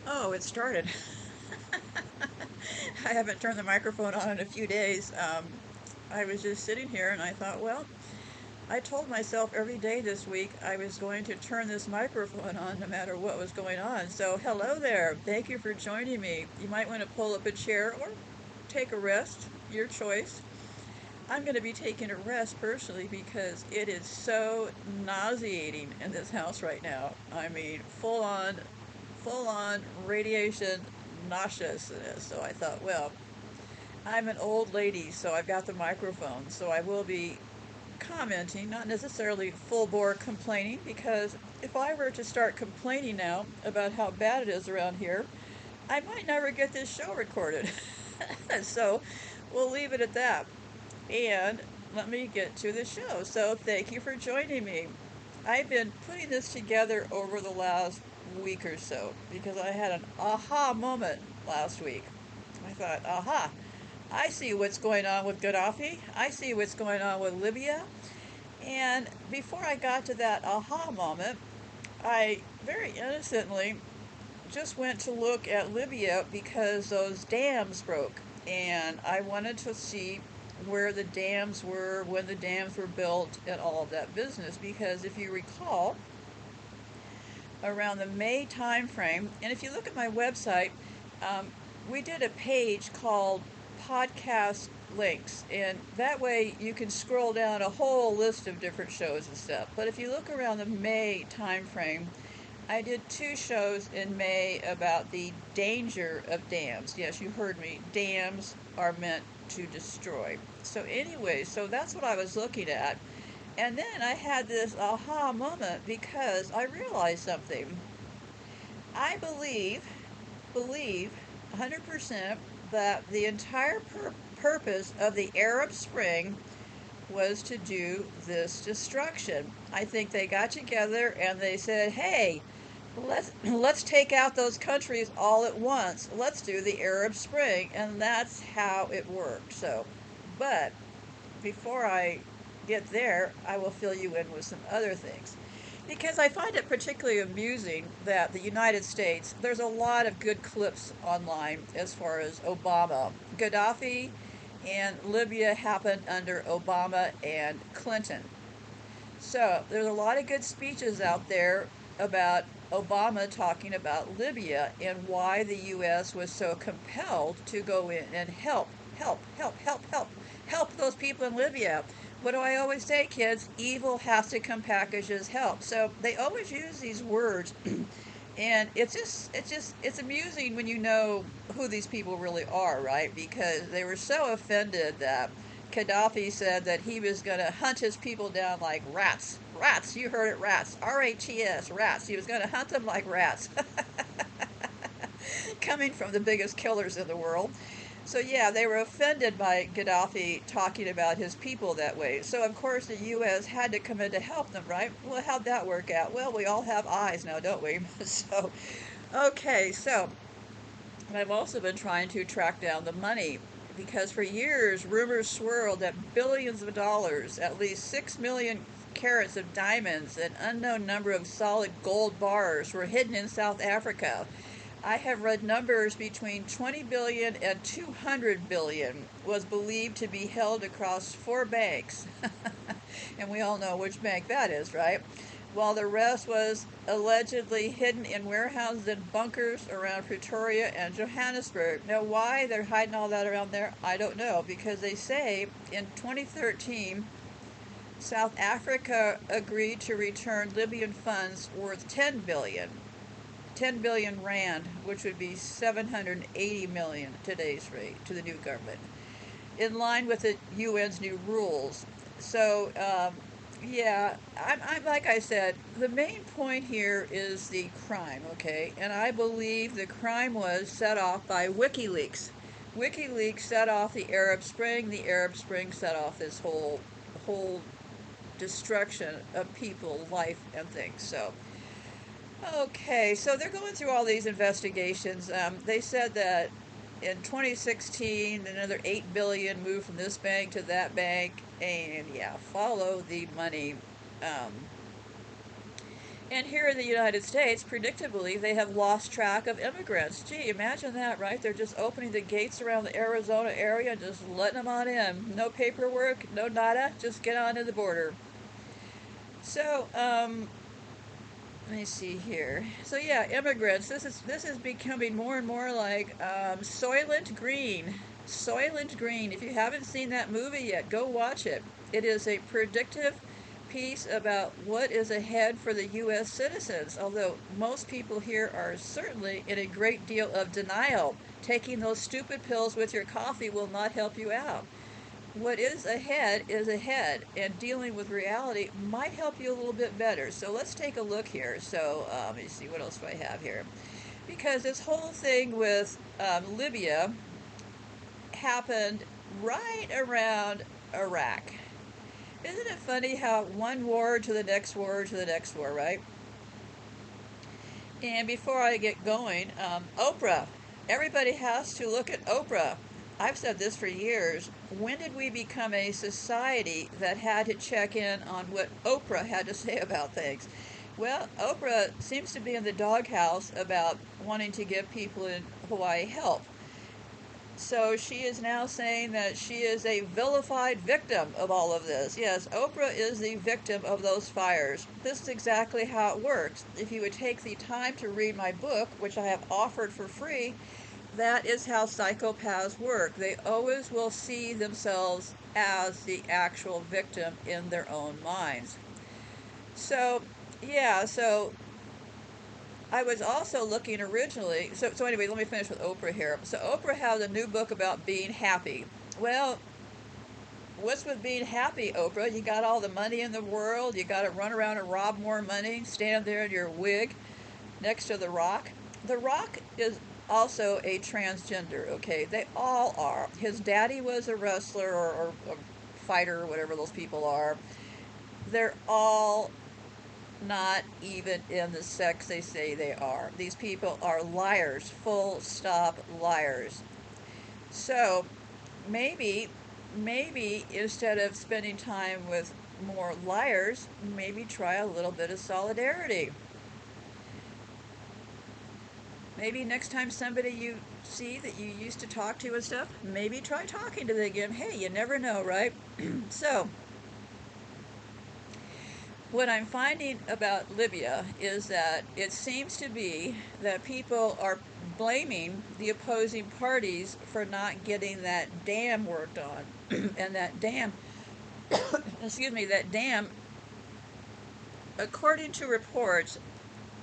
Oh, it started. I haven't turned the microphone on in a few days. I was just sitting here and I thought, well, I told myself every day this week I was going to turn this microphone on no matter what was going on. So, hello there. Thank you for joining me. You might want to pull up a chair or take a rest, your choice. I'm going to be taking a rest personally because it is so nauseating in this house right now. I mean, full on radiation nauseousness. So I thought, well, I'm an old lady, so I've got the microphone, so I will be commenting, not necessarily full bore complaining, because if I were to start complaining now about how bad it is around here, I might never get this show recorded. So we'll leave it at that. And let me get to the show. So thank you for joining me. I've been putting this together over the last week or so because I had an aha moment last week. I thought, aha, I see what's going on with Gaddafi. I see what's going on with Libya. And before I got to that aha moment, I very innocently just went to look at Libya because those dams broke. And I wanted to see where the dams were, when the dams were built, and all of that business. Because if you recall, around the May time frame, and if you look at my website, um, we did a page called podcast links, and that way you can scroll down a whole list of different shows and stuff. But if you look around the May time frame, I did two shows in May about the danger of dams. Yes, you heard me. Dams are meant to destroy. So anyway, so that's what I was looking at. And then I had this aha moment because I realized something. I believe 100% that the entire purpose of the Arab Spring was to do this destruction. I think they got together and they said, "Hey, let's take out those countries all at once. Let's do the Arab Spring," and that's how it worked. So, but before I get there, I will fill you in with some other things. Because I find it particularly amusing that the United States, there's a lot of good clips online as far as Obama. Gaddafi and Libya happened under Obama and Clinton. So there's a lot of good speeches out there about Obama talking about Libya and why the U.S. was so compelled to go in and help those people in Libya. What do I always say, kids? Evil has to come packaged as help. So they always use these words, and it's amusing when you know who these people really are, right? Because they were so offended that Gaddafi said that he was going to hunt his people down like rats. Rats, you heard it, rats. R-A-T-S, rats. He was going to hunt them like rats. Coming from the biggest killers in the world. So yeah, they were offended by Gaddafi talking about his people that way. So of course the U.S. had to come in to help them, right? Well, how'd that work out? Well, we all have eyes now, don't we? So, okay, so I've also been trying to track down the money because for years rumors swirled that billions of dollars, at least 6 million carats of diamonds, an unknown number of solid gold bars were hidden in South Africa. I have read numbers between 20 billion and 200 billion was believed to be held across four banks. And we all know which bank that is, right? While the rest was allegedly hidden in warehouses and bunkers around Pretoria and Johannesburg. Now, why they're hiding all that around there, I don't know, because they say in 2013, South Africa agreed to return Libyan funds worth 10 billion. 10 billion rand, which would be 780 million today's rate, to the new government, in line with the UN's new rules. So, yeah, I'm like I said, the main point here is the crime, okay? And I believe the crime was set off by WikiLeaks. WikiLeaks set off the Arab Spring. The Arab Spring set off this whole destruction of people, life, and things. So, okay, so they're going through all these investigations. They said that in 2016, another 8 billion moved from this bank to that bank, and yeah, follow the money. Um, And here in the United States, predictably, they have lost track of immigrants. Gee, imagine that, right? They're just opening the gates around the Arizona area and just letting them on in. No paperwork, no nada, just get on to the border. So, let me see here. So yeah, immigrants. This is becoming more and more like Soylent Green. Soylent Green. If you haven't seen that movie yet, go watch it. It is a predictive piece about what is ahead for the U.S. citizens. Although most people here are certainly in a great deal of denial. Taking those stupid pills with your coffee will not help you out. What is ahead, and dealing with reality might help you a little bit better. So let's take a look here. So let me see, what else do I have here? Because this whole thing with Libya happened right around Iraq. Isn't it funny how one war to the next war to the next war, right? And before I get going, Oprah. Everybody has to look at Oprah. I've said this for years. When did we become a society that had to check in on what Oprah had to say about things? Well, Oprah seems to be in the doghouse about wanting to give people in Hawaii help. So she is now saying that she is a vilified victim of all of this. Yes, Oprah is the victim of those fires. This is exactly how it works. If you would take the time to read my book, which I have offered for free, that is how psychopaths work. They always will see themselves as the actual victim in their own minds. So, yeah, so I was also looking originally. So anyway, let me finish with Oprah here. So Oprah has a new book about being happy. Well, what's with being happy, Oprah? You got all the money in the world. You got to run around and rob more money. Stand there in your wig next to The Rock. The Rock is also a transgender, okay? They all are. His daddy was a wrestler or a fighter or whatever those people are. They're all not even in the sex they say they are. These people are liars, full stop liars. So maybe instead of spending time with more liars, maybe try a little bit of solidarity. Maybe next time somebody you see that you used to talk to and stuff, maybe try talking to them again. Hey, you never know, right? So, what I'm finding about Libya is that it seems to be that people are blaming the opposing parties for not getting that dam worked on. And that dam, excuse me, that dam, according to reports,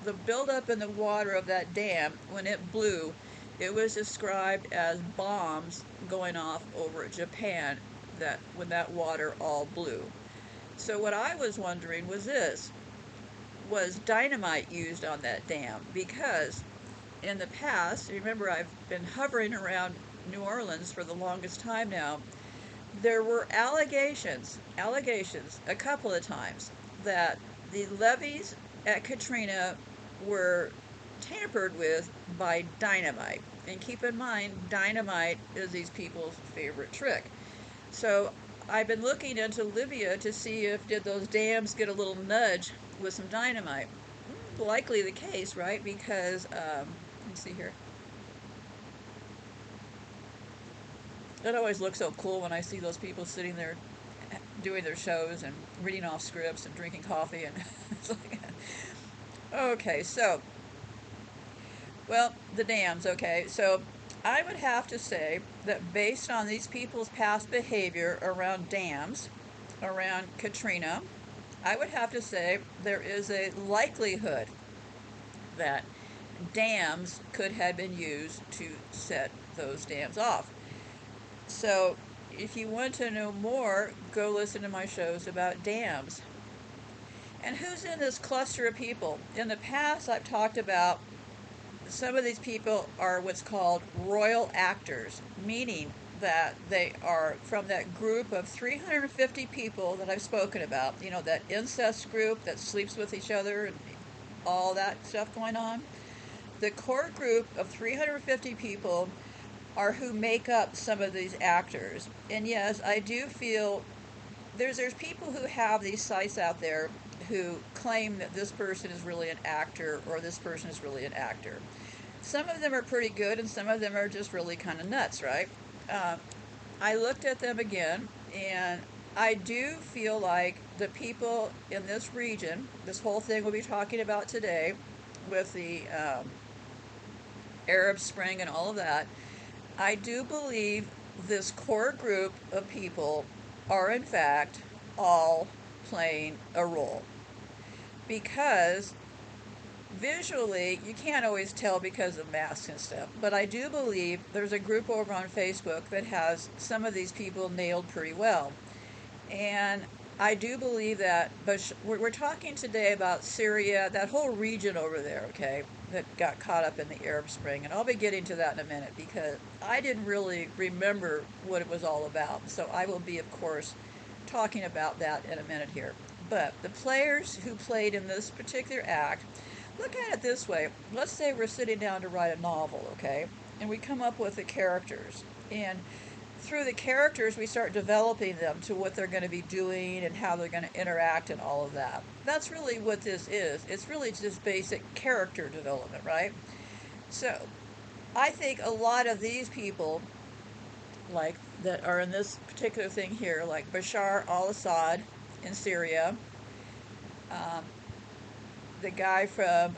the buildup in the water of that dam, when it blew, it was described as bombs going off over Japan, that when that water all blew. So what I was wondering was this: was dynamite used on that dam? Because in the past, remember, I've been hovering around New Orleans for the longest time now, there were allegations a couple of times that the levees at Katrina were tampered with by dynamite. And keep in mind, dynamite is these people's favorite trick. So I've been looking into Libya to see if did those dams get a little nudge with some dynamite. Likely the case, right? Because, let me see here. It always looks so cool when I see those people sitting there doing their shows and reading off scripts and drinking coffee, and it's like, okay, so, well, the dams, okay, so I would have to say that based on these people's past behavior around dams, around Katrina, I would have to say there is a likelihood that dams could have been used to set those dams off. So if you want to know more, go listen to my shows about dams. And who's in this cluster of people? In the past, I've talked about some of these people are what's called royal actors, meaning that they are from that group of 350 people that I've spoken about, you know, that incest group that sleeps with each other and all that stuff going on. The core group of 350 people are who make up some of these actors. And yes, I do feel there's people who have these sites out there who claim that this person is really an actor or this person is really an actor. Some of them are pretty good and some of them are just really kind of nuts, right? Uh, I looked at them again, and I do feel like the people in this region, this whole thing we'll be talking about today, with the Arab Spring and all of that, I do believe this core group of people are in fact all playing a role. Because visually, you can't always tell because of masks and stuff, but I do believe there's a group over on Facebook that has some of these people nailed pretty well. And I do believe that, but we're talking today about Syria, that whole region over there, okay, that got caught up in the Arab Spring. And I'll be getting to that in a minute because I didn't really remember what it was all about. So I will be, of course, talking about that in a minute here. But the players who played in this particular act, look at it this way. Let's say we're sitting down to write a novel, okay? And we come up with the characters. And through the characters, we start developing them to what they're going to be doing and how they're going to interact and all of that. That's really what this is. It's really just basic character development, right? So I think a lot of these people, like that are in this particular thing here, like Bashar al-Assad in Syria, um, the guy from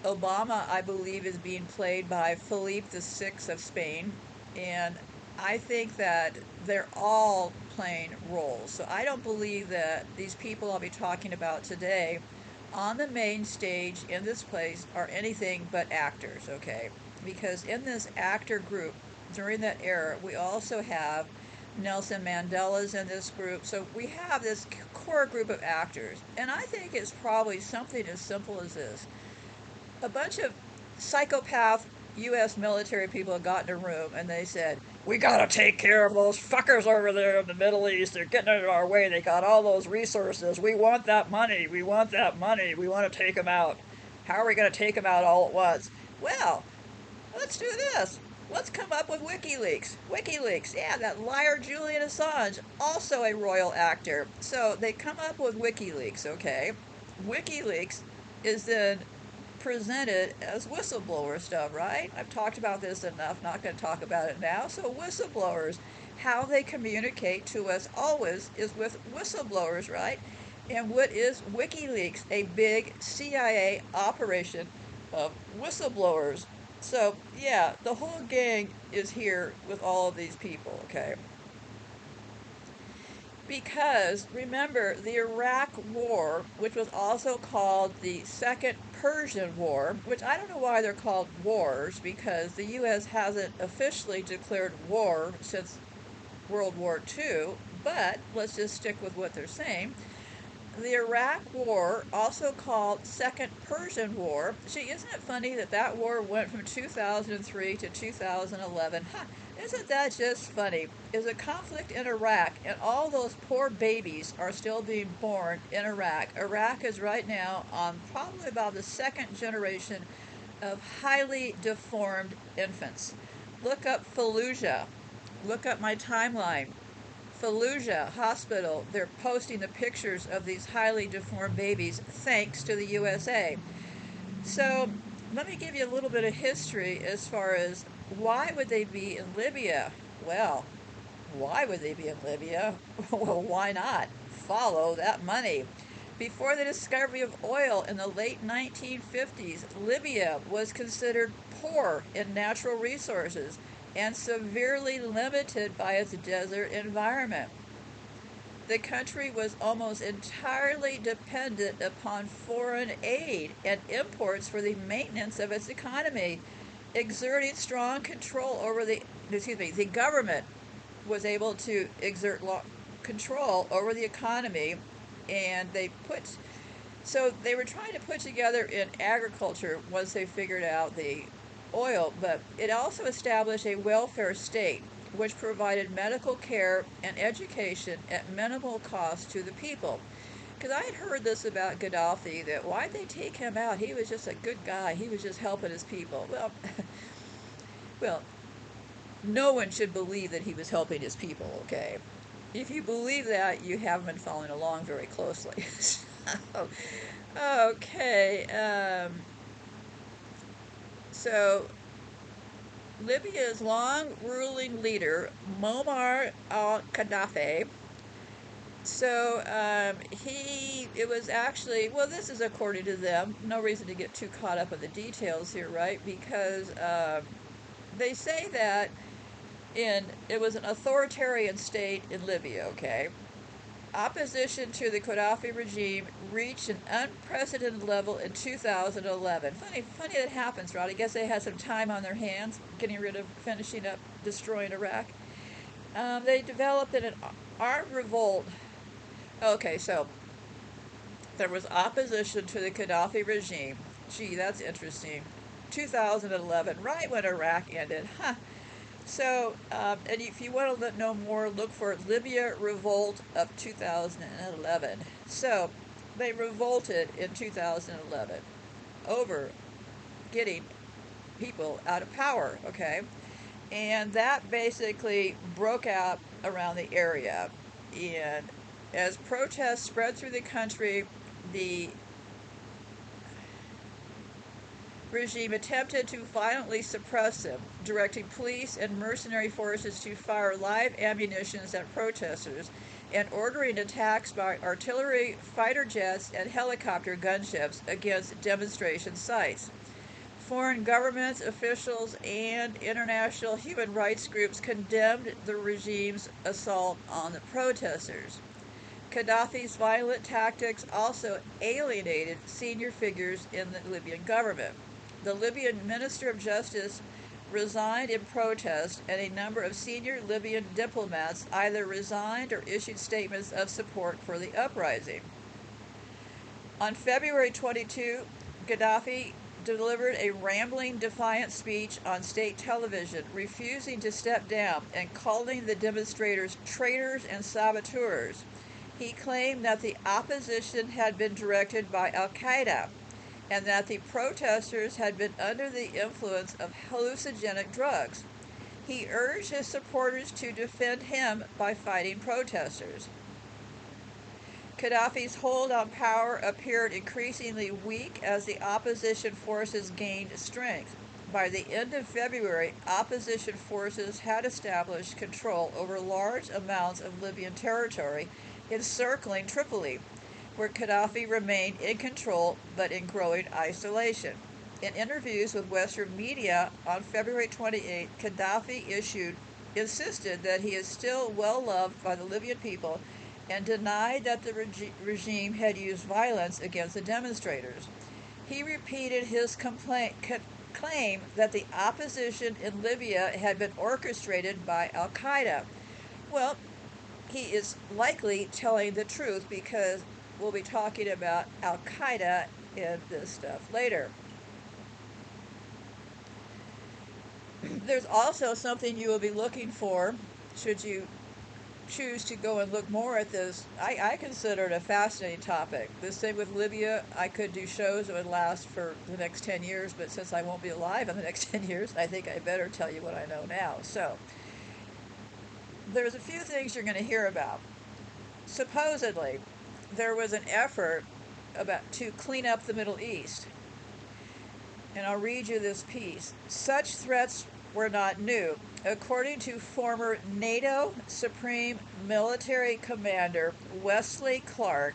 Obama, I believe, is being played by Philippe VI of Spain, and I think that they're all playing roles. So I don't believe that these people I'll be talking about today on the main stage in this place are anything but actors, okay? Because in this actor group during that era, we also have Nelson Mandela's in this group. So we have this core group of actors. And I think it's probably something as simple as this. A bunch of psychopath U.S. military people got in a room and they said, we gotta take care of those fuckers over there in the Middle East. They're getting in our way. They got all those resources. We want that money. We want that money. We want to take them out. How are we going to take them out all at once? Well, let's do this. Let's come up with WikiLeaks. WikiLeaks, yeah, that liar Julian Assange, also a royal actor. So they come up with WikiLeaks, okay? WikiLeaks is then presented as whistleblower stuff, right? I've talked about this enough, not going to talk about it now. So whistleblowers, how they communicate to us always is with whistleblowers, right? And what is WikiLeaks? A big CIA operation of whistleblowers. So, yeah, the whole gang is here with all of these people, okay? Because, remember, the Iraq War, which was also called the Second Persian War, which I don't know why they're called wars, because the U.S. hasn't officially declared war since World War II, but let's just stick with what they're saying. The Iraq War, also called Second Persian War. Gee, isn't it funny that that war went from 2003 to 2011? Huh, isn't that just funny? Is a conflict in Iraq, and all those poor babies are still being born in Iraq. Iraq is right now on probably about the second generation of highly deformed infants. Look up Fallujah. Look up my timeline. Fallujah Hospital, they're posting the pictures of these highly deformed babies thanks to the USA. So let me give you a little bit of history as far as why would they be in Libya? Well, why would they be in Libya? Well, why not? Follow that money. Before the discovery of oil in the late 1950s, Libya was considered poor in natural resources and severely limited by its desert environment. The country was almost entirely dependent upon foreign aid and imports for the maintenance of its economy, exerting strong control over the government was able to exert control over the economy, and so they were trying to put together in agriculture once they figured out the oil, but it also established a welfare state which provided medical care and education at minimal cost to the people. Because I had heard this about Gaddafi, that why'd they take him out? He was just a good guy. He was just helping his people. Well, well, no one should believe that he was helping his people, okay? If you believe that, you haven't been following along very closely. Okay. So Libya's long ruling leader, Muammar al-Gaddafi. So it was actually, well, this is according to them. No reason to get too caught up in the details here, right? Because they say that it was an authoritarian state in Libya, okay? Opposition to the Gaddafi regime reached an unprecedented level in 2011. Funny that happens, Rod. I guess they had some time on their hands, finishing up, destroying Iraq. They developed an armed revolt. Okay, so there was opposition to the Gaddafi regime. Gee, that's interesting. 2011, right when Iraq ended. Huh. So, and if you want to know more, look for Libya Revolt of 2011. So, they revolted in 2011 over getting people out of power, okay? And that basically broke out around the area. And as protests spread through the country, the regime attempted to violently suppress them, directing police and mercenary forces to fire live ammunition at protesters and ordering attacks by artillery, fighter jets, and helicopter gunships against demonstration sites. Foreign governments, officials, and international human rights groups condemned the regime's assault on the protesters. Gaddafi's violent tactics also alienated senior figures in the Libyan government. The Libyan Minister of Justice resigned in protest, and a number of senior Libyan diplomats either resigned or issued statements of support for the uprising. On February 22, Gaddafi delivered a rambling, defiant speech on state television, refusing to step down and calling the demonstrators traitors and saboteurs. He claimed that the opposition had been directed by al-Qaeda and that the protesters had been under the influence of hallucinogenic drugs. He urged his supporters to defend him by fighting protesters. Gaddafi's hold on power appeared increasingly weak as the opposition forces gained strength. By the end of February, opposition forces had established control over large amounts of Libyan territory encircling Tripoli, where Gaddafi remained in control but in growing isolation. In interviews with Western media on February 28, Gaddafi insisted that he is still well loved by the Libyan people and denied that the regime had used violence against the demonstrators. He repeated his claim that the opposition in Libya had been orchestrated by al-Qaeda. Well, he is likely telling the truth because we'll be talking about al-Qaeda in this stuff later. There's also something you will be looking for should you choose to go and look more at this. I consider it a fascinating topic. This thing with Libya, I could do shows that would last for the next 10 years, but since I won't be alive in the next 10 years, I think I better tell you what I know now. So, there's a few things you're going to hear about. Supposedly, there was an effort to clean up the Middle East. And I'll read you this piece. Such threats were not new. According to former NATO Supreme Military Commander Wesley Clark,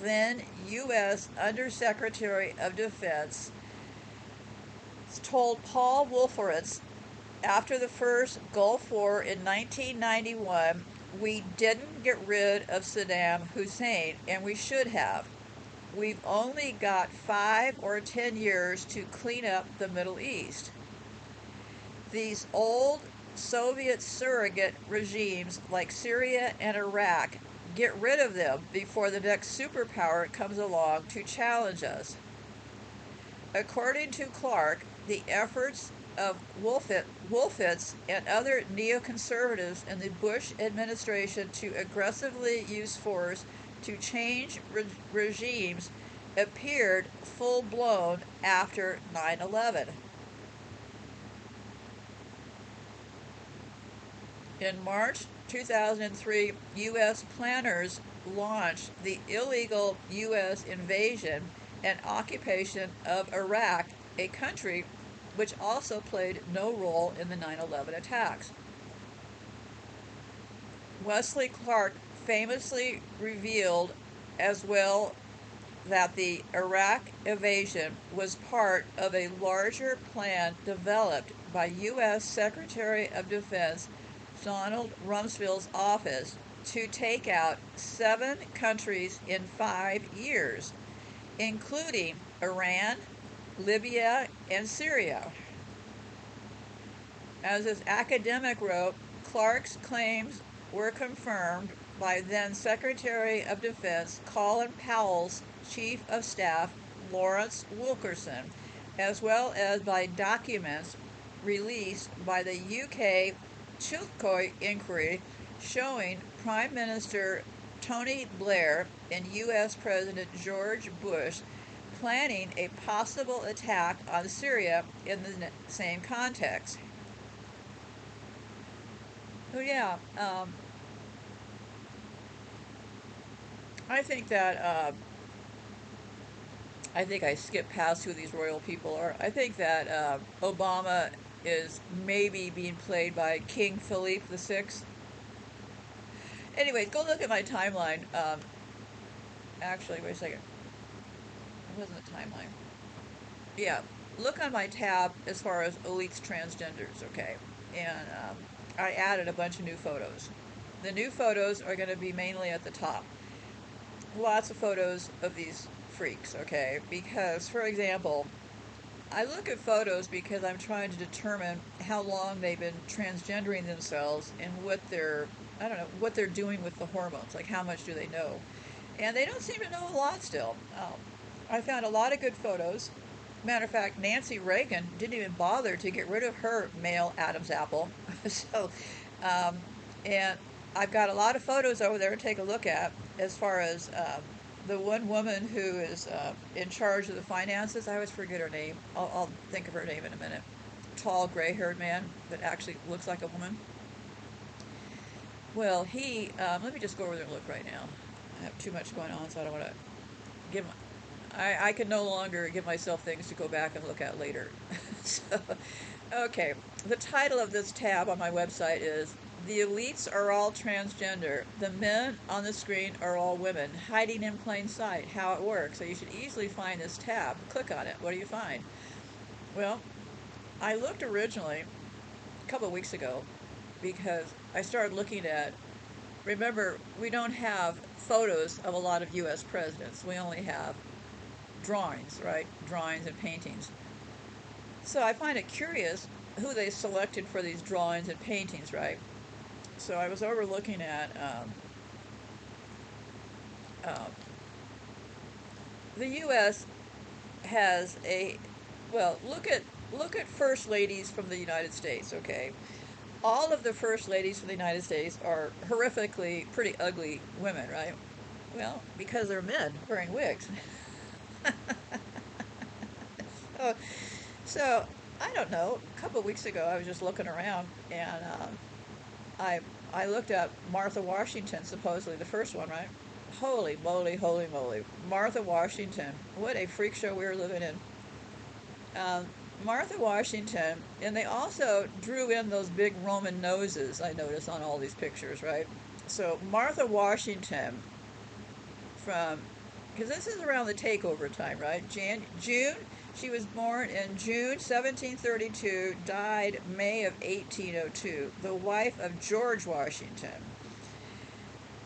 then U.S. Undersecretary of Defense, told Paul Wolfowitz after the first Gulf War in 1991, we didn't get rid of Saddam Hussein, and we should have. We've only got 5 or 10 years to clean up the Middle East. These old Soviet surrogate regimes like Syria and Iraq, get rid of them before the next superpower comes along to challenge us. According to Clark, the efforts of Wolfowitz and other neoconservatives in the Bush administration to aggressively use force to change regimes appeared full-blown after 9/11. In March 2003, U.S. planners launched the illegal U.S. invasion and occupation of Iraq, a country which also played no role in the 9/11 attacks. Wesley Clark famously revealed as well that the Iraq invasion was part of a larger plan developed by U.S. Secretary of Defense Donald Rumsfeld's office to take out 7 countries in 5 years, including Iran, Libya, and Syria. As his academic wrote, Clark's claims were confirmed by then Secretary of Defense Colin Powell's Chief of Staff Lawrence Wilkerson, as well as by documents released by the UK Chilcot inquiry showing Prime Minister Tony Blair and U.S. President George Bush planning a possible attack on Syria in the same context. So yeah, I think that I think I skipped past who these royal people are. I think that Obama is maybe being played by King Philippe VI. Anyways, go look at my timeline. Actually, wait a second. It wasn't a timeline. Yeah, look on my tab as far as elites transgenders, okay? And I added a bunch of new photos. The new photos are going to be mainly at the top. Lots of photos of these freaks, okay? Because, for example, I look at photos because I'm trying to determine how long they've been transgendering themselves and what they're, I don't know, what they're doing with the hormones, like how much do they know. And they don't seem to know a lot still. I found a lot of good photos. Matter of fact, Nancy Reagan didn't even bother to get rid of her male Adam's apple. So, and I've got a lot of photos over there to take a look at as far as the one woman who is in charge of the finances. I always forget her name. I'll think of her name in a minute. Tall, gray-haired man that actually looks like a woman. Well, he, let me just go over there and look right now. I have too much going on, so I don't want to give I can no longer give myself things to go back and look at later. So, okay, the title of this tab on my website is The Elites Are All Transgender. The men on the screen are all women, hiding in plain sight. How it works. So you should easily find this tab. Click on it. What do you find? Well, I looked originally a couple of weeks ago because I started looking at, remember, we don't have photos of a lot of U.S. presidents. We only have drawings, right? Drawings and paintings. So I find it curious who they selected for these drawings and paintings, right? So I was over looking at the U.S. has a, well, look at first ladies from the United States, okay? All of the first ladies from the United States are horrifically pretty ugly women, right? Well, because they're men wearing wigs. So, I don't know. A couple of weeks ago, I was just looking around, and I looked at Martha Washington, supposedly the first one, right? Holy moly, holy moly. Martha Washington. What a freak show we were living in. Martha Washington, and they also drew in those big Roman noses, I noticed on all these pictures, right? So, Martha Washington, from, because this is around the takeover time, right? June, she was born in June 1732, died May of 1802, the wife of George Washington.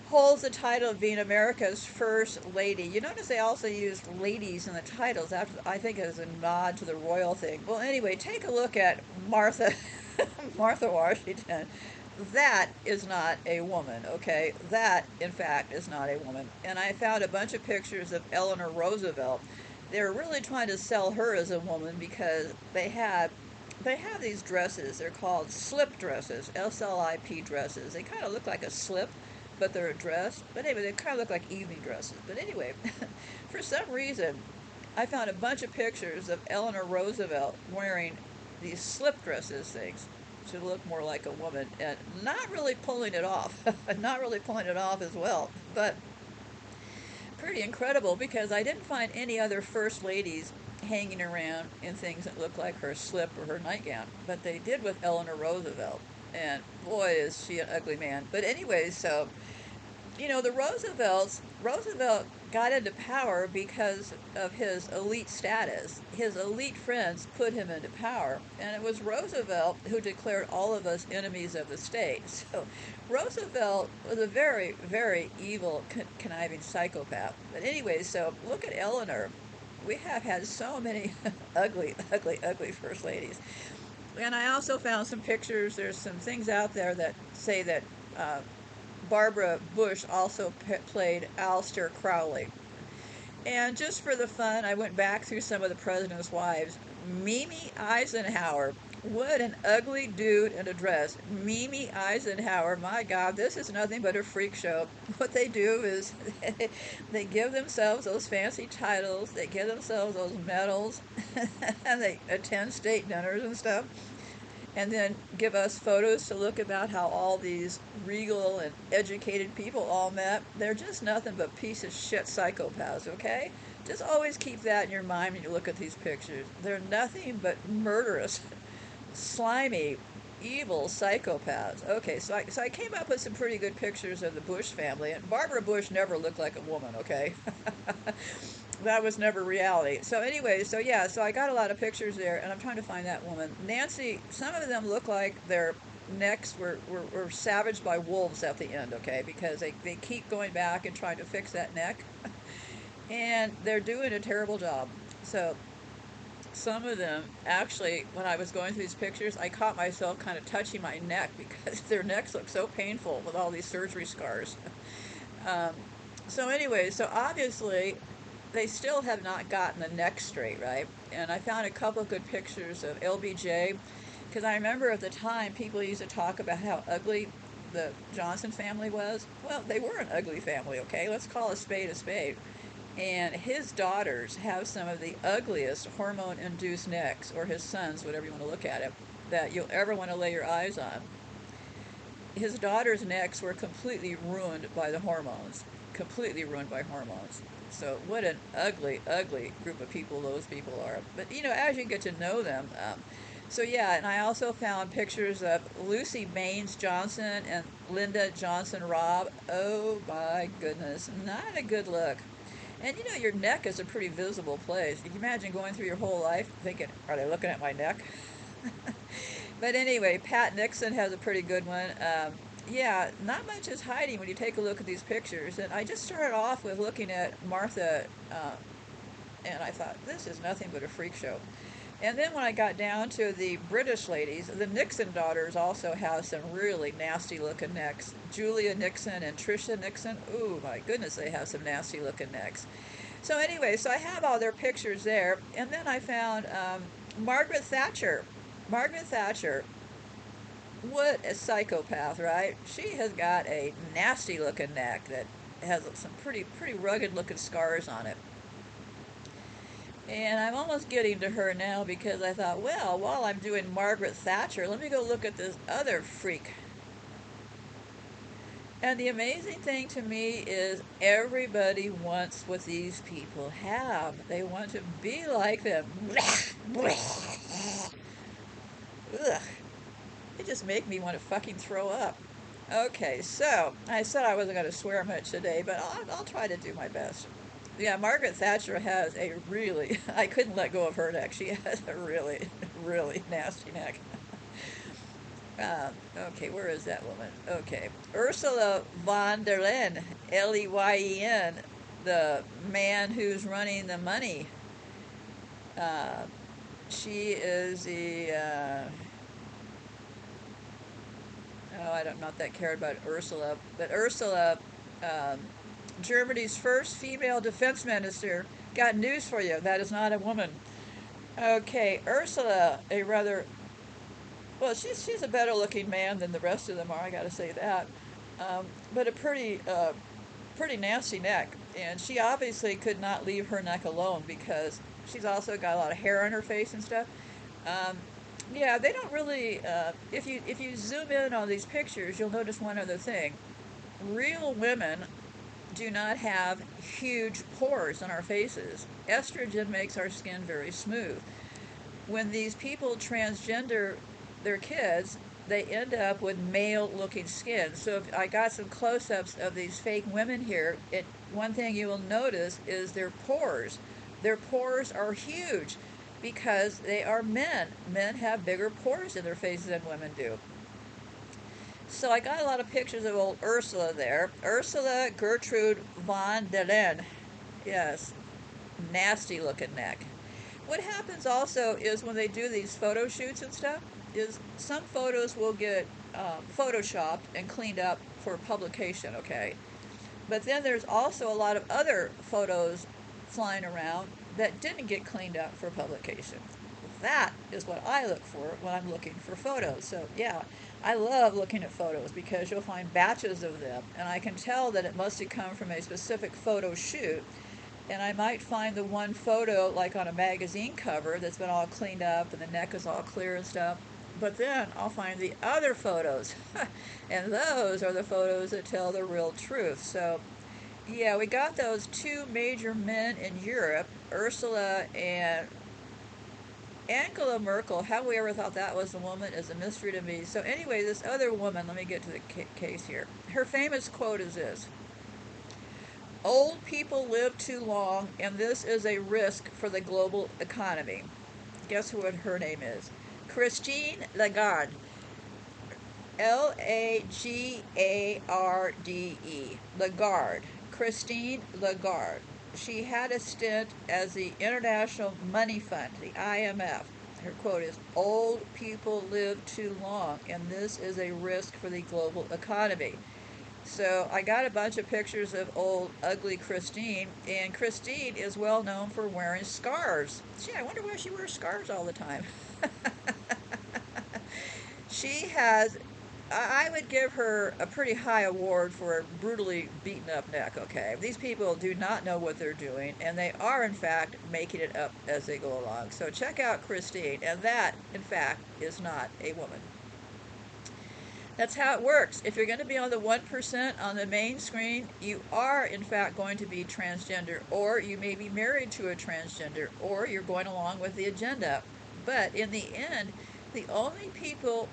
Holds the title of being America's first lady. You notice they also used ladies in the titles, after, I think as a nod to the royal thing. Well, anyway, take a look at Martha, Martha Washington. That is not a woman, okay? That, in fact, is not a woman. And I found a bunch of pictures of Eleanor Roosevelt. They're really trying to sell her as a woman because they have these dresses. They're called slip dresses, SLIP dresses. They kind of look like a slip, but they're a dress. But anyway, they kind of look like evening dresses. But anyway, for some reason, I found a bunch of pictures of Eleanor Roosevelt wearing these slip dresses things to look more like a woman, and not really pulling it off. Not really pulling it off as well. But pretty incredible because I didn't find any other first ladies hanging around in things that looked like her slip or her nightgown, but they did with Eleanor Roosevelt. And boy, is she an ugly man. But anyway, so the Roosevelt got into power because of his elite status. His elite friends put him into power, and it was Roosevelt who declared all of us enemies of the state. So Roosevelt was a very, very evil, conniving psychopath. But anyway, so look at Eleanor. We have had so many ugly, ugly, ugly first ladies. And I also found some pictures. There's some things out there that say that Barbara Bush also played Aleister Crowley. And just for the fun, I went back through some of the president's wives. Mimi Eisenhower. What an ugly dude in a dress. Mimi Eisenhower. My God, this is nothing but a freak show. What they do is they give themselves those fancy titles. They give themselves those medals. And they attend state dinners and stuff. And then give us photos to look about how all these regal and educated people all met. They're just nothing but piece of shit psychopaths, okay? Just always keep that in your mind when you look at these pictures. They're nothing but murderous, slimy, evil psychopaths. Okay, so I came up with some pretty good pictures of the Bush family. And Barbara Bush never looked like a woman, okay? That was never reality. So anyway, so I got a lot of pictures there, and I'm trying to find that woman. Nancy, some of them look like their necks were savaged by wolves at the end, okay? Because they keep going back and trying to fix that neck. And they're doing a terrible job. So some of them, actually, when I was going through these pictures, I caught myself kind of touching my neck because their necks look so painful with all these surgery scars. So anyway, so obviously they still have not gotten the neck straight, right? And I found a couple of good pictures of LBJ, because I remember at the time people used to talk about how ugly the Johnson family was. Well, they were an ugly family, okay? Let's call a spade a spade. And his daughters have some of the ugliest hormone-induced necks, or his sons, whatever you want to look at it, that you'll ever want to lay your eyes on. His daughters' necks were completely ruined by the hormones. Completely ruined by hormones. So what an ugly, ugly group of people those people are. But, as you get to know them. And I also found pictures of Lucy Baines Johnson and Lyndon Johnson Robb. Oh, my goodness. Not a good look. And, your neck is a pretty visible place. You can imagine going through your whole life thinking, are they looking at my neck? But anyway, Pat Nixon has a pretty good one. Not much is hiding when you take a look at these pictures. And I just started off with looking at Martha, and I thought, this is nothing but a freak show. And then when I got down to the British ladies, the Nixon daughters also have some really nasty-looking necks. Julia Nixon and Tricia Nixon, ooh, my goodness, they have some nasty-looking necks. So anyway, so I have all their pictures there. And then I found Margaret Thatcher. Margaret Thatcher. What a psychopath, right? She has got a nasty-looking neck that has some pretty rugged-looking scars on it. And I'm almost getting to her now because I thought, well, while I'm doing Margaret Thatcher, let me go look at this other freak. And the amazing thing to me is everybody wants what these people have. They want to be like them. Ugh. It just make me want to fucking throw up. Okay, so I said I wasn't going to swear much today, but I'll try to do my best. Yeah, Margaret Thatcher has a really, I couldn't let go of her neck. She has a really, really nasty neck. Okay, where is that woman? Okay. Ursula von der Leyen, Leyen, the man who's running the money. She is the, I'm not that cared about Ursula, but Ursula, Germany's first female defense minister, got news for you. That is not a woman. Okay, Ursula, she's a better looking man than the rest of them are, I gotta say that. But a pretty nasty neck. And she obviously could not leave her neck alone because she's also got a lot of hair on her face and stuff. They don't really, if you zoom in on these pictures, you'll notice one other thing. Real women do not have huge pores on our faces. Estrogen makes our skin very smooth. When these people transgender their kids, they end up with male looking skin. So if I got some close ups of these fake women here, one thing you will notice is their pores. Their pores are huge because they are men. Men have bigger pores in their faces than women do. So I got a lot of pictures of old Ursula there. Ursula Gertrude von der Leyen. Yes, nasty looking neck. What happens also is when they do these photo shoots and stuff, is some photos will get photoshopped and cleaned up for publication, okay? But then there's also a lot of other photos flying around that didn't get cleaned up for publication. That is what I look for when I'm looking for photos. So yeah, I love looking at photos because you'll find batches of them, and I can tell that it must have come from a specific photo shoot. And I might find the one photo like on a magazine cover that's been all cleaned up and the neck is all clear and stuff. But then I'll find the other photos. And those are the photos that tell the real truth. So yeah, we got those two major men in Europe, Ursula and Angela Merkel. How we ever thought that was a woman is a mystery to me. So anyway, this other woman, let me get to the case here. Her famous quote is this: "Old people live too long, and this is a risk for the global economy." Guess what her name is? Christine Lagarde. Lagarde. Lagarde. Christine Lagarde. She had a stint as the International Money Fund, the IMF. Her quote is, "Old people live too long, and this is a risk for the global economy." So I got a bunch of pictures of old, ugly Christine, and Christine is well known for wearing scarves. Gee, I wonder why she wears scarves all the time. She has, I would give her a pretty high award for a brutally beaten up neck, okay? These people do not know what they're doing, and they are, in fact, making it up as they go along. So check out Christine, and that, in fact, is not a woman. That's how it works. If you're going to be on the 1% on the main screen, you are, in fact, going to be transgender, or you may be married to a transgender, or you're going along with the agenda. But in the end, the only people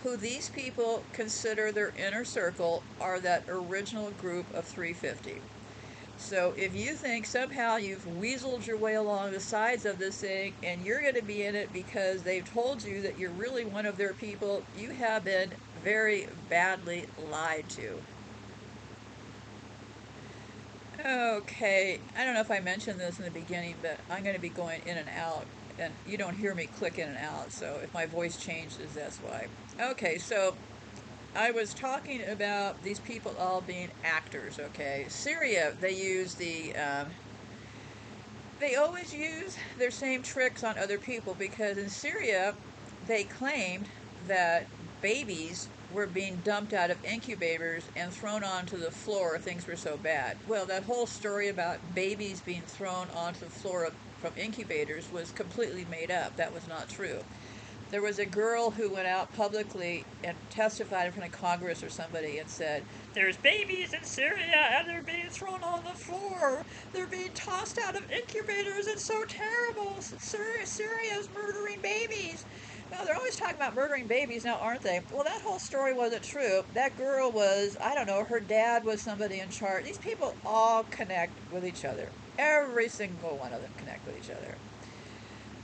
who these people consider their inner circle are that original group of 350. So if you think somehow you've weaseled your way along the sides of this thing and you're going to be in it because they've told you that you're really one of their people, you have been very badly lied to. Okay, I don't know if I mentioned this in the beginning, but I'm going to be going in and out, and you don't hear me click in and out, so if my voice changes, that's why. Okay, so I was talking about these people all being actors, okay? Syria, they always use their same tricks on other people, because in Syria, they claimed that babies were being dumped out of incubators and thrown onto the floor. Things were so bad. Well, that whole story about babies being thrown onto the floor from incubators was completely made up. That was not true. There was a girl who went out publicly and testified in front of Congress or somebody and said, "There's babies in Syria and they're being thrown on the floor. They're being tossed out of incubators. It's so terrible. Syria's murdering babies." Well, they're always talking about murdering babies now, aren't they? Well, that whole story wasn't true. That girl was, I don't know, her dad was somebody in charge. These people all connect with each other. Every single one of them connect with each other.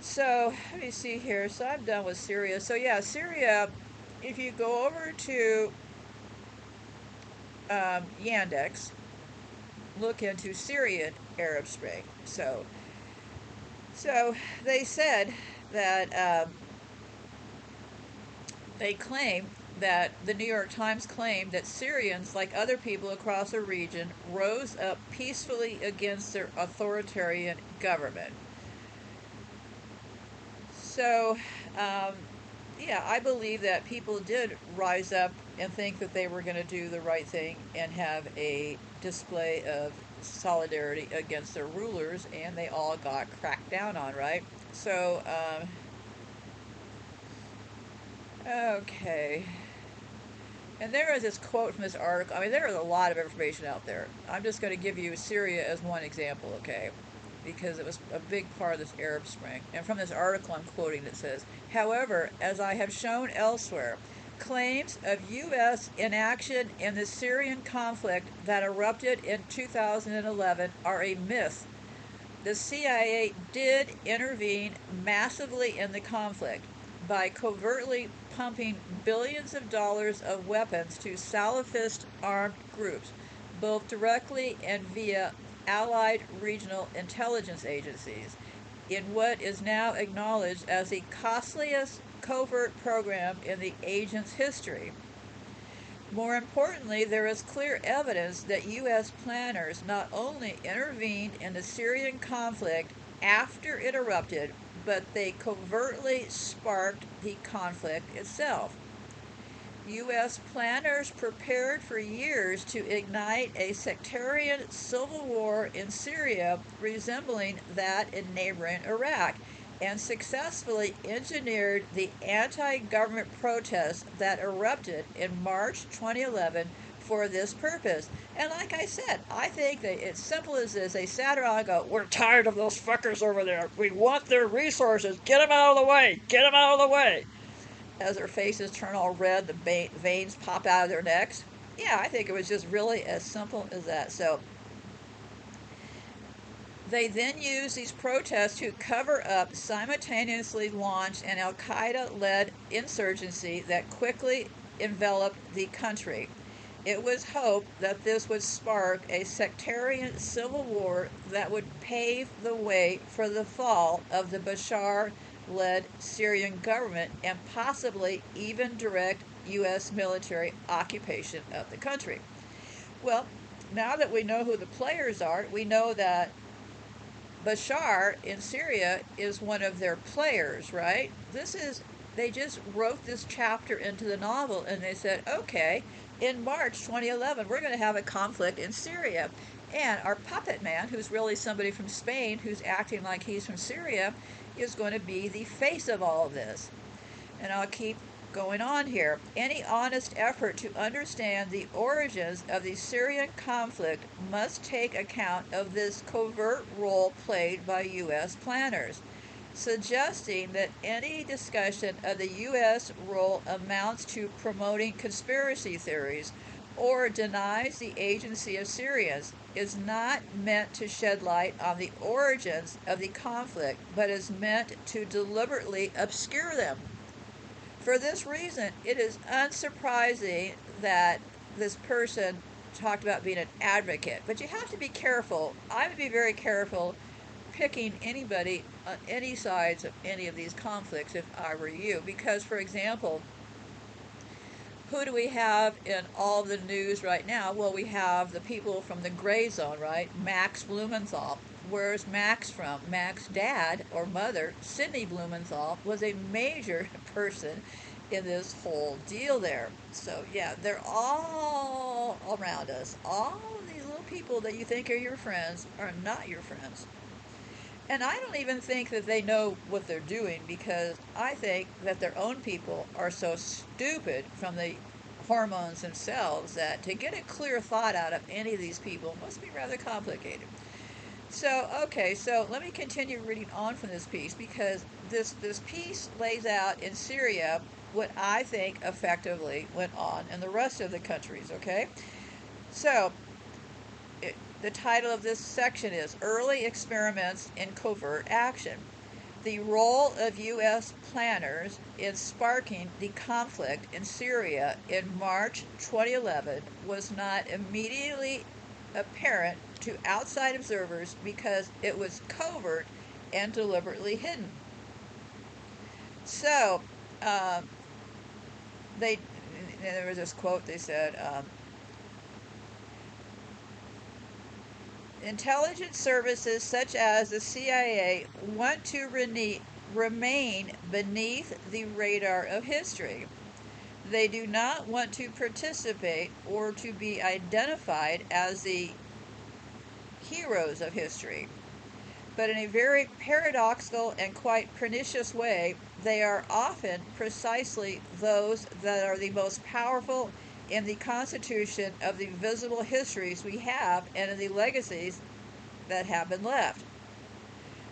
So, let me see here. So, I'm done with Syria. So, yeah, Syria, if you go over to Yandex, look into Syrian Arab Spring. So they said that they claim that the New York Times claimed that Syrians, like other people across the region, rose up peacefully against their authoritarian government. So, yeah, I believe that people did rise up and think that they were going to do the right thing and have a display of solidarity against their rulers, and they all got cracked down on, right? So, okay. And there is this quote from this article. I mean, there is a lot of information out there. I'm just going to give you Syria as one example, okay? Because it was a big part of this Arab Spring. And from this article I'm quoting, it says, however, as I have shown elsewhere, claims of U.S. inaction in the Syrian conflict that erupted in 2011 are a myth. The CIA did intervene massively in the conflict by covertly pumping billions of dollars of weapons to Salafist armed groups, both directly and via allied regional intelligence agencies, in what is now acknowledged as the costliest covert program in the agent's history. More importantly, there is clear evidence that U.S. planners not only intervened in the Syrian conflict after it erupted, but they covertly sparked the conflict itself. U.S. planners prepared for years to ignite a sectarian civil war in Syria resembling that in neighboring Iraq, and successfully engineered the anti-government protests that erupted in March 2011 for this purpose. And like I said, I think that it's simple as this. They sat around and go, we're tired of those fuckers over there. We want their resources. Get them out of the way. Get them out of the way. As their faces turn all red, the veins pop out of their necks. Yeah, I think it was just really as simple as that. So they then used these protests to cover up simultaneously launched an al-Qaeda-led insurgency that quickly enveloped the country. It was hoped that this would spark a sectarian civil war that would pave the way for the fall of the Bashar-led Syrian government and possibly even direct U.S. military occupation of the country. Well, now that we know who the players are, we know that Bashar in Syria is one of their players, right? They just wrote this chapter into the novel and they said, okay, in March 2011, we're going to have a conflict in Syria. And our puppet man, who's really somebody from Spain who's acting like he's from Syria, is going to be the face of all of this. And I'll keep going on here. Any honest effort to understand the origins of the Syrian conflict must take account of this covert role played by U.S. planners. Suggesting that any discussion of the U.S. role amounts to promoting conspiracy theories or denies the agency of Syrians is not meant to shed light on the origins of the conflict, but is meant to deliberately obscure them. For this reason, it is unsurprising that this person talked about being an advocate. But you have to be careful. I would be very careful picking anybody on any sides of any of these conflicts if I were you. Because, for example, who do we have in all the news right now? Well, we have the people from the gray zone, right? Max Blumenthal. Where's Max from? Max's dad or mother, Sidney Blumenthal, was a major person in this whole deal there. So, yeah, they're all around us. All of these little people that you think are your friends are not your friends. And I don't even think that they know what they're doing, because I think that their own people are so stupid from the hormones themselves that to get a clear thought out of any of these people must be rather complicated. So, okay, so let me continue reading on from this piece, because this piece lays out in Syria what I think effectively went on in the rest of the countries, okay? So, the title of this section is Early Experiments in Covert Action. The role of U.S. planners in sparking the conflict in Syria in March 2011 was not immediately apparent to outside observers because it was covert and deliberately hidden. So, there was this quote, they said, intelligence services such as the CIA want to remain beneath the radar of history. They do not want to participate or to be identified as the heroes of history. But in a very paradoxical and quite pernicious way, they are often precisely those that are the most powerful in the constitution of the visible histories we have and in the legacies that have been left.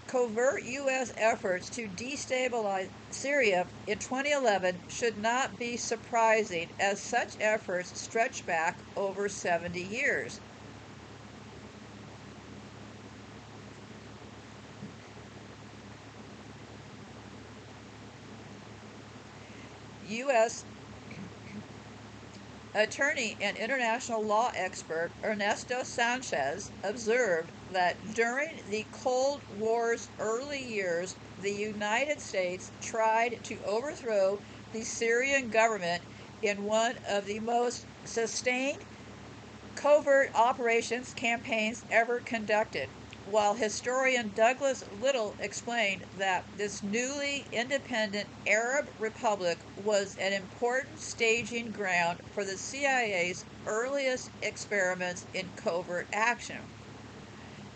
Covert U.S. efforts to destabilize Syria in 2011 should not be surprising, as such efforts stretch back over 70 years. U.S. Attorney and international law expert Ernesto Sanchez observed that during the Cold War's early years, the United States tried to overthrow the Syrian government in one of the most sustained covert operations campaigns ever conducted, while historian Douglas Little explained that this newly independent Arab republic was an important staging ground for the CIA's earliest experiments in covert action.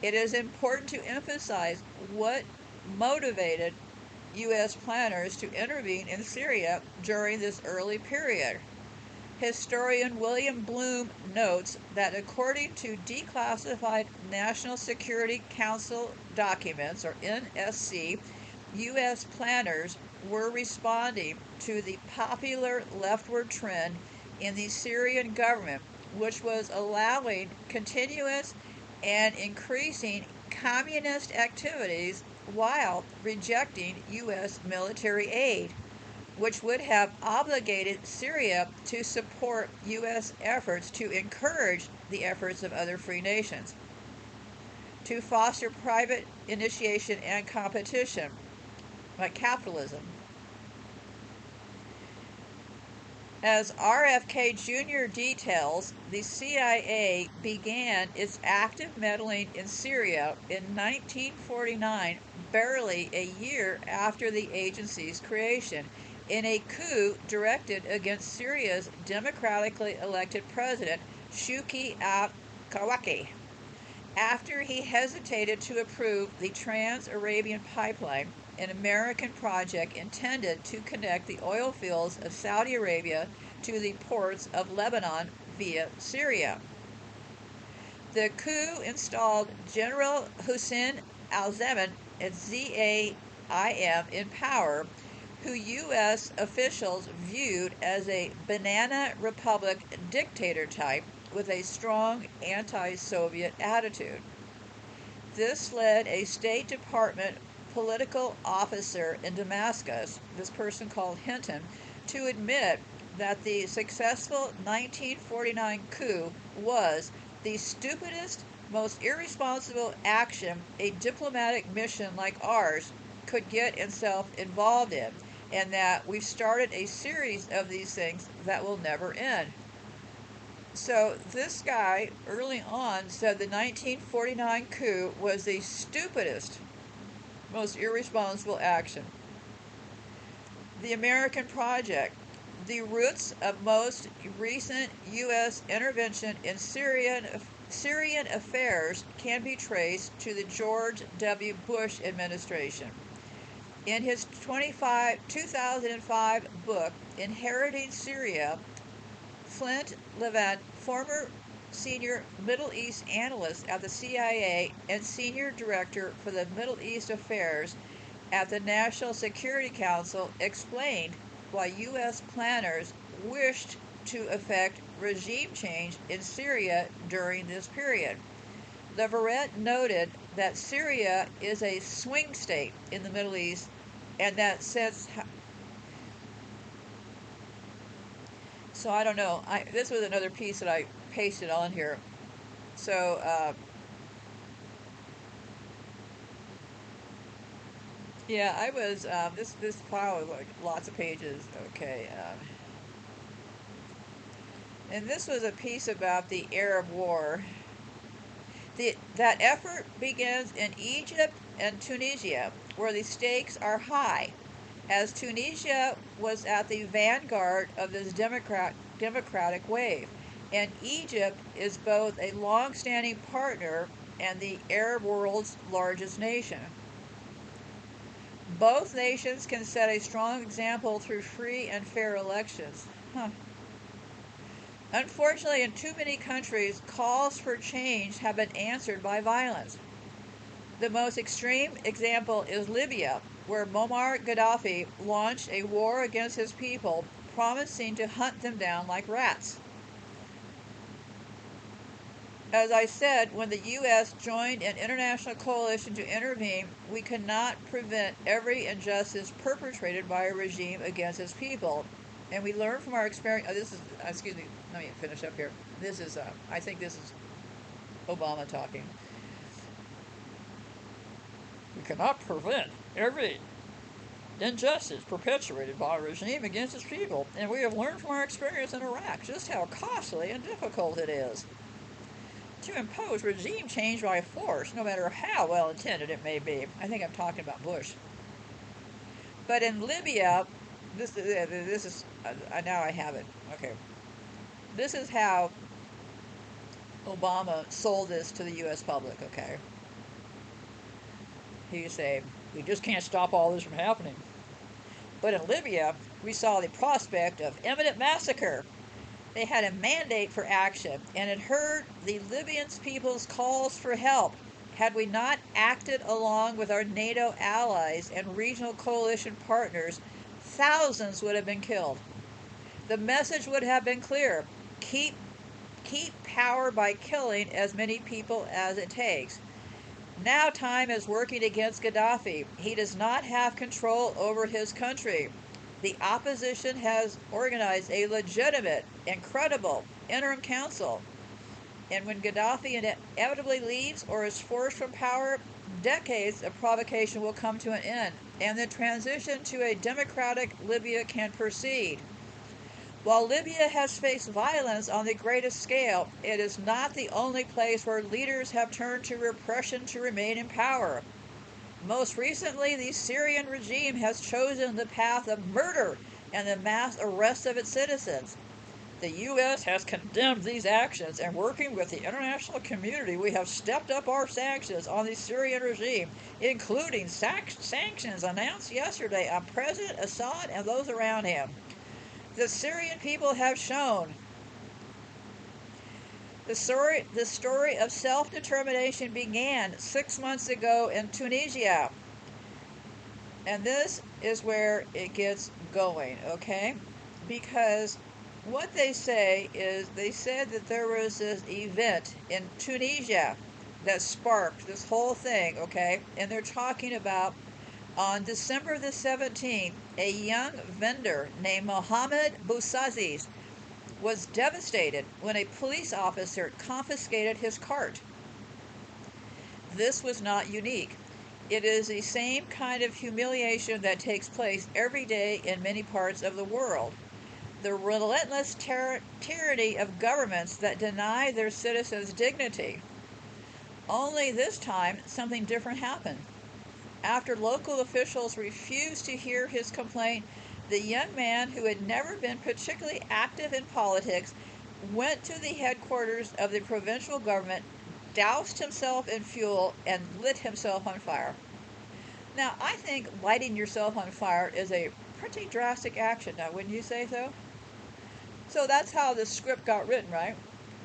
It is important to emphasize what motivated U.S. planners to intervene in Syria during this early period. Historian William Bloom notes that according to declassified National Security Council documents, or NSC, U.S. planners were responding to the popular leftward trend in the Syrian government, which was allowing continuous and increasing communist activities while rejecting U.S. military aid, which would have obligated Syria to support U.S. efforts to encourage the efforts of other free nations, to foster private initiation and competition, like capitalism. As RFK Jr. details, the CIA began its active meddling in Syria in 1949, barely a year after the agency's creation, in a coup directed against Syria's democratically elected president, Shuki al-Kawaki, after he hesitated to approve the Trans-Arabian Pipeline, an American project intended to connect the oil fields of Saudi Arabia to the ports of Lebanon via Syria. The coup installed General Hussein al-Zaman, Z-A-I-M, in power, who U.S. officials viewed as a banana republic dictator type with a strong anti-Soviet attitude. This led a State Department political officer in Damascus, this person called Hinton, to admit that the successful 1949 coup was the stupidest, most irresponsible action a diplomatic mission like ours could get itself involved in, and that we've started a series of these things that will never end. So this guy early on said the 1949 coup was the stupidest, most irresponsible action. The American Project. The roots of most recent U.S. intervention in Syrian affairs can be traced to the George W. Bush administration. In his 2005 book, Inheriting Syria, Flint Levant, former senior Middle East analyst at the CIA and senior director for the Middle East Affairs at the National Security Council, explained why U.S. planners wished to effect regime change in Syria during this period. Leverett noted that Syria is a swing state in the Middle East, and that since... So I don't know. This was another piece that I pasted on here. So yeah, I was this file was like lots of pages. Okay, and this was a piece about the Arab War. That effort begins in Egypt and Tunisia, where the stakes are high, as Tunisia was at the vanguard of this democratic wave, and Egypt is both a long-standing partner and the Arab world's largest nation. Both nations can set a strong example through free and fair elections. Unfortunately, in too many countries, calls for change have been answered by violence. The most extreme example is Libya, where Muammar Gaddafi launched a war against his people, promising to hunt them down like rats. As I said, when the U.S. joined an international coalition to intervene, we could not prevent every injustice perpetrated by a regime against its people. And we learned from our experience. Excuse me, let me finish up here. I think this is Obama talking. We cannot prevent every injustice perpetuated by a regime against its people. And we have learned from our experience in Iraq just how costly and difficult it is to impose regime change by force, no matter how well intended it may be. I think I'm talking about Bush. But in Libya, this is now I have it. Okay, this is how Obama sold this to the U.S. public. Okay, he said, "We just can't stop all this from happening." But in Libya, we saw the prospect of imminent massacre. They had a mandate for action, and it heard the Libyan people's calls for help. Had we not acted along with our NATO allies and regional coalition partners, thousands would have been killed. The message would have been clear: keep power by killing as many people as it takes. Now time is working against Gaddafi. He does not have control over his country. The opposition has organized a legitimate and credible interim council. And when Gaddafi inevitably leaves or is forced from power, decades of provocation will come to an end, and the transition to a democratic Libya can proceed. While Libya has faced violence on the greatest scale, it is not the only place where leaders have turned to repression to remain in power. Most recently, the Syrian regime has chosen the path of murder and the mass arrest of its citizens. The U.S. has condemned these actions, and working with the international community, we have stepped up our sanctions on the Syrian regime, including sanctions announced yesterday on President Assad and those around him. The Syrian people have shown the story of self-determination began 6 months ago in Tunisia. And this is where it gets going, okay? Because what they say is, they said that there was this event in Tunisia that sparked this whole thing, okay? And they're talking about on December the 17th, a young vendor named Mohammed Bousaziz was devastated when a police officer confiscated his cart. This was not unique. It is the same kind of humiliation that takes place every day in many parts of the world. The relentless tyranny of governments that deny their citizens dignity. Only this time, something different happened. After local officials refused to hear his complaint, the young man, who had never been particularly active in politics, went to the headquarters of the provincial government, doused himself in fuel, and lit himself on fire. Now, I think lighting yourself on fire is a pretty drastic action. Now, wouldn't you say so? So that's how the script got written, right?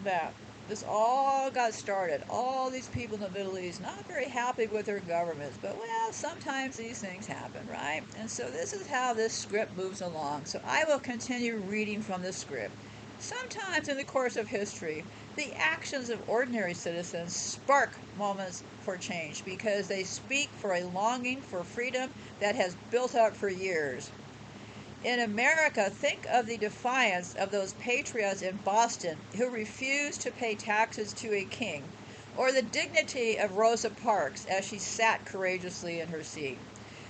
That this all got started. All these people in the Middle East not very happy with their governments, but well, sometimes these things happen, right? And so this is how this script moves along. So I will continue reading from the script. Sometimes in the course of history, the actions of ordinary citizens spark moments for change because they speak for a longing for freedom that has built up for years. In America, think of the defiance of those patriots in Boston who refused to pay taxes to a king, or the dignity of Rosa Parks as she sat courageously in her seat.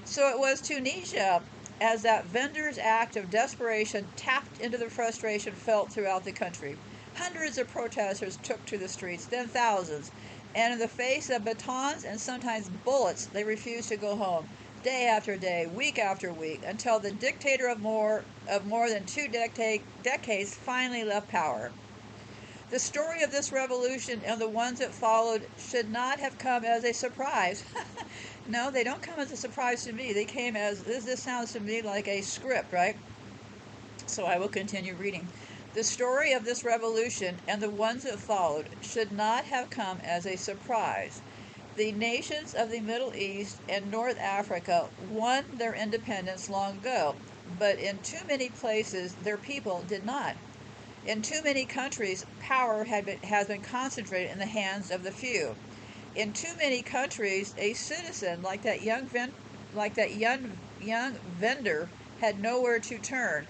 So it was Tunisia, as that vendor's act of desperation tapped into the frustration felt throughout the country. Hundreds of protesters took to the streets, then thousands, and in the face of batons and sometimes bullets, they refused to go home. Day after day, week after week, until the dictator of more than two decades finally left power. The story of this revolution and the ones that followed should not have come as a surprise. No, they don't come as a surprise to me. They came as, this sounds to me like a script, right? So I will continue reading. The story of this revolution and the ones that followed should not have come as a surprise. The nations of the Middle East and North Africa won their independence long ago, but in too many places their people did not. In too many countries, power has been concentrated in the hands of the few. In too many countries, a citizen like that young vendor had nowhere to turn,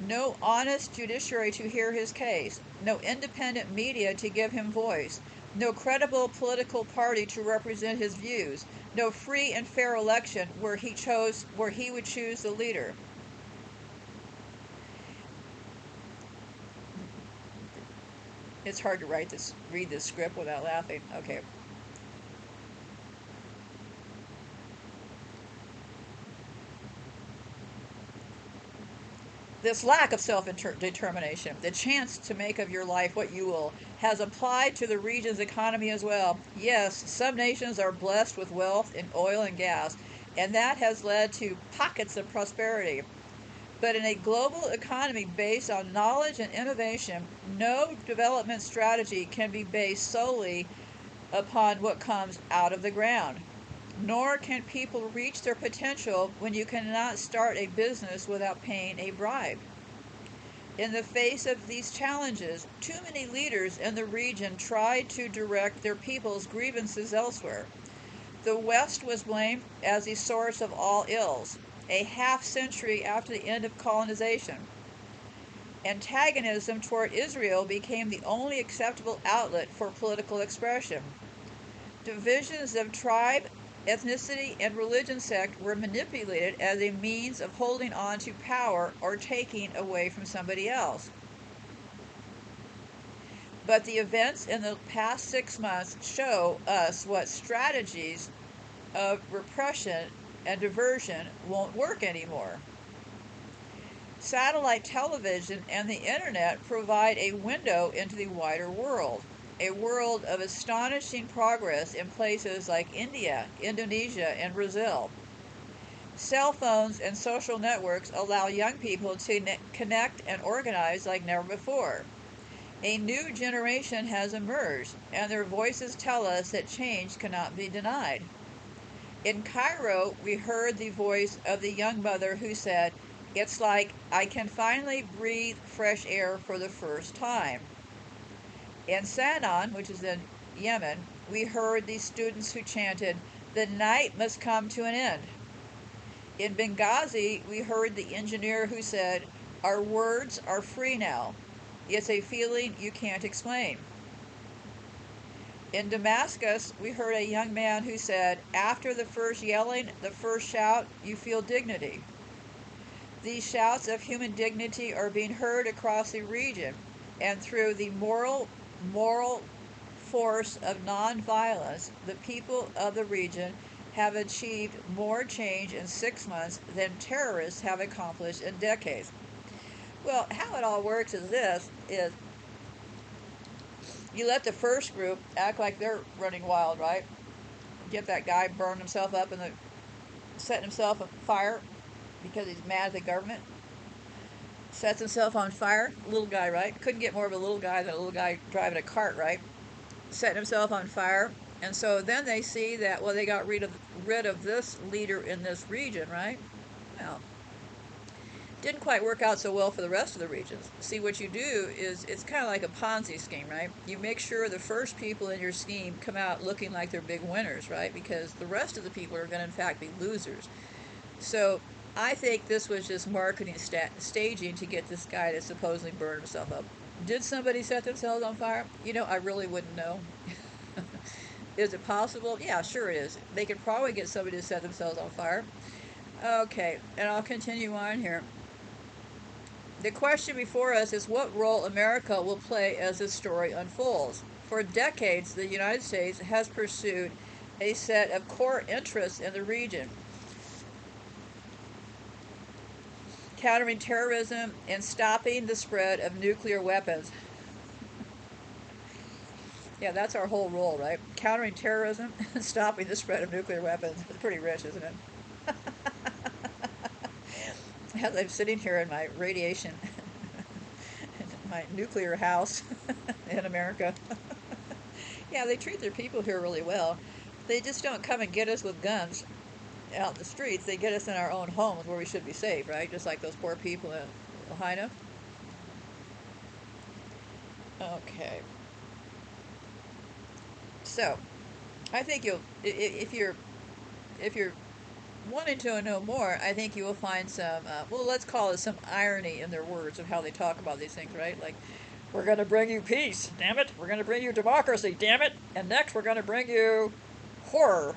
no honest judiciary to hear his case, no independent media to give him voice, no credible political party to represent his views, no free and fair election where he would choose the leader. It's hard to read this script without laughing. Okay. This lack of self-determination, the chance to make of your life what you will, has applied to the region's economy as well. Yes, some nations are blessed with wealth in oil and gas, and that has led to pockets of prosperity. But in a global economy based on knowledge and innovation, no development strategy can be based solely upon what comes out of the ground. Nor can people reach their potential when you cannot start a business without paying a bribe. In the face of these challenges, too many leaders in the region tried to direct their people's grievances elsewhere. The West was blamed as the source of all ills, a half century after the end of colonization. Antagonism toward Israel became the only acceptable outlet for political expression. Divisions of tribe, ethnicity, and religion sect were manipulated as a means of holding on to power or taking away from somebody else. But the events in the past 6 months show us what strategies of repression and diversion won't work anymore. Satellite television and the internet provide a window into the wider world, a world of astonishing progress in places like India, Indonesia, and Brazil. Cell phones and social networks allow young people to connect and organize like never before. A new generation has emerged, and their voices tell us that change cannot be denied. In Cairo, we heard the voice of the young mother who said, "It's like I can finally breathe fresh air for the first time." In Sana'a, which is in Yemen, we heard the students who chanted, "The night must come to an end." In Benghazi, we heard the engineer who said, "Our words are free now. It's a feeling you can't explain." In Damascus, we heard a young man who said, "After the first yelling, the first shout, you feel dignity." These shouts of human dignity are being heard across the region, and through the moral force of nonviolence, the people of the region have achieved more change in 6 months than terrorists have accomplished in decades. Well, how it all works is you let the first group act like they're running wild, right? Get that guy burning himself up and setting himself on fire because he's mad at the government. Sets himself on fire. Little guy, right? Couldn't get more of a little guy than a little guy driving a cart, right? Setting himself on fire. And so then they see that, well, they got rid of this leader in this region, right? Well, didn't quite work out so well for the rest of the regions. See, what you do is, it's kind of like a Ponzi scheme, right? You make sure the first people in your scheme come out looking like they're big winners, right? Because the rest of the people are going to, in fact, be losers. So I think this was just marketing staging to get this guy to supposedly burn himself up. Did somebody set themselves on fire? I really wouldn't know. Is it possible? Yeah, sure it is. They could probably get somebody to set themselves on fire. Okay, and I'll continue on here. The question before us is what role America will play as this story unfolds. For decades, the United States has pursued a set of core interests in the region: countering terrorism and stopping the spread of nuclear weapons. Yeah, that's our whole role, right? Countering terrorism and stopping the spread of nuclear weapons. It's pretty rich, isn't it? As I'm sitting here in my radiation my nuclear house in America. Yeah, they treat their people here really well. They just don't come and get us with guns out in the streets. They get us in our own homes where we should be safe, right? Just like those poor people in Lahaina. Okay. So, I think you'll if you're wanting to know more, I think you will find some well, let's call it some irony in their words of how they talk about these things, right? Like, we're going to bring you peace, damn it. We're going to bring you democracy, damn it. And next we're going to bring you horror.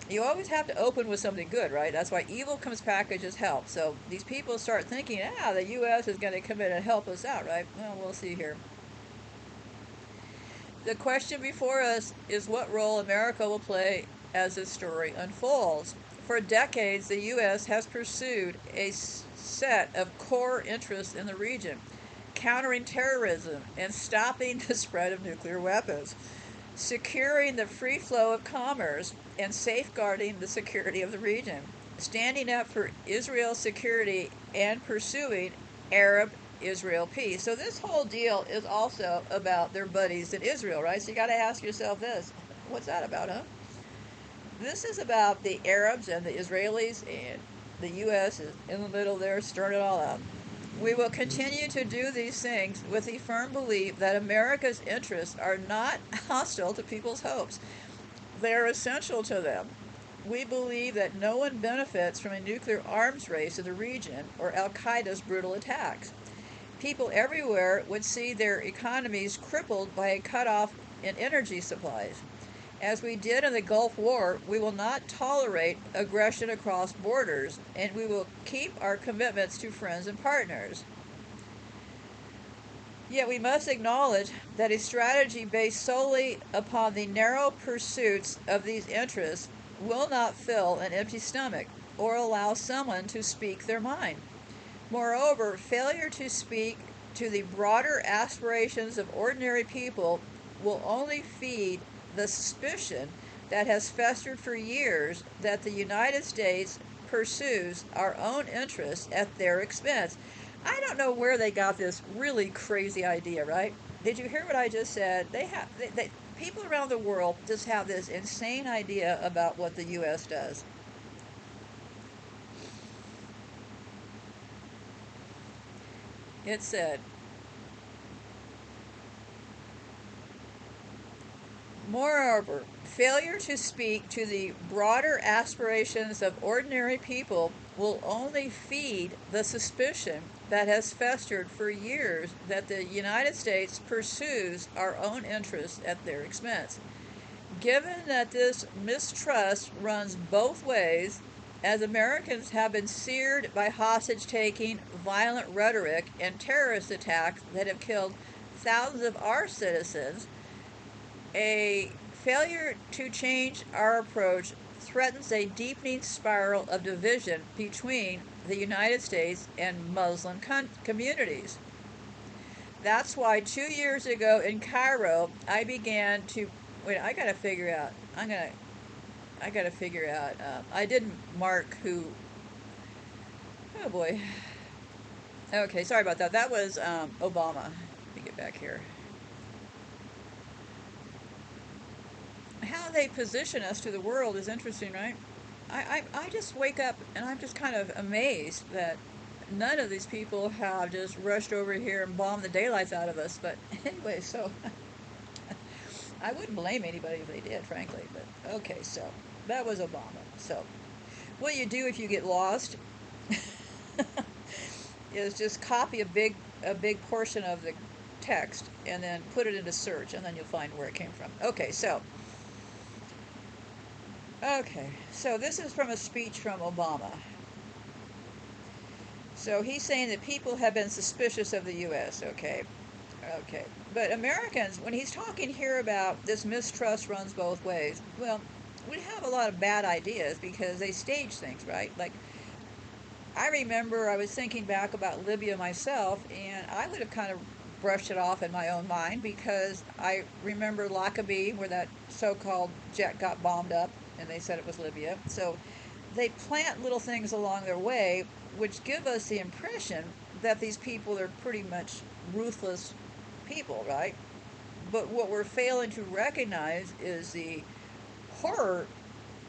You always have to open with something good, right? That's why evil comes packaged as help. So these people start thinking, the U.S. is going to come in and help us out, right? Well, we'll see here. The question before us is what role America will play as this story unfolds. For decades, the U.S. has pursued a set of core interests in the region, countering terrorism and stopping the spread of nuclear weapons, securing the free flow of commerce, and safeguarding the security of the region, standing up for Israel's security, and pursuing Arab Israel peace. So this whole deal is also about their buddies in Israel, right? So you got to ask yourself this. What's that about, huh? This is about the Arabs and the Israelis, and the U.S. is in the middle there, stirring it all up. We will continue to do these things with the firm belief that America's interests are not hostile to people's hopes. They are essential to them. We believe that no one benefits from a nuclear arms race in the region or Al-Qaeda's brutal attacks. People everywhere would see their economies crippled by a cutoff in energy supplies. As we did in the Gulf War, we will not tolerate aggression across borders, and we will keep our commitments to friends and partners. Yet we must acknowledge that a strategy based solely upon the narrow pursuits of these interests will not fill an empty stomach or allow someone to speak their mind. Moreover, failure to speak to the broader aspirations of ordinary people will only feed the suspicion that has festered for years that the United States pursues our own interests at their expense. I don't know where they got this really crazy idea, right? Did you hear what I just said? People around the world just have this insane idea about what the U.S. does. It said, moreover, failure to speak to the broader aspirations of ordinary people will only feed the suspicion that has festered for years that the United States pursues our own interests at their expense. Given that this mistrust runs both ways, as Americans have been seared by hostage-taking, violent rhetoric, and terrorist attacks that have killed thousands of our citizens, a failure to change our approach threatens a deepening spiral of division between the United States and Muslim communities. That's why 2 years ago in Cairo, I began to wait. I gotta figure out. I gotta figure out. I didn't mark who. Oh boy. Okay, sorry about that. That was Obama. Let me get back here. How they position us to the world is interesting, right? I just wake up and I'm just kind of amazed that none of these people have just rushed over here and bombed the daylights out of us. But anyway, so I wouldn't blame anybody if they did, frankly. But okay, so that was Obama. So what you do if you get lost is just copy a big portion of the text and then put it into search, and then you'll find where it came from. Okay, so this is from a speech from Obama. So he's saying that people have been suspicious of the U.S., okay? Okay. But Americans, when he's talking here about this mistrust runs both ways, well, we have a lot of bad ideas because they stage things, right? Like, I remember I was thinking back about Libya myself, and I would have kind of brushed it off in my own mind because I remember Lockerbie, where that so-called jet got bombed up, and they said it was Libya. So they plant little things along their way which give us the impression that these people are pretty much ruthless people, right? But what we're failing to recognize is the horror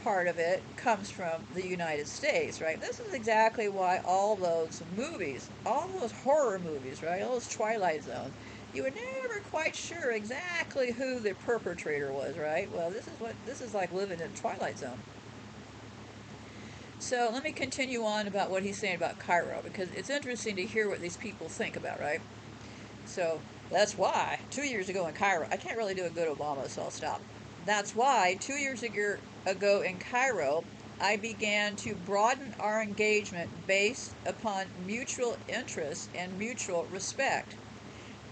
part of it comes from the United States, right? This is exactly why all those movies, all those horror movies, right? All those Twilight Zones, you were never quite sure exactly who the perpetrator was, right? Well, this is like living in Twilight Zone. So let me continue on about what he's saying about Cairo, because it's interesting to hear what these people think about, right? So that's why 2 years ago in Cairo, I can't really do a good Obama, so I'll stop. That's why 2 years ago in Cairo, I began to broaden our engagement based upon mutual interest and mutual respect.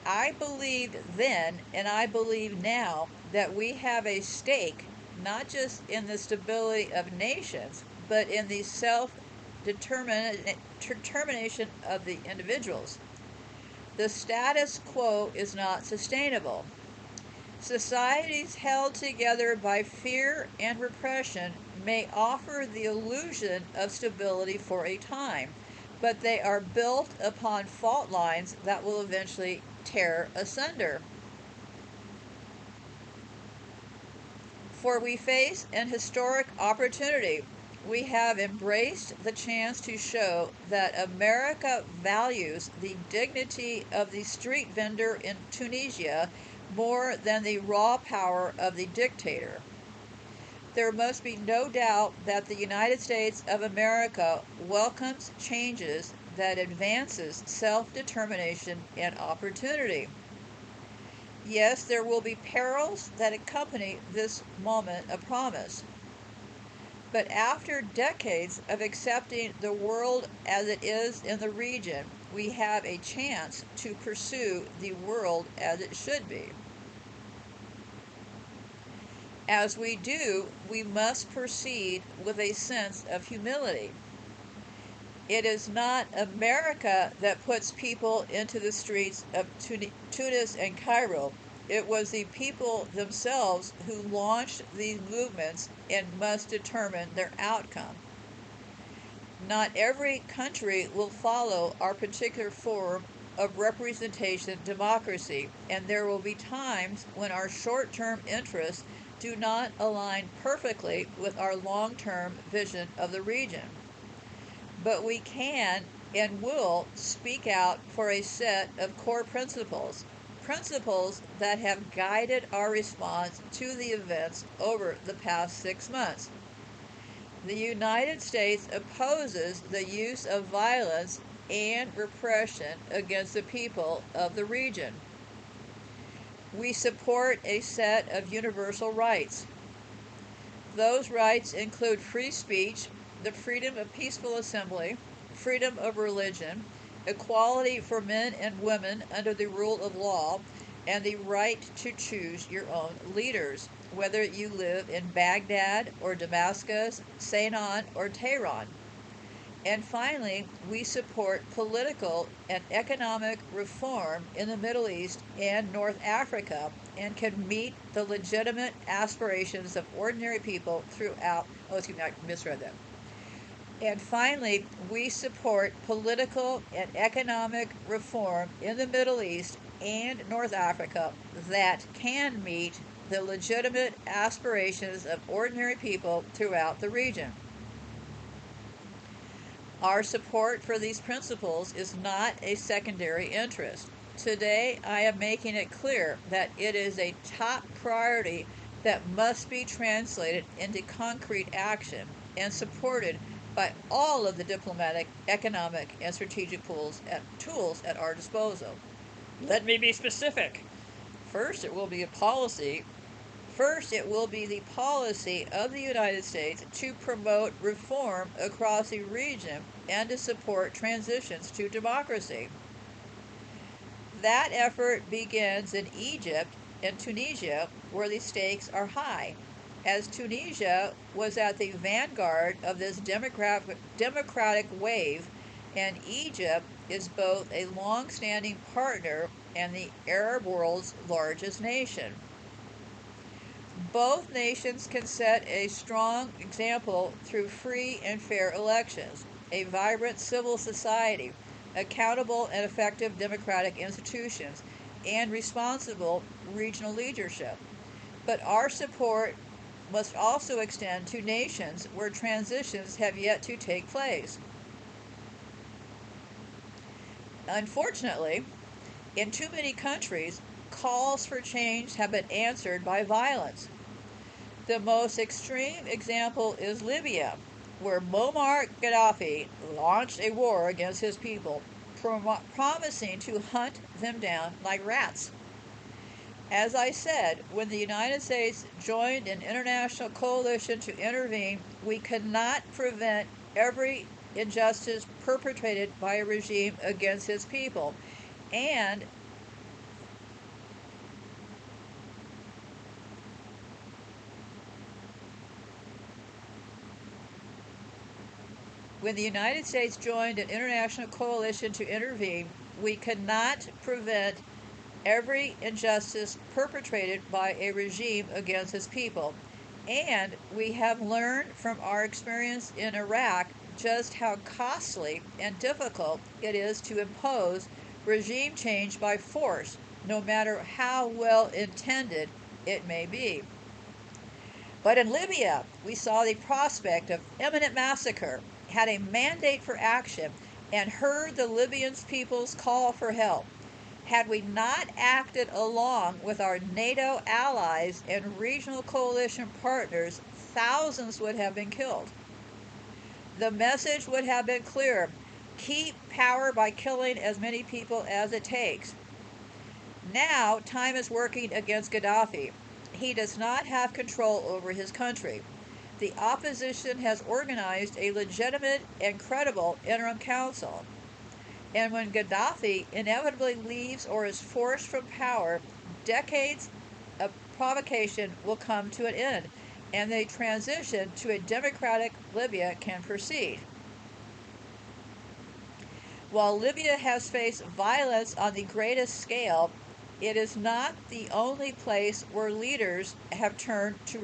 I believed then, and I believe now, that we have a stake not just in the stability of nations, but in the self determination of the individuals. The status quo is not sustainable. Societies held together by fear and repression may offer the illusion of stability for a time, but they are built upon fault lines that will eventually tear asunder. For we face an historic opportunity. We have embraced the chance to show that America values the dignity of the street vendor in Tunisia more than the raw power of the dictator. There must be no doubt that the United States of America welcomes changes that advances self-determination and opportunity. Yes, there will be perils that accompany this moment of promise. But after decades of accepting the world as it is in the region, we have a chance to pursue the world as it should be. As we do, we must proceed with a sense of humility. It is not America that puts people into the streets of Tunis and Cairo. It was the people themselves who launched these movements and must determine their outcome. Not every country will follow our particular form of representation democracy, and there will be times when our short-term interests do not align perfectly with our long-term vision of the region. But we can and will speak out for a set of core principles that have guided our response to the events over the past 6 months. The United States opposes the use of violence and repression against the people of the region. We support a set of universal rights. Those rights include free speech, the freedom of peaceful assembly, freedom of religion, equality for men and women under the rule of law, and the right to choose your own leaders, whether you live in Baghdad or Damascus, Sana'a or Tehran. And finally, we support political and economic reform in the Middle East and North Africa and can meet the legitimate aspirations of ordinary people throughout. Oh, excuse me, I misread that. And finally, we support political and economic reform in the Middle East and North Africa that can meet the legitimate aspirations of ordinary people throughout the region. Our support for these principles is not a secondary interest. Today, I am making it clear that it is a top priority that must be translated into concrete action and supported by all of the diplomatic, economic, and strategic tools at our disposal. Let me be specific. First, it will be the policy of the United States to promote reform across the region and to support transitions to democracy. That effort begins in Egypt and Tunisia, where the stakes are high, as Tunisia was at the vanguard of this democratic wave, and Egypt is both a long-standing partner and the Arab world's largest nation. Both nations can set a strong example through free and fair elections, a vibrant civil society, accountable and effective democratic institutions, and responsible regional leadership. But our support must also extend to nations where transitions have yet to take place. Unfortunately, in too many countries, calls for change have been answered by violence. The most extreme example is Libya, where Muammar Gaddafi launched a war against his people, promising to hunt them down like rats. As I said, when the United States joined an international coalition to intervene, we could not prevent every injustice perpetrated by a regime against its people. And when the United States joined an international coalition to intervene, we could not prevent every injustice perpetrated by a regime against its people. And we have learned from our experience in Iraq just how costly and difficult it is to impose regime change by force, no matter how well intended it may be. But in Libya, we saw the prospect of imminent massacre, had a mandate for action, and heard the Libyan people's call for help. Had we not acted along with our NATO allies and regional coalition partners, thousands would have been killed. The message would have been clear: keep power by killing as many people as it takes. Now, time is working against Gaddafi. He does not have control over his country. The opposition has organized a legitimate and credible interim council. And when Gaddafi inevitably leaves or is forced from power, decades of provocation will come to an end, and the transition to a democratic Libya can proceed. While Libya has faced violence on the greatest scale, it is not the only place where leaders have turned to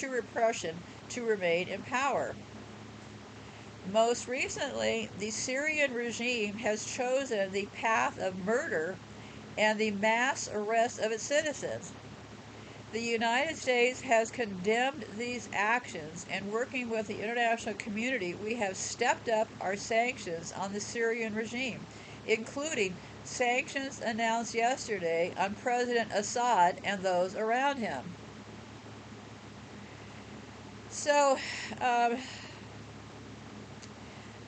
repression to remain in power. Most recently, the Syrian regime has chosen the path of murder and the mass arrest of its citizens. The United States has condemned these actions, and working with the international community, we have stepped up our sanctions on the Syrian regime, including sanctions announced yesterday on President Assad and those around him. So,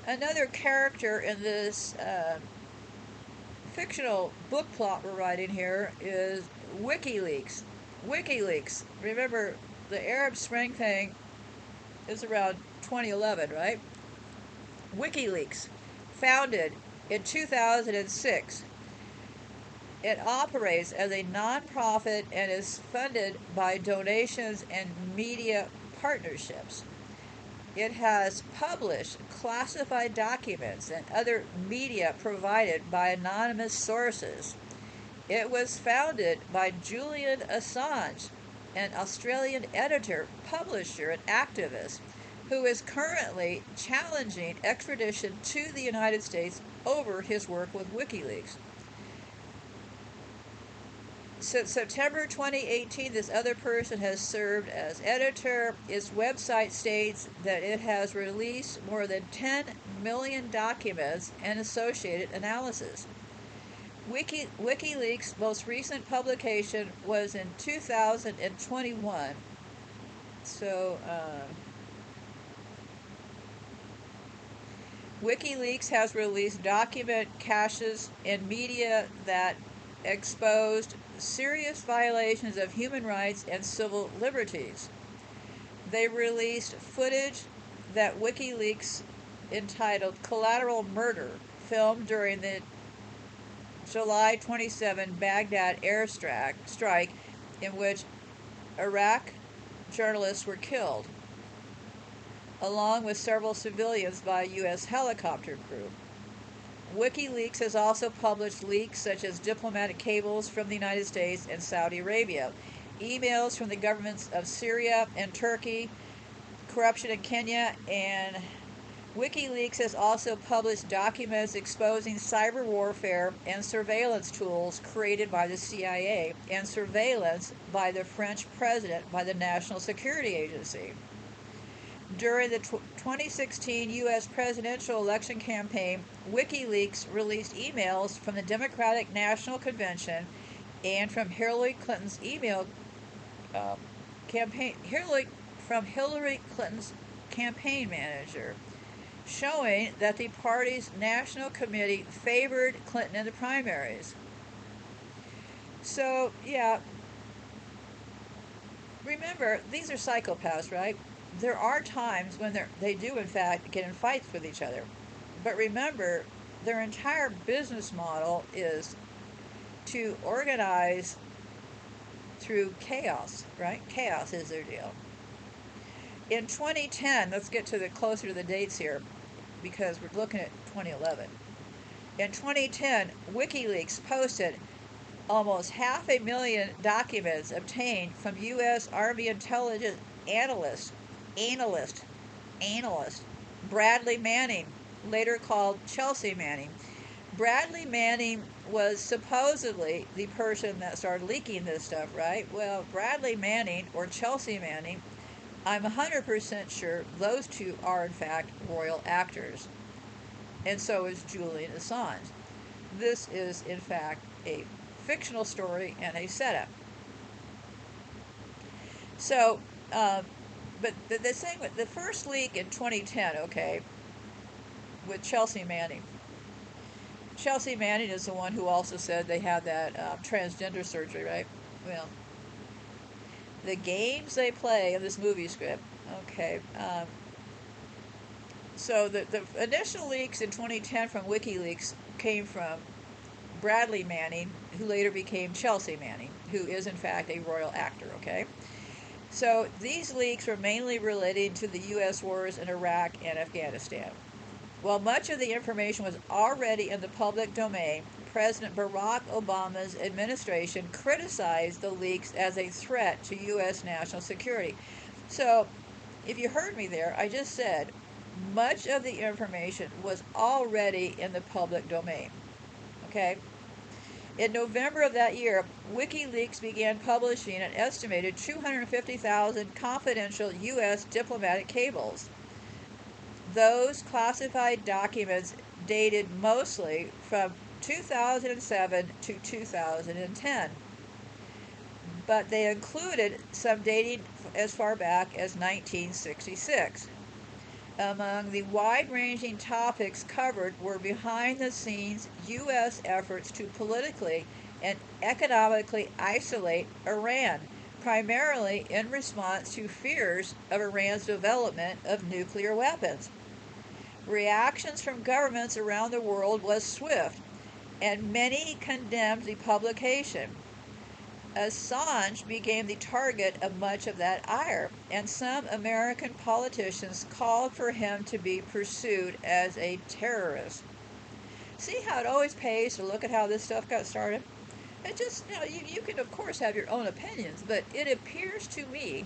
another character in this fictional book plot we're writing here is WikiLeaks. WikiLeaks. Remember, the Arab Spring thing is around 2011, right? WikiLeaks, founded in 2006. It operates as a nonprofit and is funded by donations and media partnerships. It has published classified documents and other media provided by anonymous sources. It was founded by Julian Assange, an Australian editor, publisher, and activist who is currently challenging extradition to the United States over his work with WikiLeaks. Since September 2018, this other person has served as editor. Its website states that it has released more than 10 million documents and associated analysis. WikiLeaks' most recent publication was in 2021. So, WikiLeaks has released document caches and media that exposed serious violations of human rights and civil liberties. They released footage that WikiLeaks entitled Collateral Murder, filmed during the July 27 Baghdad airstrike in which Iraq journalists were killed, along with several civilians by a U.S. helicopter crew. WikiLeaks has also published leaks such as diplomatic cables from the United States and Saudi Arabia, emails from the governments of Syria and Turkey, corruption in Kenya, and WikiLeaks has also published documents exposing cyber warfare and surveillance tools created by the CIA and surveillance by the French president by the National Security Agency. During the 2016 U.S. presidential election campaign, WikiLeaks released emails from the Democratic National Convention and from Hillary Clinton's email campaign Hillary Clinton's campaign manager, showing that the party's national committee favored Clinton in the primaries. So, yeah, remember, these are psychopaths, right? There are times when they do, in fact, get in fights with each other. But remember, their entire business model is to organize through chaos, right? Chaos is their deal. In 2010, let's get to the closer to the dates here, because we're looking at 2011. In 2010, WikiLeaks posted almost 500,000 documents obtained from U.S. Army intelligence analyst Bradley Manning, later called Chelsea Manning. Bradley Manning was supposedly the person that started leaking this stuff, right? Well, Bradley Manning or Chelsea Manning, I'm 100% sure those two are in fact royal actors. And so is Julian Assange. This is in fact a fictional story and a setup. So, but the thing with the first leak in 2010, okay, with Chelsea Manning. Chelsea Manning is the one who also said they had that transgender surgery, right? Well, the games they play in this movie script, okay. So the initial leaks in 2010 from WikiLeaks came from Bradley Manning, who later became Chelsea Manning, who is in fact a royal actor, okay? So these leaks were mainly related to the U.S. wars in Iraq and Afghanistan. While much of the information was already in the public domain, President Barack Obama's administration criticized the leaks as a threat to U.S. national security. So, if you heard me there, I just said much of the information was already in the public domain. Okay? In November of that year, WikiLeaks began publishing an estimated 250,000 confidential U.S. diplomatic cables. Those classified documents dated mostly from 2007 to 2010, but they included some dating as far back as 1966. Among the wide-ranging topics covered were behind-the-scenes U.S. efforts to politically and economically isolate Iran, primarily in response to fears of Iran's development of nuclear weapons. Reactions from governments around the world was swift, and many condemned the publication. Assange became the target of much of that ire, and some American politicians called for him to be pursued as a terrorist. See how it always pays to look at how this stuff got started? It just, you can of course have your own opinions, but it appears to me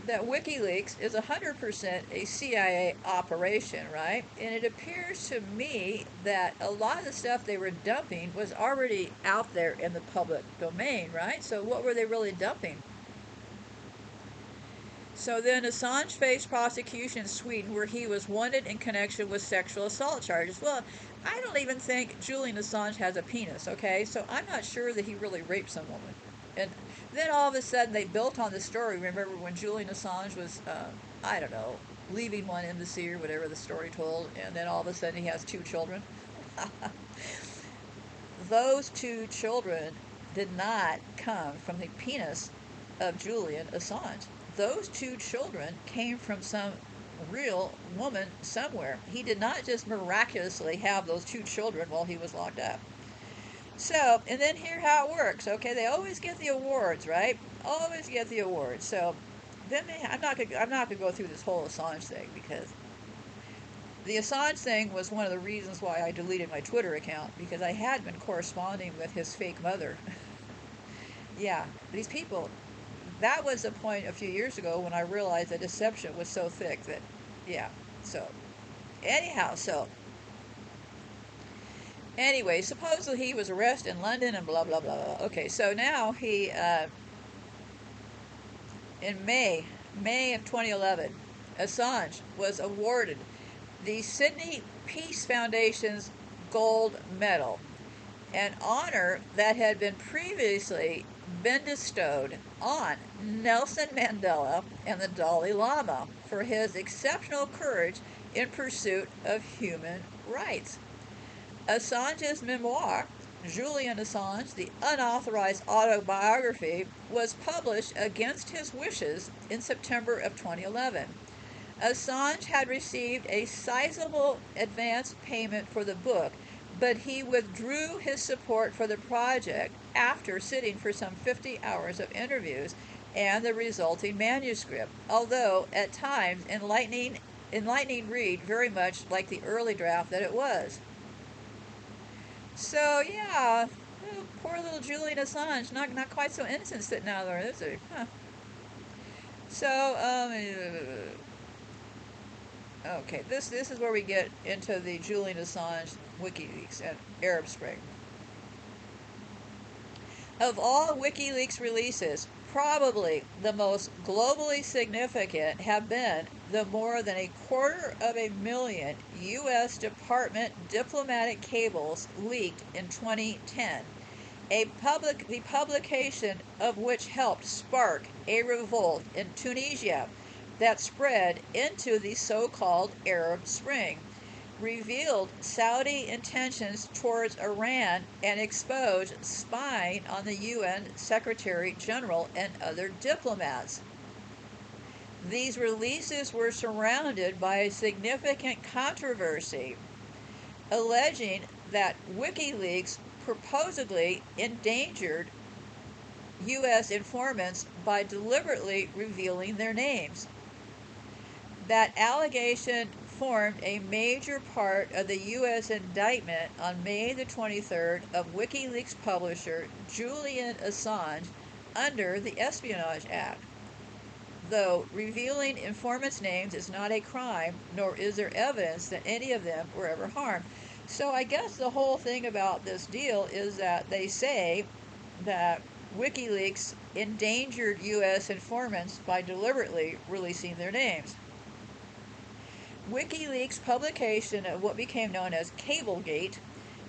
that WikiLeaks is 100% a CIA operation, right? And it appears to me that a lot of the stuff they were dumping was already out there in the public domain, right? So what were they really dumping? So then Assange faced prosecution in Sweden where he was wanted in connection with sexual assault charges. Well, I don't even think Julian Assange has a penis, okay? So I'm not sure that he really raped some woman. And then all of a sudden they built on the story. Remember when Julian Assange was, I don't know, leaving one embassy or whatever the story told, and then all of a sudden he has 2 children? Those 2 children did not come from the penis of Julian Assange. Those 2 children came from some real woman somewhere. He did not just miraculously have those 2 children while he was locked up. So, and then here's how it works, okay? They always get the awards, right? Always get the awards. So, then I'm not gonna go through this whole Assange thing because the Assange thing was one of the reasons why I deleted my Twitter account, because I had been corresponding with his fake mother. Yeah, these people. That was the point a few years ago when I realized the deception was so thick that Yeah. So, anyhow, anyway, supposedly he was arrested in London and blah, blah, blah, blah. Okay, so now in May of 2011, Assange was awarded the Sydney Peace Foundation's Gold Medal, an honor that had been previously been bestowed on Nelson Mandela and the Dalai Lama for his exceptional courage in pursuit of human rights. Assange's memoir, Julian Assange, the unauthorized autobiography, was published against his wishes in September of 2011. Assange had received a sizable advance payment for the book, but he withdrew his support for the project after sitting for some 50 hours of interviews and the resulting manuscript, although at times enlightening read very much like the early draft that it was. So yeah, poor little Julian Assange, not quite so innocent sitting out there, is he? Huh. So okay, this is where we get into the Julian Assange WikiLeaks and Arab Spring. Of all WikiLeaks releases, probably the most globally significant have been the more than 250,000 U.S. Department diplomatic cables leaked in 2010, the publication of which helped spark a revolt in Tunisia that spread into the so-called Arab Spring, revealed Saudi intentions towards Iran, and exposed spying on the UN Secretary General and other diplomats. These releases were surrounded by a significant controversy, alleging that WikiLeaks purportedly endangered U.S. informants by deliberately revealing their names. That allegation formed a major part of the U.S. indictment on May the 23rd of WikiLeaks publisher Julian Assange under the Espionage Act. Though revealing informants' names is not a crime, nor is there evidence that any of them were ever harmed. So I guess the whole thing about this deal is that they say that WikiLeaks endangered U.S. informants by deliberately releasing their names. WikiLeaks' publication of what became known as Cablegate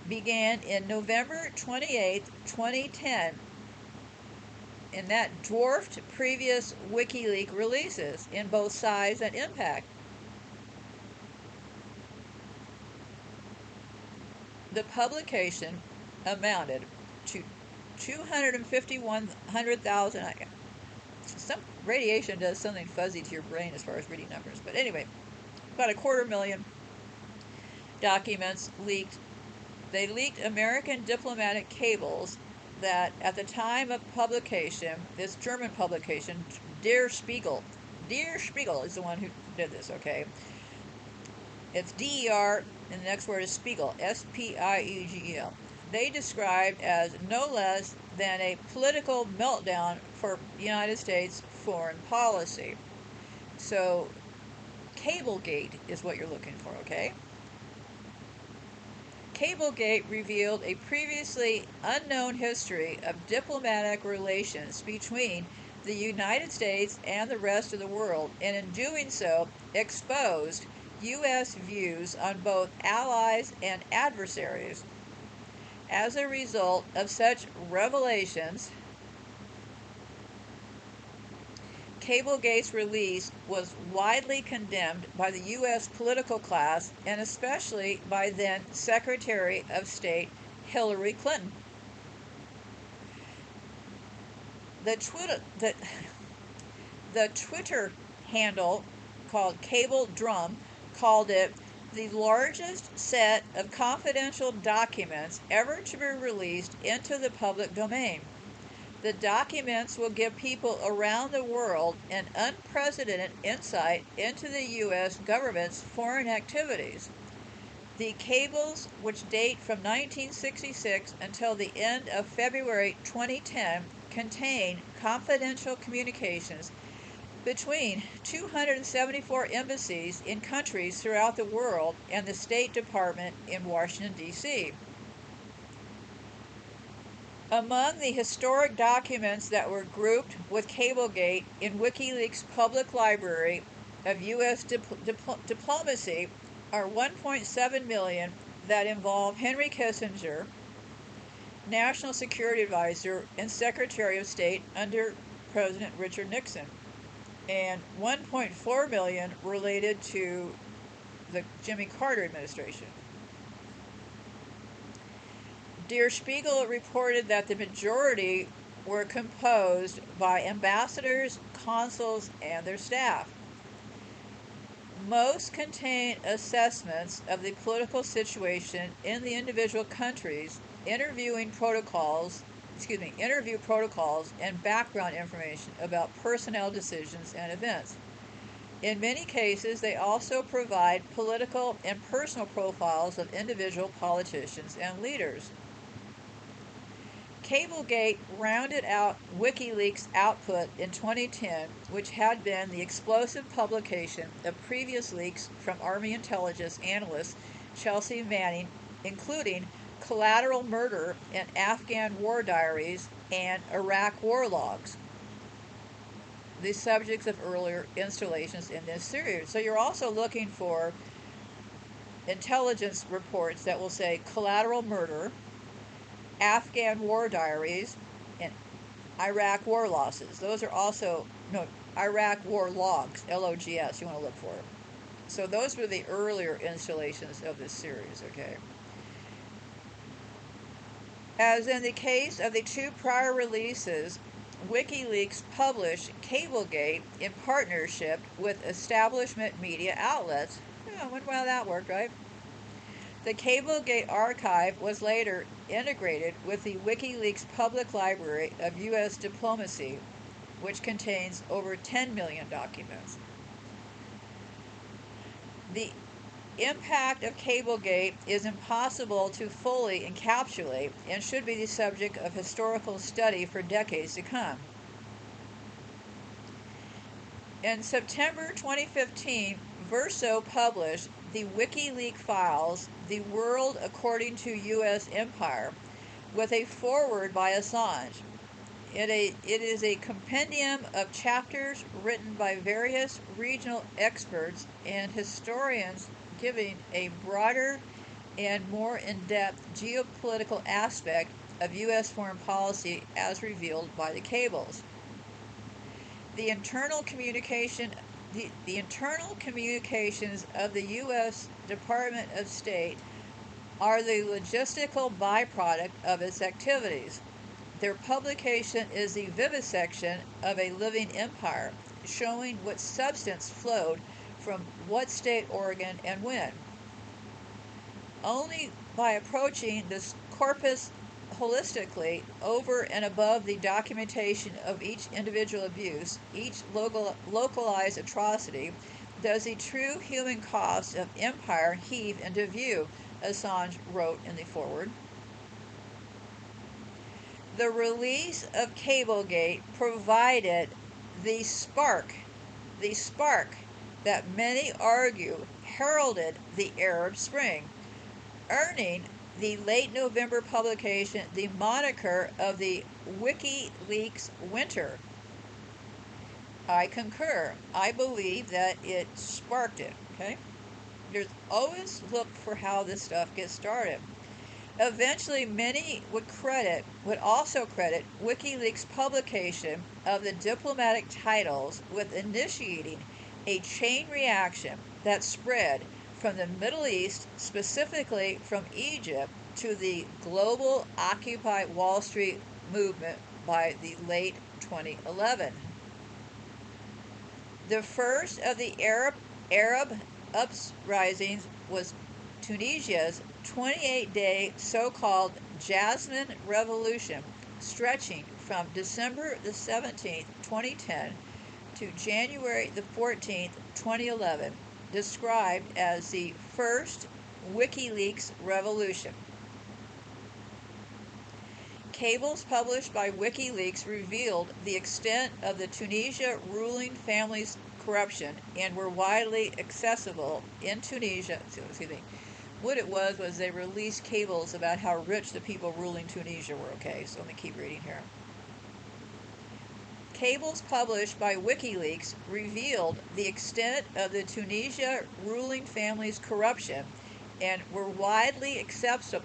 began in November 28, 2010, and that dwarfed previous WikiLeaks releases in both size and impact. The publication amounted to 251,000. Some radiation does something fuzzy to your brain as far as reading numbers, but anyway, about 250,000 documents leaked. They leaked American diplomatic cables that, at the time of publication, this German publication, Der Spiegel is the one who did this, okay? It's DER, and the next word is Spiegel, SPIEGEL. They described as no less than a political meltdown for United States foreign policy. So, Cablegate is what you're looking for, okay? Cablegate revealed a previously unknown history of diplomatic relations between the United States and the rest of the world, and in doing so, exposed U.S. views on both allies and adversaries. As a result of such revelations, Cablegate's release was widely condemned by the U.S. political class and especially by then Secretary of State Hillary Clinton. The Twitter handle called Cable Drum called it the largest set of confidential documents ever to be released into the public domain. The documents will give people around the world an unprecedented insight into the U.S. government's foreign activities. The cables, which date from 1966 until the end of February 2010, contain confidential communications between 274 embassies in countries throughout the world and the State Department in Washington, D.C. Among the historic documents that were grouped with Cablegate in WikiLeaks' public library of U.S. diplomacy are 1.7 million that involve Henry Kissinger, National Security Advisor and Secretary of State under President Richard Nixon, and 1.4 million related to the Jimmy Carter administration. Der Spiegel reported that the majority were composed by ambassadors, consuls, and their staff. Most contain assessments of the political situation in the individual countries, interview protocols, and background information about personnel decisions and events. In many cases, they also provide political and personal profiles of individual politicians and leaders. Cablegate rounded out WikiLeaks' output in 2010, which had been the explosive publication of previous leaks from Army intelligence analyst Chelsea Manning, including Collateral Murder and Afghan War Diaries and Iraq War Logs, the subjects of earlier installations in this series. So you're also looking for intelligence reports that will say Collateral Murder, Afghan War Diaries, and Iraq War Losses. Those are also, Iraq War Logs, LOGS, you want to look for it. So those were the earlier installations of this series, okay? As in the case of the two prior releases, WikiLeaks published Cablegate in partnership with establishment media outlets. I wonder how that worked, right? The Cablegate archive was later integrated with the WikiLeaks Public Library of U.S. Diplomacy, which contains over 10 million documents. The impact of Cablegate is impossible to fully encapsulate and should be the subject of historical study for decades to come. In September 2015, Verso published the WikiLeaks Files, The World According to U.S. Empire, with a foreword by Assange. It is a compendium of chapters written by various regional experts and historians giving a broader and more in-depth geopolitical aspect of U.S. foreign policy as revealed by the cables. The internal communications of the U.S. Department of State are the logistical byproduct of its activities. Their publication is the vivisection of a living empire, showing what substance flowed from what state organ and when. Only by approaching this corpus holistically, over and above the documentation of each individual abuse, each localized atrocity, does the true human cost of empire heave into view, Assange wrote in the foreword. The release of Cablegate provided the spark that many argue heralded the Arab Spring, earning the late November publication the moniker of the WikiLeaks Winter. I concur. I believe that it sparked it, okay? There's always look for how this stuff gets started. Eventually, many would also credit WikiLeaks' publication of the diplomatic titles with initiating a chain reaction that spread from the Middle East, specifically from Egypt, to the global Occupy Wall Street movement by the late 2011. The first of the Arab uprisings was Tunisia's 28-day so-called Jasmine Revolution, stretching from December the 17th, 2010 to January the 14th, 2011, described as the first WikiLeaks revolution. Cables published by WikiLeaks revealed the extent of the Tunisia ruling family's corruption and were widely accessible in Tunisia. Excuse me. What it was they released cables about how rich the people ruling Tunisia were. Okay, so let me keep reading here. Cables published by WikiLeaks revealed the extent of the Tunisia ruling family's corruption and were widely accessible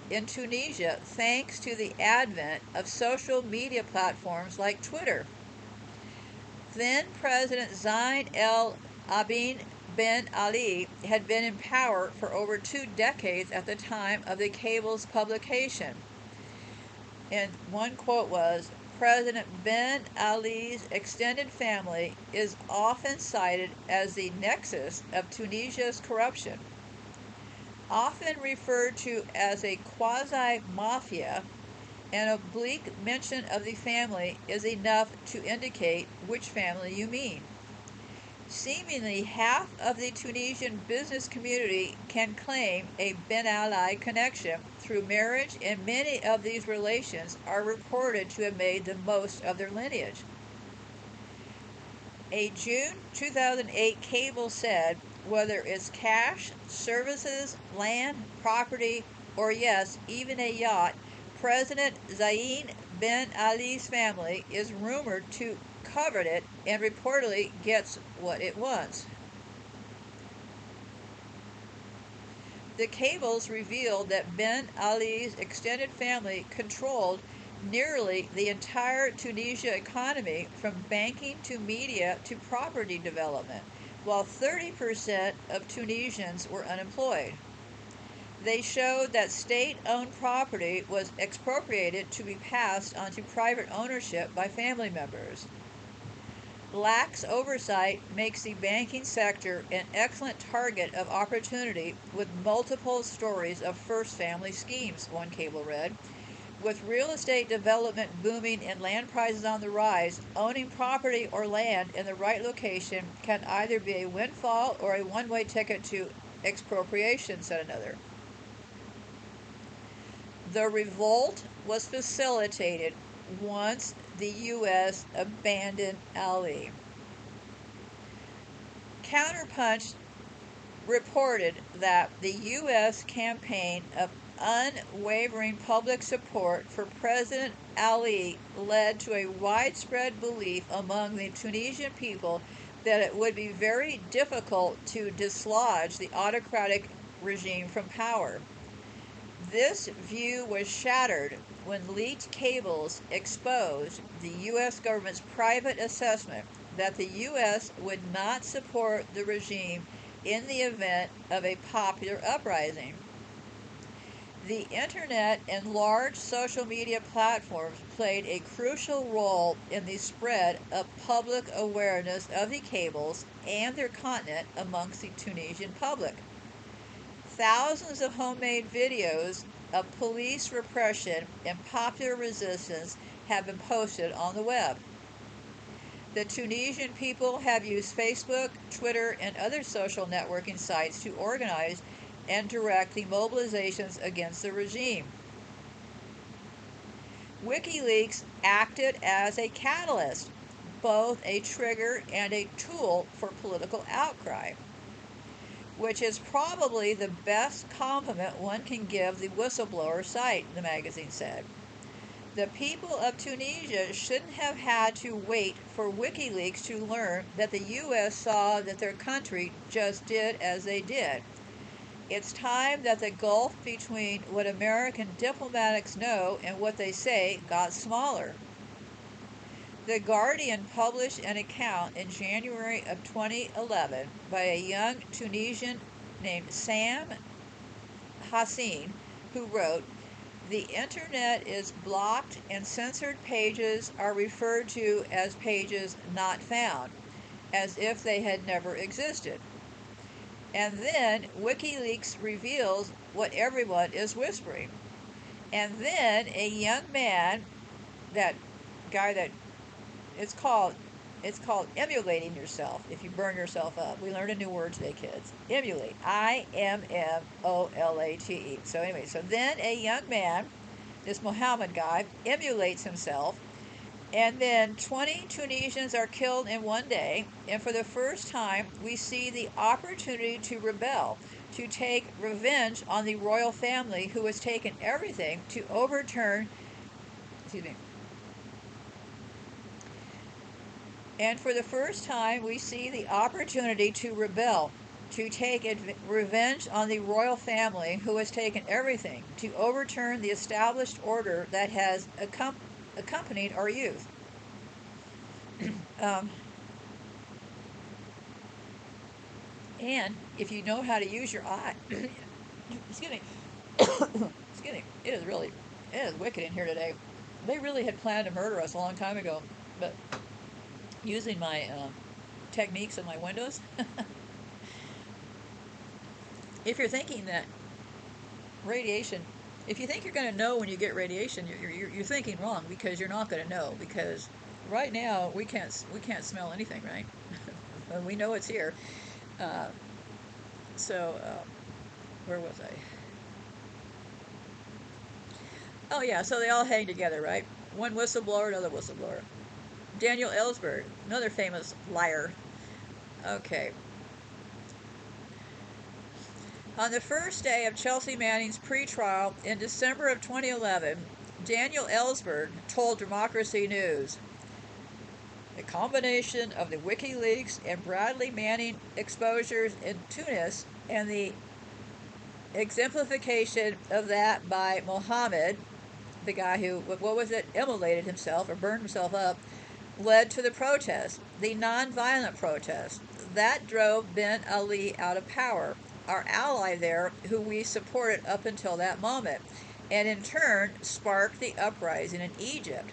in Tunisia thanks to the advent of social media platforms like Twitter. Then President Zain El Abidine Ben Ali had been in power for over 2 decades at the time of the cable's publication. And one quote was, President Ben Ali's extended family is often cited as the nexus of Tunisia's corruption. Often referred to as a quasi-mafia, an oblique mention of the family is enough to indicate which family you mean. Seemingly half of the Tunisian business community can claim a Ben Ali connection through marriage, and many of these relations are reported to have made the most of their lineage. A June 2008 cable said, whether it's cash, services, land, property, or yes, even a yacht, President Zain Ben Ali's family is rumored to covered it and reportedly gets what it wants. The cables revealed that Ben Ali's extended family controlled nearly the entire Tunisia economy, from banking to media to property development, while 30% of Tunisians were unemployed. They showed that state-owned property was expropriated to be passed on to private ownership by family members. Lax oversight makes the banking sector an excellent target of opportunity, with multiple stories of first family schemes, one cable read. With real estate development booming and land prices on the rise, owning property or land in the right location can either be a windfall or a one-way ticket to expropriation, said another. The revolt was facilitated once the U.S. abandoned Ali. Counterpunch reported that the U.S. campaign of unwavering public support for President Ali led to a widespread belief among the Tunisian people that it would be very difficult to dislodge the autocratic regime from power. This view was shattered when leaked cables exposed the U.S. government's private assessment that the U.S. would not support the regime in the event of a popular uprising. The internet and large social media platforms played a crucial role in the spread of public awareness of the cables and their content amongst the Tunisian public. Thousands of homemade videos of police repression and popular resistance have been posted on the web. The Tunisian people have used Facebook, Twitter, and other social networking sites to organize and direct the mobilizations against the regime. WikiLeaks acted as a catalyst, both a trigger and a tool for political outcry, which is probably the best compliment one can give the whistleblower site, the magazine said. The people of Tunisia shouldn't have had to wait for WikiLeaks to learn that the U.S. saw that their country just did as they did. It's time that the gulf between what American diplomats know and what they say got smaller. The Guardian published an account in January of 2011 by a young Tunisian named Sam Hassin, who wrote, "The internet is blocked and censored pages are referred to as pages not found, as if they had never existed. And then WikiLeaks reveals what everyone is whispering. And then a young man, that guy that it's called It's called emulating yourself if you burn yourself up. We learned a new word today, kids. Emulate. Immollate. So anyway, so then a young man, this Muhammad guy, emulates himself, and then 20 Tunisians are killed in one day. And for the first time, we see the opportunity to rebel, to take revenge on the royal family who has taken everything to overturn, excuse me. And for the first time, we see the opportunity to rebel, to take revenge on the royal family who has taken everything to overturn the established order that has accompanied our youth. And if you know how to use your eye, excuse me, excuse me, it is wicked in here today. They really had planned to murder us a long time ago, but using my techniques in my windows. If you're thinking that radiation, if you think you're going to know when you get radiation, you're thinking wrong, because you're not going to know, because right now we can't smell anything, right? We know it's here. Where was I? Oh yeah, so they all hang together, right? One whistleblower, another whistleblower. Daniel Ellsberg, another famous liar. Okay. On the first day of Chelsea Manning's pre-trial in December of 2011, Daniel Ellsberg told Democracy News, the combination of the WikiLeaks and Bradley Manning exposures in Tunis and the exemplification of that by Mohammed, the guy who, immolated himself or burned himself up, led to the protest, the non-violent protest. That drove Ben Ali out of power, our ally there, who we supported up until that moment, and in turn sparked the uprising in Egypt,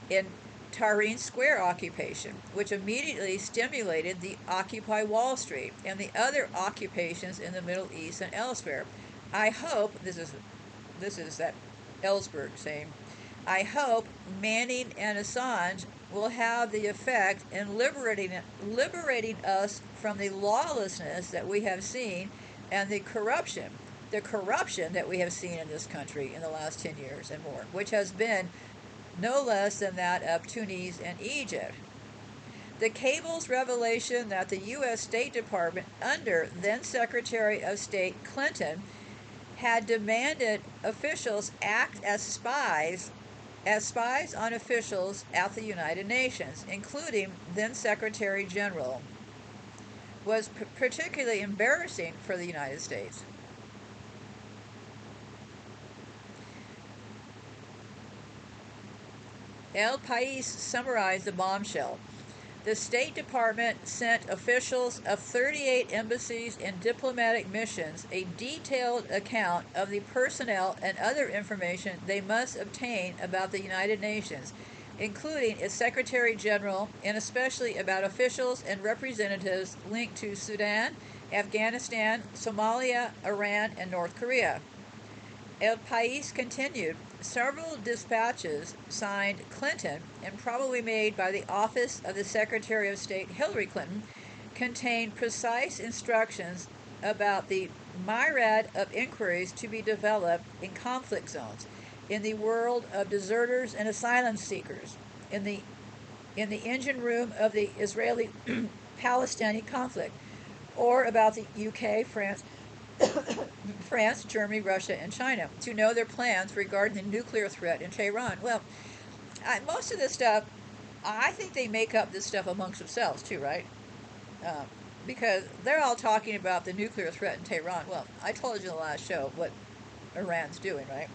in Tahrir Square occupation, which immediately stimulated the Occupy Wall Street and the other occupations in the Middle East and elsewhere. I hope, this is that Ellsberg saying, I hope Manning and Assange will have the effect in liberating us from the lawlessness that we have seen and the corruption that we have seen in this country in the last 10 years and more, which has been no less than that of Tunis and Egypt. The cable's revelation that the U.S. State Department, under then Secretary of State Clinton, had demanded officials act as spies on officials at the United Nations, including then Secretary General, was particularly embarrassing for the United States. El País summarized the bombshell. The State Department sent officials of 38 embassies and diplomatic missions a detailed account of the personnel and other information they must obtain about the United Nations, including its Secretary General, and especially about officials and representatives linked to Sudan, Afghanistan, Somalia, Iran, and North Korea. El País continued, several dispatches signed Clinton and probably made by the office of the Secretary of State Hillary Clinton contained precise instructions about the myriad of inquiries to be developed in conflict zones, in the world of deserters and asylum seekers, in the engine room of the Israeli-Palestinian conflict, or about the UK, France, Germany, Russia, and China, to know their plans regarding the nuclear threat in Tehran. Well, most of this stuff, I think they make up this stuff amongst themselves too, right? Because they're all talking about the nuclear threat in Tehran. Well, I told you in the last show what Iran's doing, right?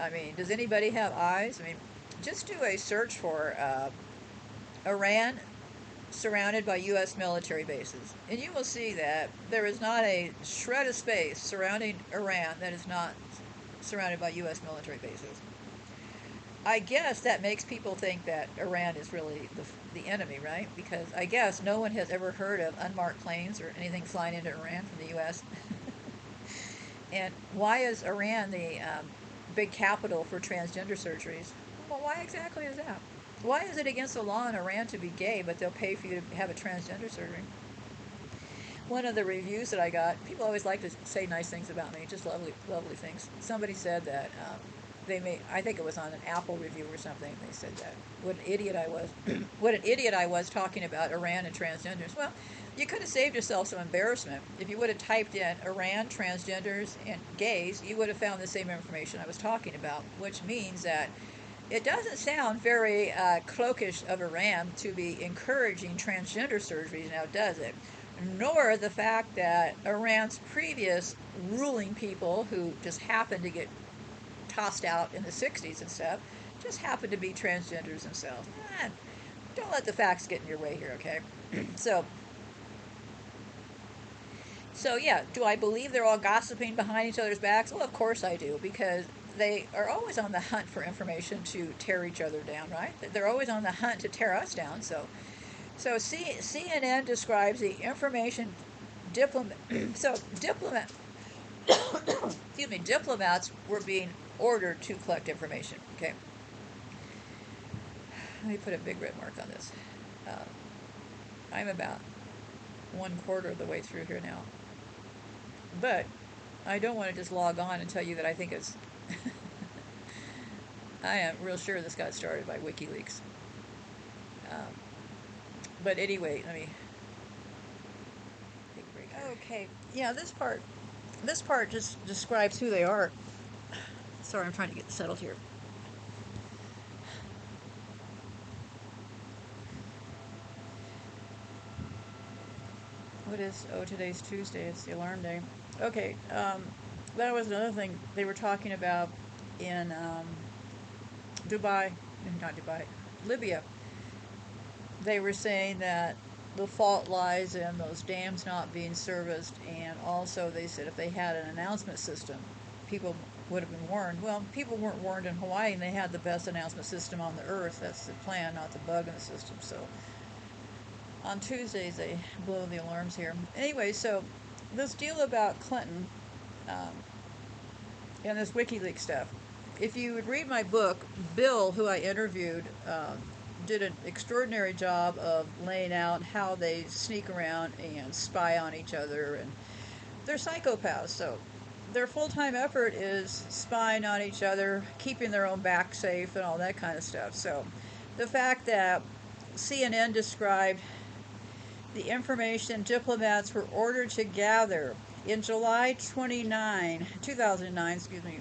I mean, does anybody have eyes? I mean, just do a search for Iran surrounded by U.S. military bases, and you will see that there is not a shred of space surrounding Iran that is not surrounded by U.S. military bases. I guess that makes people think that Iran is really the enemy, right? Because I guess no one has ever heard of unmarked planes or anything flying into Iran from the U.S. And why is Iran the big capital for transgender surgeries? Well, why exactly is that? Why is it against the law in Iran to be gay, but they'll pay for you to have a transgender surgery? One of the reviews that I got, people always like to say nice things about me, just lovely, lovely things. Somebody said that I think it was on an Apple review or something. They said that what an idiot I was, what an idiot I was talking about Iran and transgenders. Well, you could have saved yourself some embarrassment if you would have typed in Iran, transgenders, and gays. You would have found the same information I was talking about, which means that it doesn't sound very cloakish of Iran to be encouraging transgender surgeries now, does it? Nor the fact that Iran's previous ruling people, who just happened to get tossed out in the 60s and stuff, just happened to be transgenders themselves. Don't let the facts get in your way here, okay? So yeah, do I believe they're all gossiping behind each other's backs? Well, of course I do, because they are always on the hunt for information to tear each other down, right? They're always on the hunt to tear us down. So CNN describes the information diplomat. So excuse me, diplomats were being ordered to collect information. Okay, let me put a big red mark on this. I'm about 1/4 of the way through here now, but I don't want to just log on and tell you that I think it's. I am real sure this got started by WikiLeaks. But anyway, let me take a break here. Okay, yeah, this part just describes who they are. Sorry, I'm trying to get settled here. What is, today's Tuesday, it's the alarm day. Okay, that was another thing they were talking about in Libya. They were saying that the fault lies in those dams not being serviced, and also they said if they had an announcement system, people would have been warned. Well, people weren't warned in Hawaii, and they had the best announcement system on the earth. That's the plan, not the bug in the system. So on Tuesdays they blow the alarms here. Anyway, so this deal about Clinton and this WikiLeaks stuff. If you would read my book, Bill, who I interviewed, did an extraordinary job of laying out how they sneak around and spy on each other, and they're psychopaths. So their full-time effort is spying on each other, keeping their own back safe, and all that kind of stuff. So the fact that CNN described the information diplomats were ordered to gather in July 2009,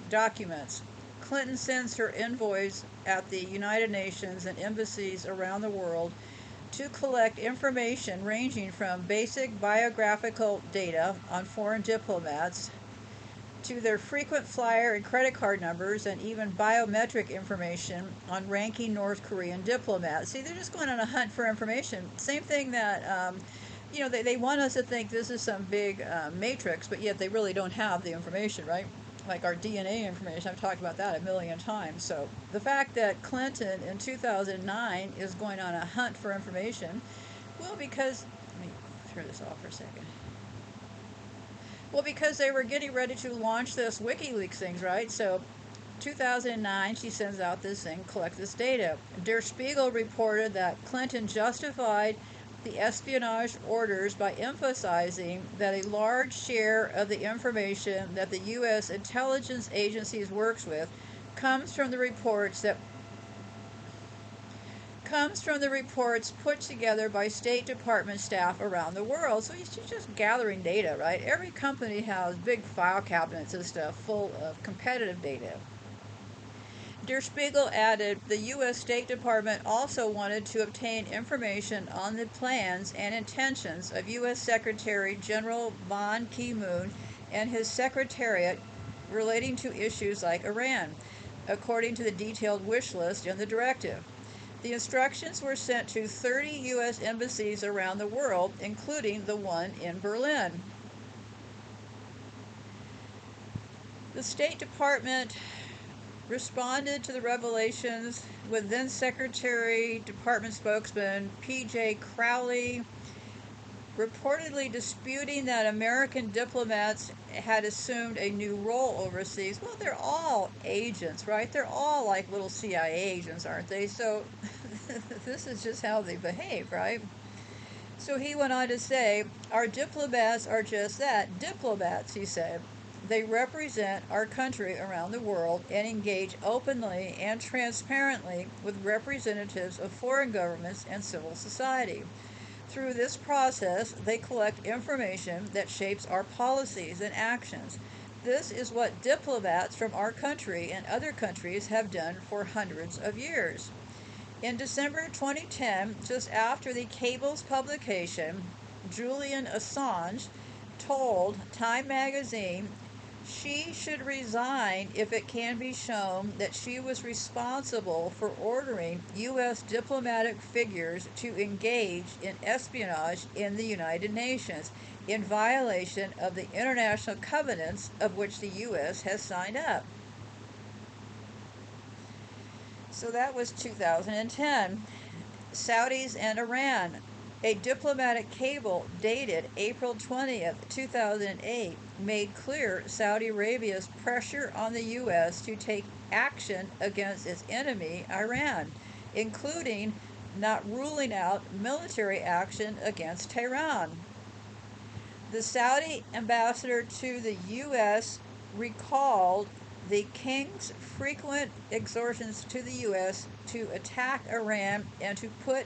documents. Clinton sends her envoys at the United Nations and embassies around the world to collect information ranging from basic biographical data on foreign diplomats to their frequent flyer and credit card numbers, and even biometric information on ranking North Korean diplomats. See, they're just going on a hunt for information. Same thing that, they want us to think this is some big matrix, but yet they really don't have the information, right? Like our DNA information. I've talked about that a million times. So the fact that Clinton in 2009 is going on a hunt for information, well, because, let me turn this off for a second. Well, because they were getting ready to launch this WikiLeaks things, right? So 2009, she sends out this thing, collect this data. Der Spiegel reported that Clinton justified the espionage orders by emphasizing that a large share of the information that the U.S. intelligence agencies works with comes from the reports put together by State Department staff around the world. So he's just gathering data, right? Every company has big file cabinets and stuff full of competitive data. Der Spiegel added the U.S. State Department also wanted to obtain information on the plans and intentions of U.S. Secretary General Ban Ki-moon and his secretariat relating to issues like Iran, according to the detailed wish list in the directive. The instructions were sent to 30 U.S. embassies around the world, including the one in Berlin. The State Department responded to the revelations with then Secretary Department spokesman P.J. Crowley reportedly disputing that American diplomats had assumed a new role overseas. Well, they're all agents, right? They're all like little CIA agents, aren't they? So This is just how they behave, right? So he went on to say, our diplomats are just that, diplomats, he said. They represent our country around the world and engage openly and transparently with representatives of foreign governments and civil society. Through this process, they collect information that shapes our policies and actions. This is what diplomats from our country and other countries have done for hundreds of years. In December 2010, just after the cable's publication, Julian Assange told Time magazine she should resign if it can be shown that she was responsible for ordering U.S. diplomatic figures to engage in espionage in the United Nations in violation of the international covenants of which the U.S. has signed up. So that was 2010. Saudis and Iran. A diplomatic cable dated April 20th, 2008, made clear Saudi Arabia's pressure on the U.S. to take action against its enemy, Iran, including not ruling out military action against Tehran. The Saudi ambassador to the U.S. recalled the king's frequent exhortations to the U.S. to attack Iran and to put.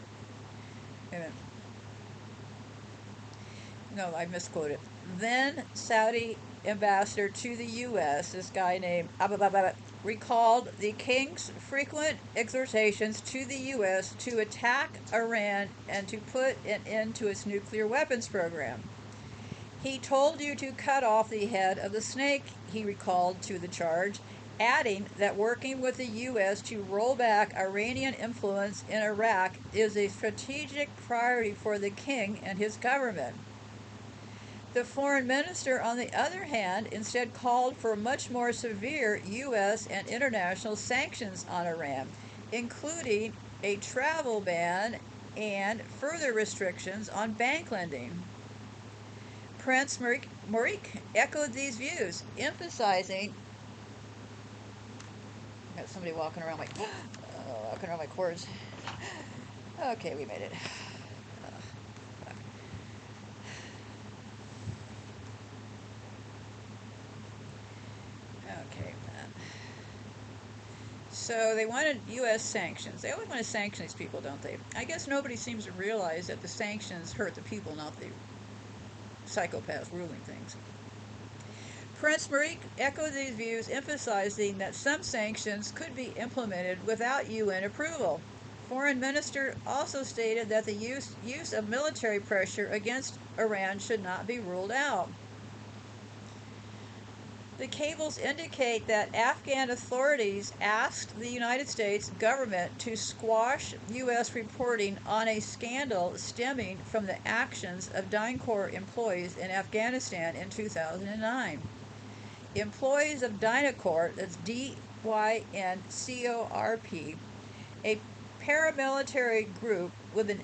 No, I misquoted. Then Saudi ambassador to the U.S., this guy named recalled the king's frequent exhortations to the U.S. to attack Iran and to put an end to its nuclear weapons program. He told you to cut off the head of the snake, he recalled to the charge, adding that working with the U.S. to roll back Iranian influence in Iraq is a strategic priority for the king and his government. The foreign minister, on the other hand, instead called for much more severe U.S. and international sanctions on Iran, including a travel ban and further restrictions on bank lending. Prince Maurice echoed these views, emphasizing. I got somebody walking around my cords. Okay, we made it. Okay. So they wanted U.S. sanctions. They always want to sanction these people, don't they? I guess nobody seems to realize that the sanctions hurt the people, not the psychopaths ruling things. Prince Maurice echoed these views, emphasizing that some sanctions could be implemented without UN approval. Foreign Minister also stated that the use of military pressure against Iran should not be ruled out. The cables indicate that Afghan authorities asked the United States government to squash U.S. reporting on a scandal stemming from the actions of DynCorp employees in Afghanistan in 2009. Employees of DynCorp, that's DYNCORP, a paramilitary group with an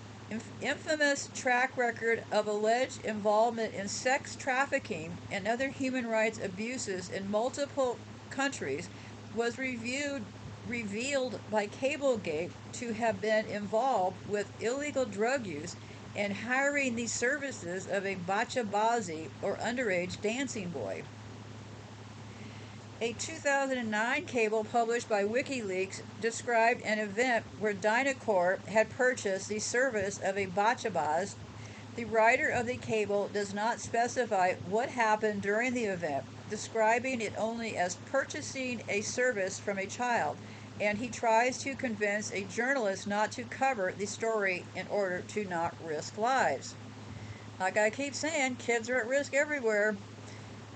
infamous track record of alleged involvement in sex trafficking and other human rights abuses in multiple countries, was revealed by Cablegate to have been involved with illegal drug use and hiring the services of a bachabazi or underage dancing boy. A 2009 cable published by WikiLeaks described an event where DynCorp had purchased the service of a bachabaz. The writer of the cable does not specify what happened during the event, describing it only as purchasing a service from a child, and he tries to convince a journalist not to cover the story in order to not risk lives. Like I keep saying, kids are at risk everywhere.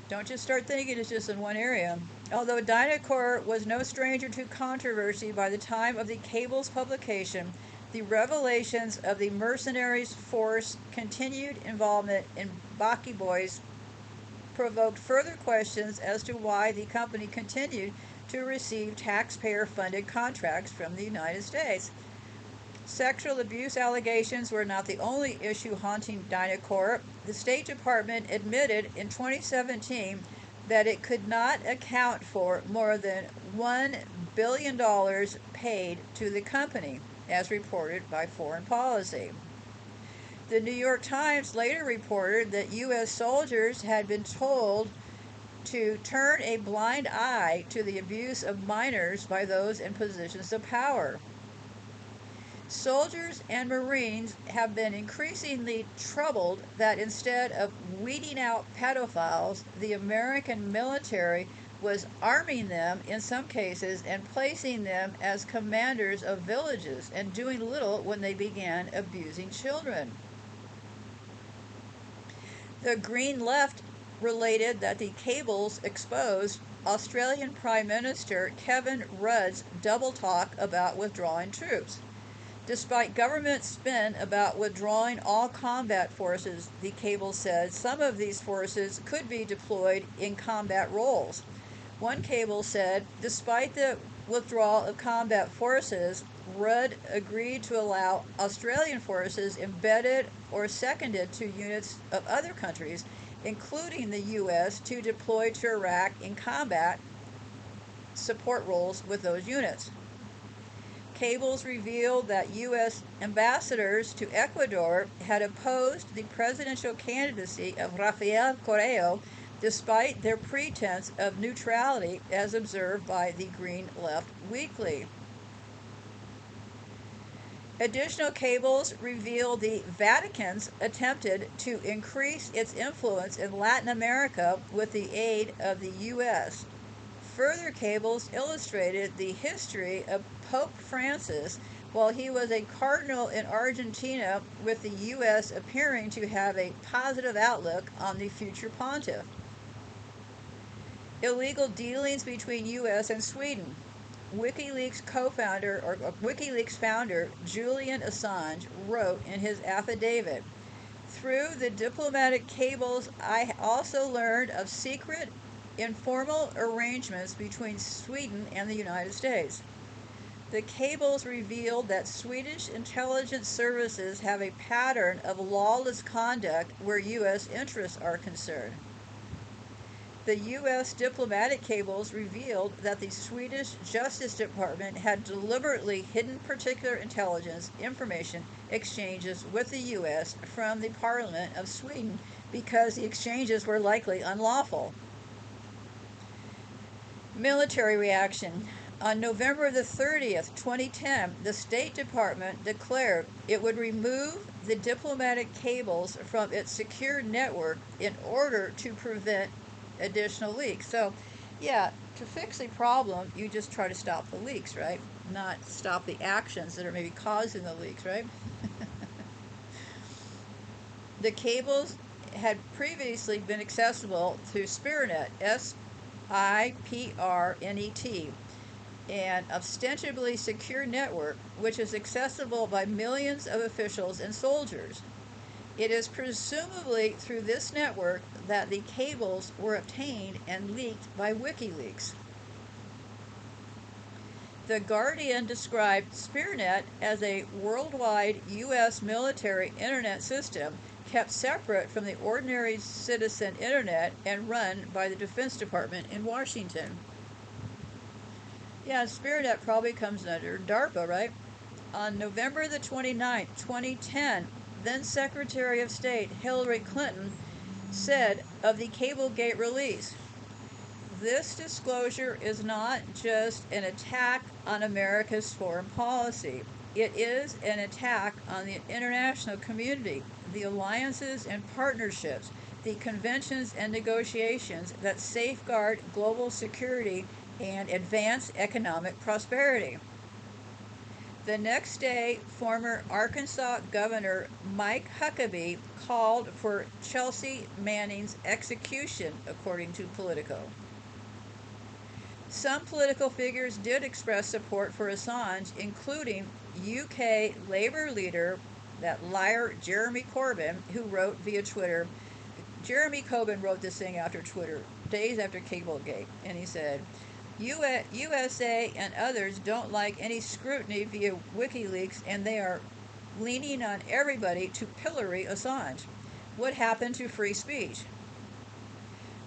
Don't just start thinking it's just in one area. Although DynCorp was no stranger to controversy by the time of the cable's publication, the revelations of the mercenaries' force continued involvement in Baki Boys provoked further questions as to why the company continued to receive taxpayer-funded contracts from the United States. Sexual abuse allegations were not the only issue haunting DynCorp. The State Department admitted in 2017 that it could not account for more than $1 billion paid to the company. as reported by Foreign Policy. The New York Times later reported that U.S. soldiers had been told to turn a blind eye to the abuse of minors by those in positions of power. Soldiers and Marines have been increasingly troubled that instead of weeding out pedophiles, the American military was arming them in some cases and placing them as commanders of villages and doing little when they began abusing children. The Green Left related that the cables exposed Australian Prime Minister Kevin Rudd's double talk about withdrawing troops. Despite government spin about withdrawing all combat forces, the cable said some of these forces could be deployed in combat roles. One cable said, despite the withdrawal of combat forces, Rudd agreed to allow Australian forces embedded or seconded to units of other countries, including the U.S., to deploy to Iraq in combat support roles with those units. Cables revealed that U.S. ambassadors to Ecuador had opposed the presidential candidacy of Rafael Correa despite their pretense of neutrality, as observed by the Green Left Weekly. Additional cables revealed the Vatican's attempted to increase its influence in Latin America with the aid of the U.S. Further cables illustrated the history of Pope Francis while he was a cardinal in Argentina, with the U.S. appearing to have a positive outlook on the future pontiff. Illegal dealings between U.S. and Sweden. WikiLeaks founder Julian Assange wrote in his affidavit, "Through the diplomatic cables, I also learned of secret, informal arrangements between Sweden and the United States. The cables revealed that Swedish intelligence services have a pattern of lawless conduct where U.S. interests are concerned. The U.S. diplomatic cables revealed that the Swedish Justice Department had deliberately hidden particular intelligence information exchanges with the U.S. from the Parliament of Sweden because the exchanges were likely unlawful." Military reaction. On November the 30th, 2010, the State Department declared it would remove the diplomatic cables from its secure network in order to prevent additional leaks. So, yeah, to fix a problem, you just try to stop the leaks, right? Not stop the actions that are maybe causing the leaks, right? The cables had previously been accessible through SPIRNet, SIPRNET, an ostensibly secure network which is accessible by millions of officials and soldiers. It is presumably through this network that the cables were obtained and leaked by WikiLeaks. The Guardian described SPIRNet as a worldwide U.S. military internet system kept separate from the ordinary citizen internet and run by the Defense Department in Washington. Yeah, SPIRNet probably comes under DARPA, right? On November the 29th, 2010, then Secretary of State Hillary Clinton said of the Cablegate release, "This disclosure is not just an attack on America's foreign policy. It is an attack on the international community, the alliances and partnerships, the conventions and negotiations that safeguard global security and advance economic prosperity." The next day, former Arkansas Governor Mike Huckabee called for Chelsea Manning's execution, according to Politico. Some political figures did express support for Assange, including UK Labour leader, that liar Jeremy Corbyn, who wrote via Twitter. Jeremy Corbyn wrote this thing after Twitter, days after Cablegate, and he said, USA and others don't like any scrutiny via WikiLeaks, and they are leaning on everybody to pillory Assange. What happened to free speech?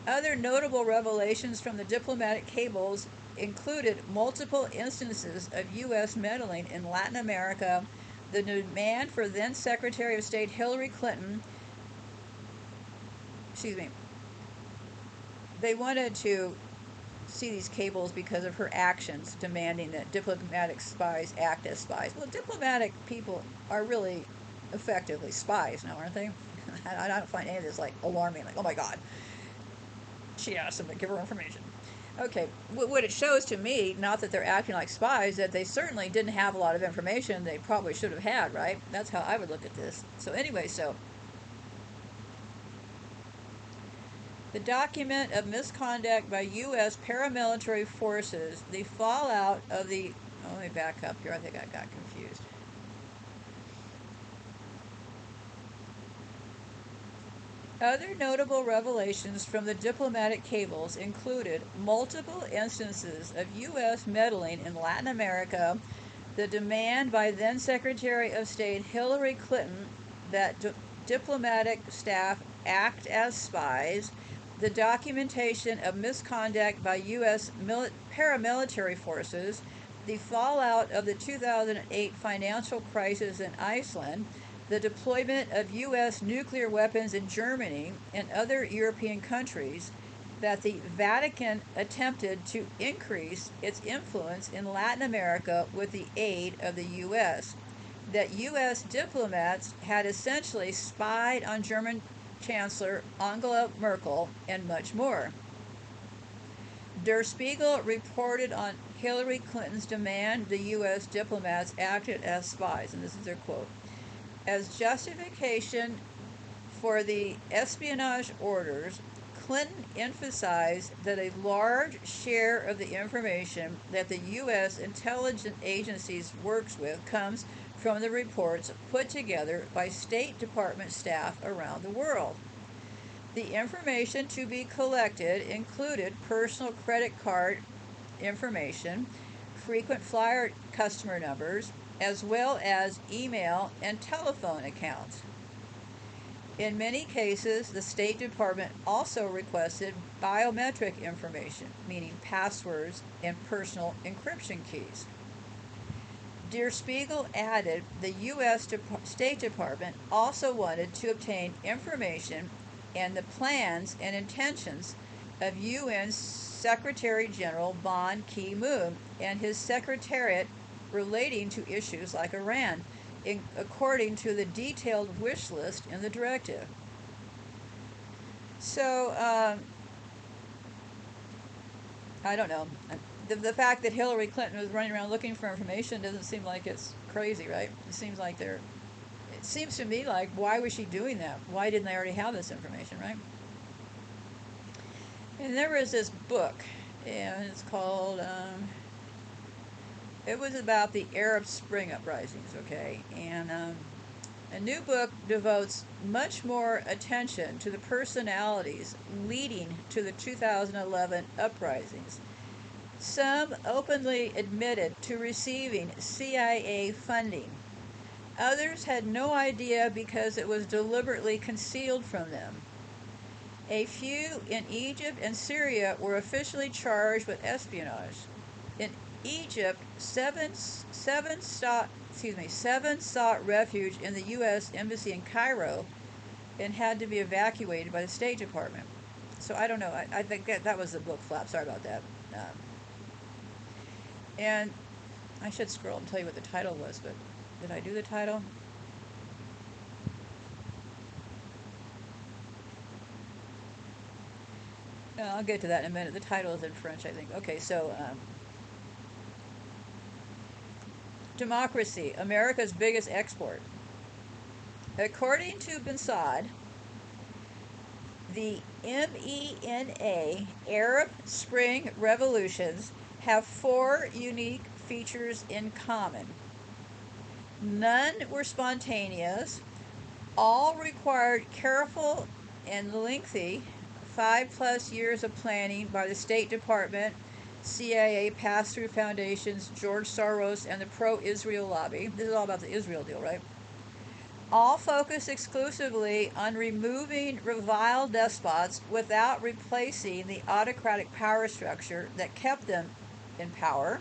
Other notable revelations from the diplomatic cables included multiple instances of U.S. meddling in Latin America, the demand for then Secretary of State Hillary Clinton, excuse me, they wanted to see these cables because of her actions demanding that diplomatic spies act as spies. Well, diplomatic people are really effectively spies now, aren't they? I don't find any of this like alarming, like, oh my God, she asked them to give her information. Okay, what it shows to me, not that they're acting like spies, that they certainly didn't have a lot of information they probably should have had, right? That's how I would look at this. So anyway, the document of misconduct by U.S. paramilitary forces, the fallout of the... Oh, let me back up here. I think I got confused. Other notable revelations from the diplomatic cables included multiple instances of U.S. meddling in Latin America, the demand by then Secretary of State Hillary Clinton that diplomatic staff act as spies, the documentation of misconduct by U.S. paramilitary forces, the fallout of the 2008 financial crisis in Iceland, the deployment of U.S. nuclear weapons in Germany and other European countries, that the Vatican attempted to increase its influence in Latin America with the aid of the U.S., that U.S. diplomats had essentially spied on German Chancellor Angela Merkel, and much more. Der Spiegel reported on Hillary Clinton's demand the U.S. diplomats acted as spies, and this is their quote, as justification for the espionage orders. Clinton emphasized that a large share of the information that the U.S. intelligence agencies works with comes from the reports put together by State Department staff around the world. The information to be collected included personal credit card information, frequent flyer customer numbers, as well as email and telephone accounts. In many cases, the State Department also requested biometric information, meaning passwords and personal encryption keys. Der Spiegel added the U.S. State Department also wanted to obtain information and the plans and intentions of UN Secretary General Ban Ki-moon and his secretariat relating to issues like Iran, according to the detailed wish list in the directive. So, I don't know. The fact that Hillary Clinton was running around looking for information doesn't seem like it's crazy, right? It seems to me like, why was she doing that? Why didn't they already have this information, right? And there was this book, and it's called... it was about the Arab Spring uprisings, okay? And a new book devotes much more attention to the personalities leading to the 2011 uprisings. Some openly admitted to receiving CIA funding. Others had no idea because it was deliberately concealed from them. A few in Egypt and Syria were officially charged with espionage. In Egypt, seven sought refuge in the U.S. Embassy in Cairo and had to be evacuated by the State Department. So I don't know. I think that was the book flap. Sorry about that. And I should scroll and tell you what the title was, but did I do the title? No, I'll get to that in a minute. The title is in French, I think. Okay, so democracy, America's biggest export. According to Bensad, the MENA Arab Spring revolutions have 4 unique features in common. None were spontaneous. All required careful and lengthy 5+ years of planning by the State Department, CIA, pass-through foundations, George Soros, and the pro-Israel lobby. This is all about the Israel deal, right? All focus exclusively on removing reviled despots without replacing the autocratic power structure that kept them in power.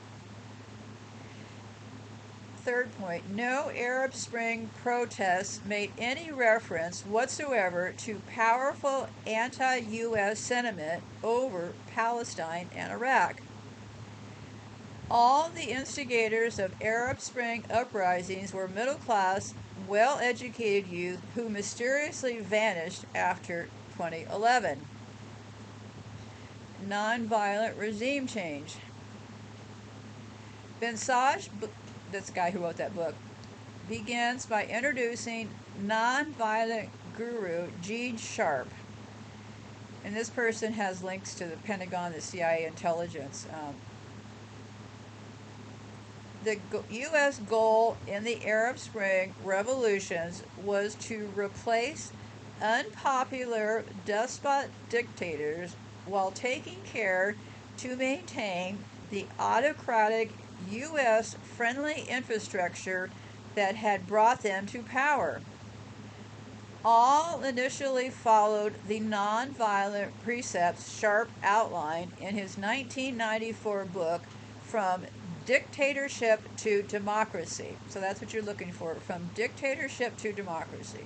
Third point, no Arab Spring protests made any reference whatsoever to powerful anti-U.S. sentiment over Palestine and Iraq. All the instigators of Arab Spring uprisings were middle-class, well-educated youth who mysteriously vanished after 2011. Nonviolent regime change. Bensaj, this guy who wrote that book, begins by introducing nonviolent guru Gene Sharp. And this person has links to the Pentagon, the CIA intelligence. The U.S. goal in the Arab Spring revolutions was to replace unpopular despot dictators while taking care to maintain the autocratic U.S. friendly infrastructure that had brought them to power. All initially followed the nonviolent precepts Sharp outlined in his 1994 book, From Dictatorship to Democracy. So that's what you're looking for, From Dictatorship to Democracy.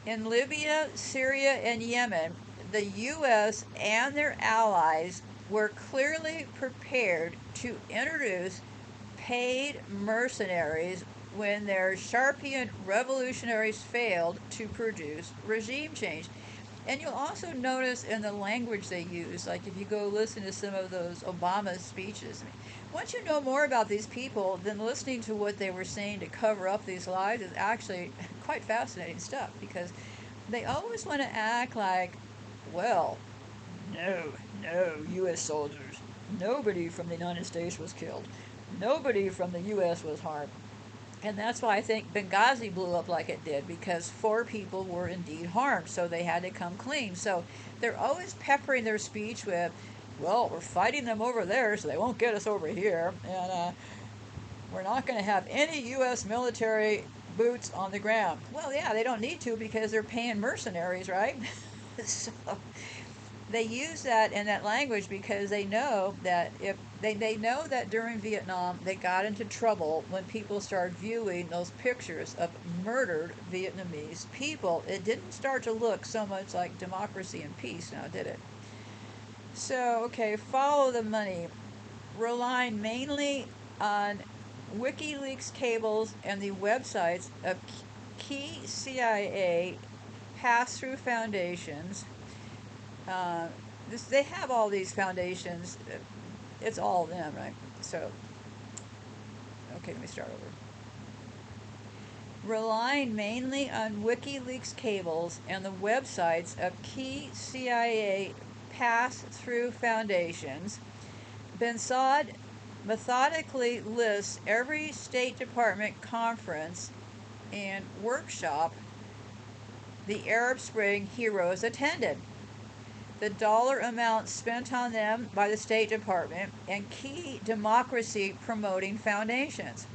In Libya, Syria, and Yemen, the U.S. and their allies were clearly prepared to introduce paid mercenaries when their Sharpian revolutionaries failed to produce regime change. And you'll also notice in the language they use, like if you go listen to some of those Obama speeches, once you know more about these people, then listening to what they were saying to cover up these lies is actually quite fascinating stuff, because they always want to act like, well, no, U.S. soldiers. Nobody from the United States was killed. Nobody from the U.S. was harmed. And that's why I think Benghazi blew up like it did, because 4 people were indeed harmed, so they had to come clean. So they're always peppering their speech with, well, we're fighting them over there, so they won't get us over here, and we're not going to have any U.S. military boots on the ground. Well, yeah, they don't need to, because they're paying mercenaries, right? So they use that in that language because they know that if they know that during Vietnam they got into trouble when people started viewing those pictures of murdered Vietnamese people. It didn't start to look so much like democracy and peace now, did it? So, okay, follow the money. Relying mainly on WikiLeaks cables and the websites of key CIA pass-through foundations. They have all these foundations. It's all of them, right? So, okay, let me start over. Relying mainly on WikiLeaks cables and the websites of key CIA pass-through foundations, Bensad methodically lists every State Department conference and workshop the Arab Spring heroes attended, the dollar amount spent on them by the State Department, and key democracy-promoting foundations,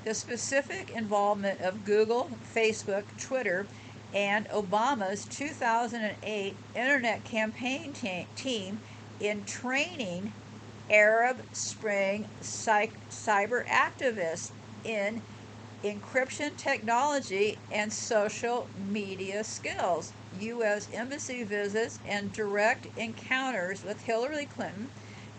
the specific involvement of Google, Facebook, Twitter, and Obama's 2008 Internet campaign team in training Arab Spring cyber activists in encryption technology and social media skills, U.S. embassy visits and direct encounters with Hillary Clinton,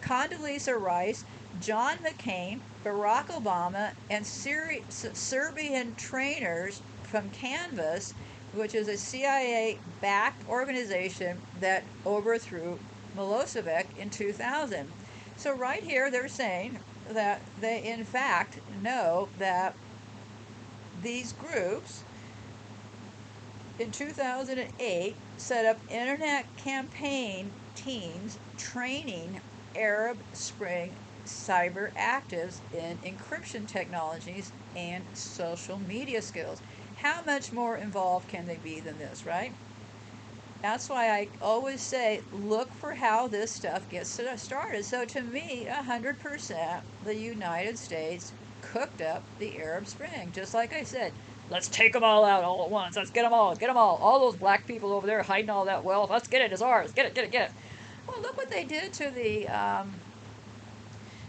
Condoleezza Rice, John McCain, Barack Obama, and Serbian trainers from Canvas, which is a CIA-backed organization that overthrew Milosevic in 2000. So right here they're saying that they in fact know that these groups in 2008 set up internet campaign teams training Arab Spring cyber actives in encryption technologies and social media skills. How much more involved can they be than this, right? That's why I always say, look for how this stuff gets started. So to me, 100% the United States cooked up the Arab Spring. Just like I said, let's take them all out all at once. Let's get them all. All those black people over there hiding all that wealth. Let's get it. It's ours. Get it. Well, look what they did to the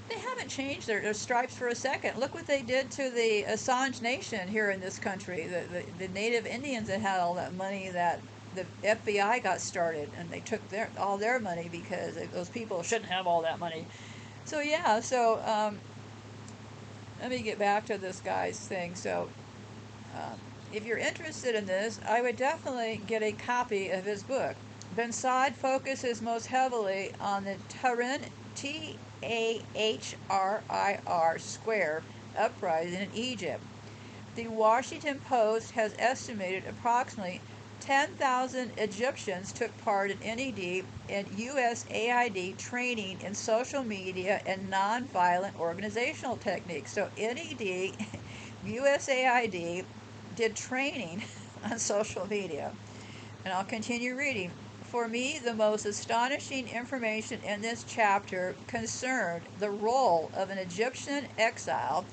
They haven't changed their stripes for a second. Look what they did to the Assange Nation here in this country. The native Indians that had all that money that the FBI got started, and they took all their money because those people shouldn't have all that money. So yeah, let me get back to this guy's thing. So if you're interested in this, I would definitely get a copy of his book. Ben Saad focuses most heavily on the Tahrir, Tahrir Square uprising in Egypt. The Washington Post has estimated approximately 10,000 Egyptians took part in NED and USAID training in social media and nonviolent organizational techniques. So NED, USAID did training on social media. And I'll continue reading. For me, the most astonishing information in this chapter concerned the role of an Egyptian exile,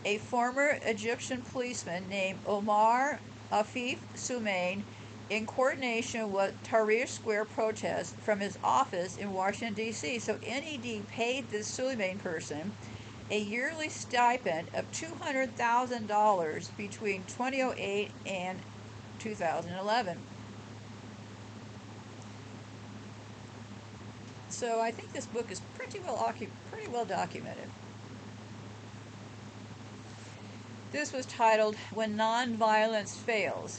a former Egyptian policeman named Omar Afif Souleymane, in coordination with Tahrir Square protests from his office in Washington, D.C. So NED paid this Souleymane person a yearly stipend of $200,000 between 2008 and 2011. So I think this book is pretty well documented. This was titled When Nonviolence Fails.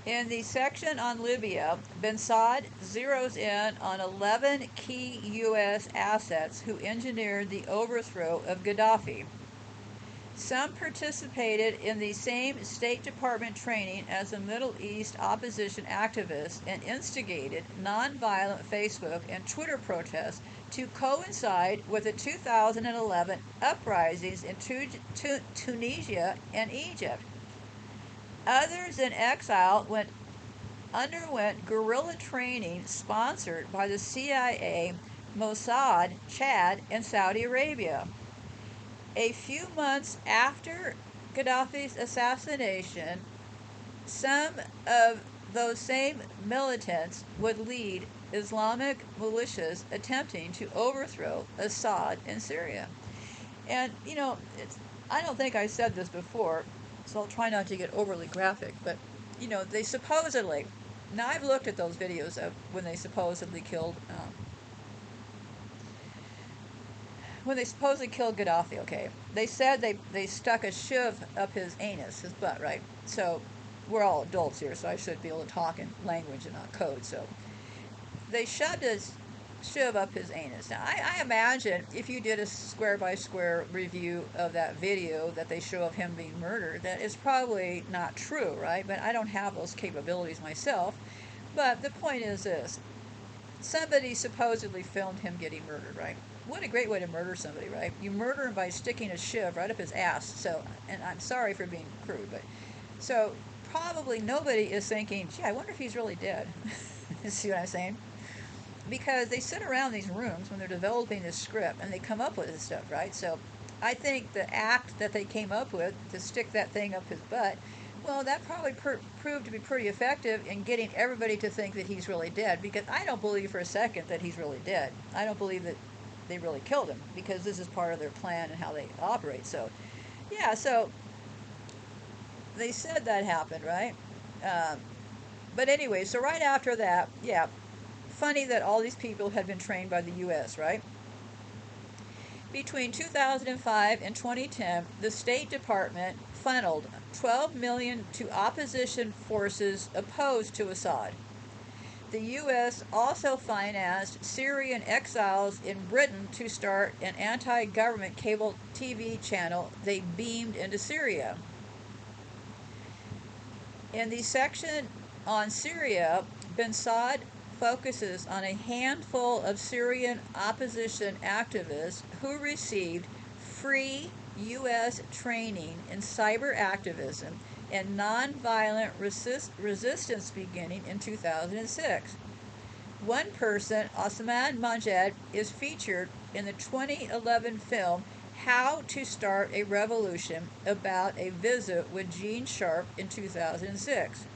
In the section on Libya, Ben Saad zeroes in on 11 key U.S. assets who engineered the overthrow of Gaddafi. Some participated in the same State Department training as the Middle East opposition activists and instigated nonviolent Facebook and Twitter protests to coincide with the 2011 uprisings in Tunisia and Egypt. Others in exile underwent guerrilla training sponsored by the CIA, Mossad, Chad, and Saudi Arabia. A few months after Gaddafi's assassination, some of those same militants would lead Islamic militias attempting to overthrow Assad in Syria. And, I don't think I said this before, so I'll try not to get overly graphic, but, they supposedly, now I've looked at those videos of when they supposedly killed Gaddafi, okay, they said they stuck a shiv up his anus, his butt, right? So we're all adults here, so I should be able to talk in language and not code. So they shoved his shiv up his anus. Now, I imagine if you did a square-by-square review of that video that they show of him being murdered, that is probably not true, right? But I don't have those capabilities myself. But the point is this. Somebody supposedly filmed him getting murdered, right? What a great way to murder somebody, right? You murder him by sticking a shiv right up his ass. So, and I'm sorry for being crude, but so probably nobody is thinking, gee, I wonder if he's really dead. You see what I'm saying? Because they sit around these rooms when they're developing this script and they come up with this stuff, right? So I think the act that they came up with to stick that thing up his butt, well, that probably proved to be pretty effective in getting everybody to think that he's really dead, because I don't believe for a second that he's really dead. I don't believe that they really killed him, because this is part of their plan and how they operate. So, yeah, so they said that happened, right? But anyway, so right after that, yeah, funny that all these people had been trained by the U.S., right? Between 2005 and 2010, the State Department funneled $12 million to opposition forces opposed to Assad. The U.S. also financed Syrian exiles in Britain to start an anti-government cable TV channel they beamed into Syria. In the section on Syria, Ben Saad focuses on a handful of Syrian opposition activists who received free U.S. training in cyber activism and nonviolent resistance beginning in 2006. One person, Osman Majed, is featured in the 2011 film How to Start a Revolution, about a visit with Gene Sharp in 2006.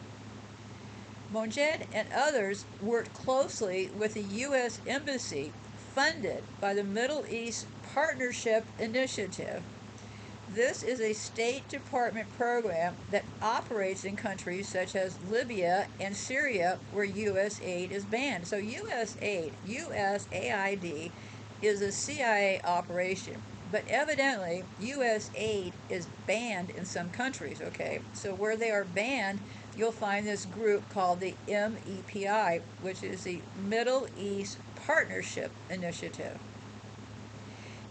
Monjed and others worked closely with the U.S. Embassy, funded by the Middle East Partnership Initiative. This is a State Department program that operates in countries such as Libya and Syria, where U.S. aid is banned. So USAID, is a CIA operation. But evidently, U.S. aid is banned in some countries, okay? So where they are banned, you'll find this group called the MEPI, which is the Middle East Partnership Initiative.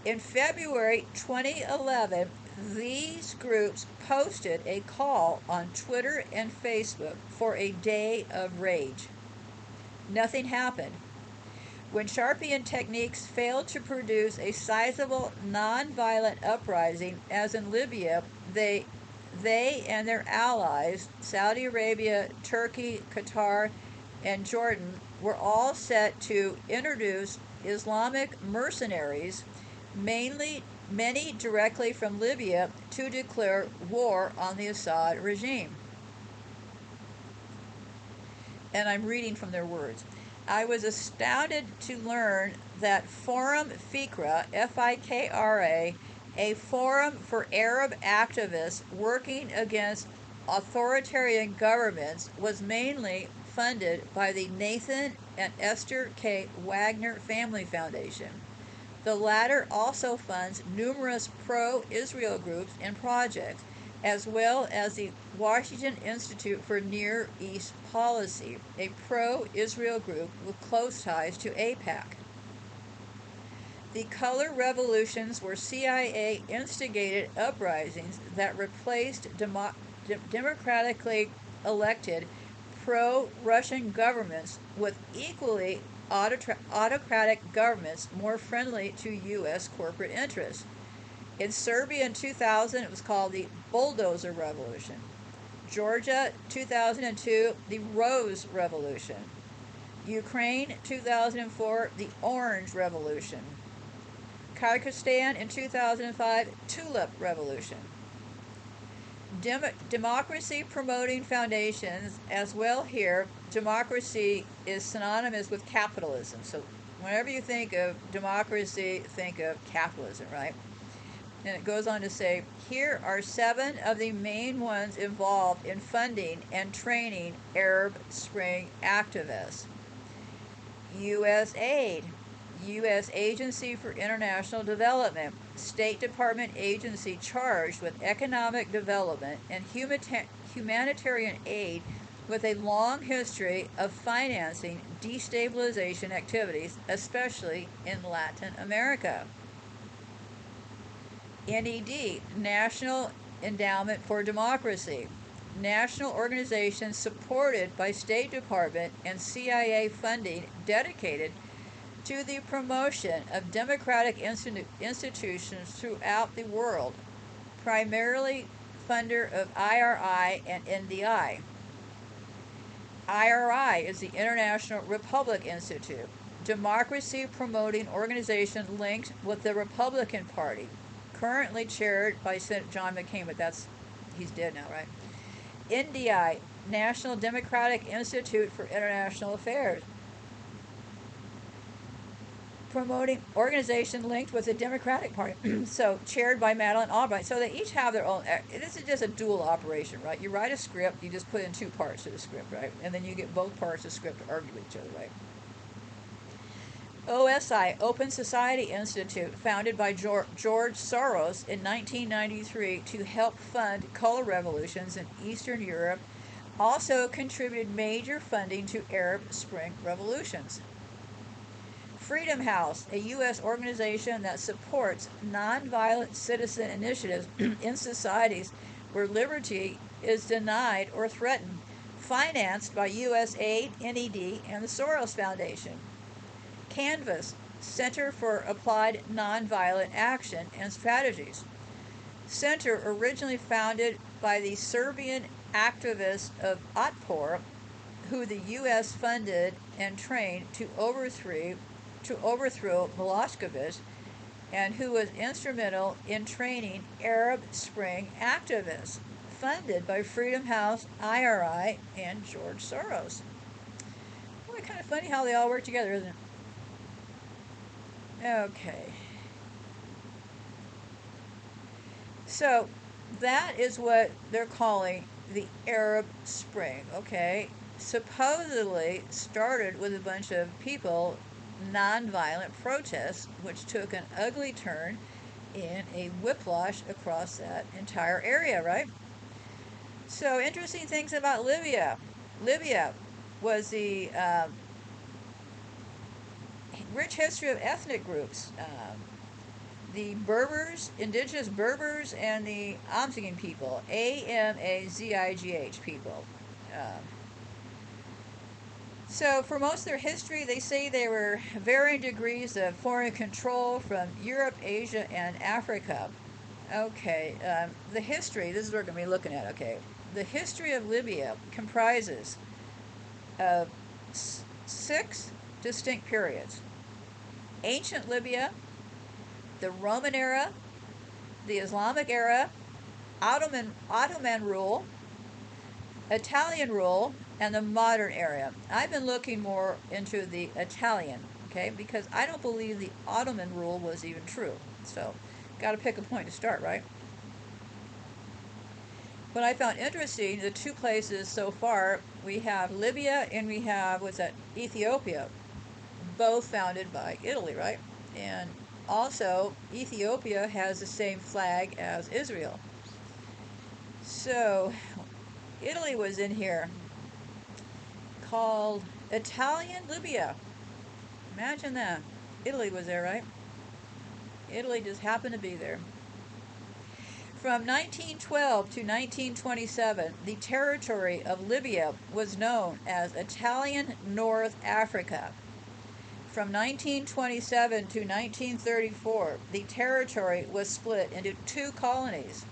In February 2011, these groups posted a call on Twitter and Facebook for a day of rage. Nothing happened. When Sharpian techniques failed to produce a sizable nonviolent uprising, as in Libya, they and their allies, Saudi Arabia, Turkey, Qatar, and Jordan, were all set to introduce Islamic mercenaries, many directly from Libya, to declare war on the Assad regime. And I'm reading from their words. I was astounded to learn that Forum Fikra, Fikra, a forum for Arab activists working against authoritarian governments, was mainly funded by the Nathan and Esther K. Wagner Family Foundation. The latter also funds numerous pro-Israel groups and projects, as well as the Washington Institute for Near East Policy, a pro-Israel group with close ties to AIPAC. The color revolutions were CIA-instigated uprisings that replaced democratically elected pro-Russian governments with equally autocratic governments more friendly to U.S. corporate interests. In Serbia in 2000, it was called the Bulldozer Revolution. Georgia, 2002, the Rose Revolution. Ukraine, 2004, the Orange Revolution. Kyrgyzstan in 2005, Tulip Revolution. Democracy promoting foundations as well here. Democracy is synonymous with capitalism. So whenever you think of democracy, think of capitalism, right? And it goes on to say, here are 7 of the main ones involved in funding and training Arab Spring activists. U.S. aid, U.S. Agency for International Development, State Department agency charged with economic development and humanitarian aid with a long history of financing destabilization activities, especially in Latin America. NED, National Endowment for Democracy, national organization supported by State Department and CIA funding dedicated to the promotion of democratic institutions throughout the world, primarily funder of IRI and NDI. IRI is the International Republic Institute, democracy promoting organization linked with the Republican Party, currently chaired by Senator John McCain, but he's dead now, right? NDI, National Democratic Institute for International Affairs, promoting organization linked with the Democratic Party, so chaired by Madeleine Albright. So they each have their own. This is just a dual operation, right? You write a script, you just put in 2 parts to the script, right? And then you get both parts of the script to argue with each other, right? OSI, Open Society Institute, founded by George Soros in 1993 to help fund color revolutions in Eastern Europe, also contributed major funding to Arab Spring revolutions. Freedom House, a U.S. organization that supports nonviolent citizen initiatives in societies where liberty is denied or threatened, financed by U.S. aid, NED, and the Soros Foundation. Canvas, Center for Applied Nonviolent Action and Strategies. Center originally founded by the Serbian activists of Otpor, who the U.S. funded and trained to overthrow Milosevic, and who was instrumental in training Arab Spring activists, funded by Freedom House, IRI, and George Soros. Funny how they all work together, isn't it? Okay. So that is what they're calling the Arab Spring, okay? Supposedly started with a bunch of people, nonviolent protests, which took an ugly turn in a whiplash across that entire area, right? So, interesting things about Libya. Libya was the rich history of ethnic groups. The Berbers, indigenous Berbers, and the Amazigh people, Amazigh people. Um, so, for most of their history, they say they were varying degrees of foreign control from Europe, Asia, and Africa. Okay, the history, this is what we're going to be looking at, okay. The history of Libya comprises of six distinct periods: ancient Libya, the Roman era, the Islamic era, Ottoman rule, Italian rule, and the modern era. I've been looking more into the Italian, okay, because I don't believe the Ottoman rule was even true. So, got to pick a point to start, right? What I found interesting, the two places so far, we have Libya and we have, what's that, Ethiopia, both founded by Italy, right? And also, Ethiopia has the same flag as Israel. So, Italy was in here, called Italian Libya. Imagine that. Italy was there, right? Italy just happened to be there. From 1912 to 1927, the territory of Libya was known as Italian North Africa. From 1927 to 1934, the territory was split into two colonies: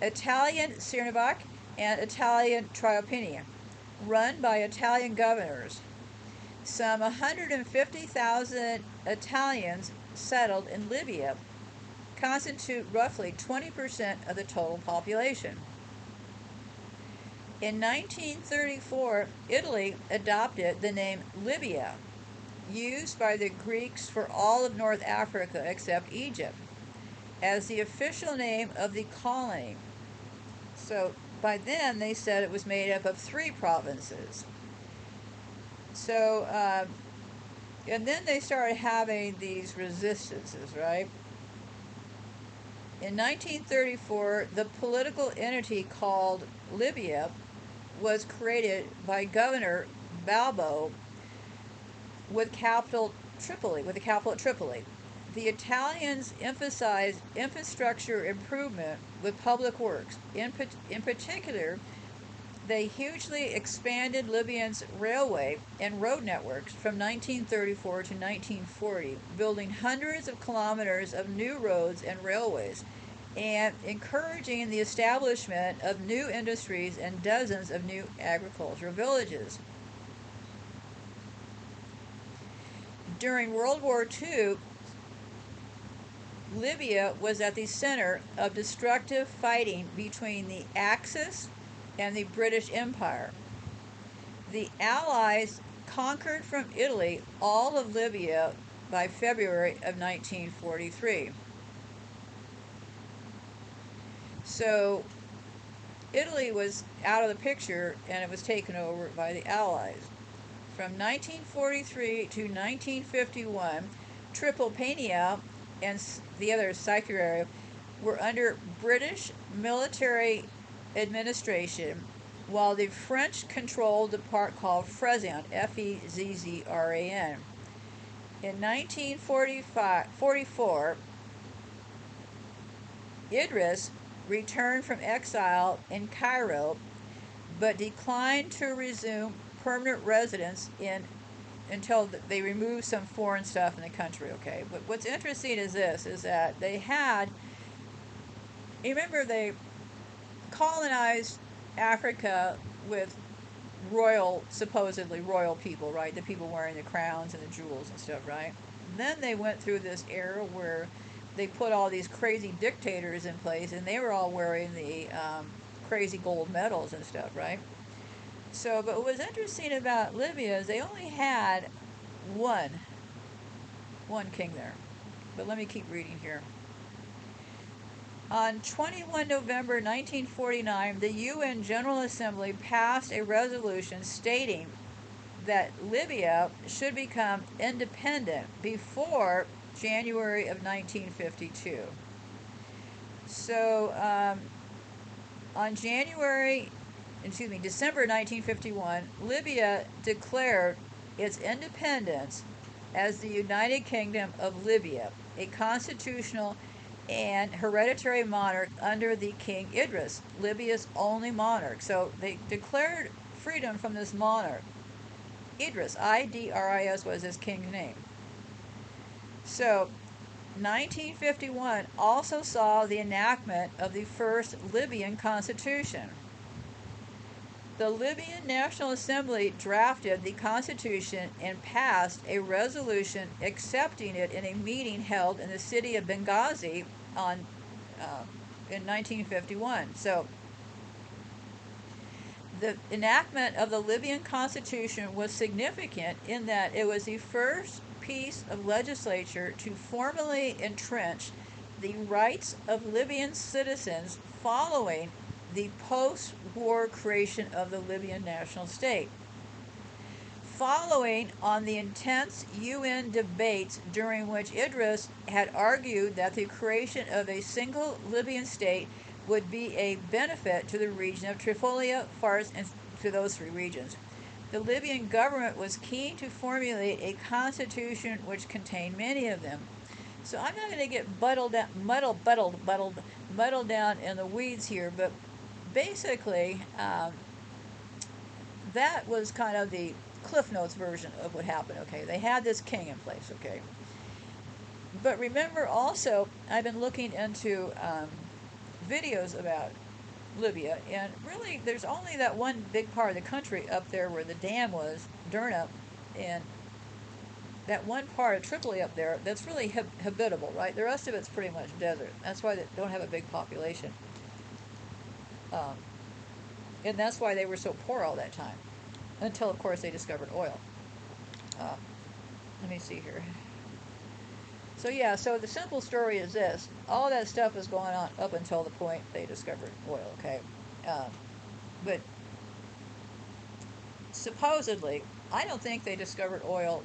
Italian Cuernavac and Italian Tripoli, run by Italian governors. Some 150,000 Italians settled in Libya, constitute roughly 20% of the total population. In 1934, Italy adopted the name Libya, used by the Greeks for all of North Africa except Egypt, as the official name of the colony. So by then they said it was made up of 3 provinces. So, and then they started having these resistances, right? In 1934, the political entity called Libya was created by Governor Balbo with capital Tripoli, with the capital at Tripoli. The Italians emphasized infrastructure improvement with public works. In particular, they hugely expanded Libya's railway and road networks from 1934 to 1940, building hundreds of kilometers of new roads and railways, and encouraging the establishment of new industries and dozens of new agricultural villages. During World War II, Libya was at the center of destructive fighting between the Axis and the British Empire. The Allies conquered from Italy all of Libya by February of 1943. So Italy was out of the picture and it was taken over by the Allies. From 1943 to 1951, Tripolitania and the other Psychopath were under British military administration, while the French controlled the part called Frezan, Fezzran. In 1944, Idris returned from exile in Cairo, but declined to resume permanent residence until they removed some foreign stuff in the country, okay? But what's interesting is this, is that they had, remember they colonized Africa with supposedly royal people, right? The people wearing the crowns and the jewels and stuff, right? And then they went through this era where they put all these crazy dictators in place, and they were all wearing the crazy gold medals and stuff, right? So, but what was interesting about Libya is they only had one, one king there. But let me keep reading here. On 21 November 1949, the UN General Assembly passed a resolution stating that Libya should become independent before January of 1952. So, on December 1951, Libya declared its independence as the United Kingdom of Libya, a constitutional and hereditary monarch under the King Idris, Libya's only monarch. So they declared freedom from this monarch. Idris, Idris, was his king's name. So 1951 also saw the enactment of the first Libyan constitution. The Libyan National Assembly drafted the constitution and passed a resolution accepting it in a meeting held in the city of Benghazi in 1951. So the enactment of the Libyan constitution was significant in that it was the first piece of legislature to formally entrench the rights of Libyan citizens following the post-war creation of the Libyan national state. Following on the intense UN debates during which Idris had argued that the creation of a single Libyan state would be a benefit to the region of Trifolia, Fars, and to those three regions. The Libyan government was keen to formulate a constitution which contained many of them. So I'm not going to get muddled down in the weeds here, but basically, that was kind of the Cliff Notes version of what happened, okay? They had this king in place, okay? But remember also, I've been looking into videos about Libya, and really there's only that one big part of the country up there where the dam was, Derna, and that one part of Tripoli up there that's really habitable, right? The rest of it's pretty much desert. That's why they don't have a big population. And that's why they were so poor all that time. Until, of course, they discovered oil. Let me see here. So, yeah, so the simple story is this. All that stuff was going on up until the point they discovered oil, okay? But supposedly, I don't think they discovered oil.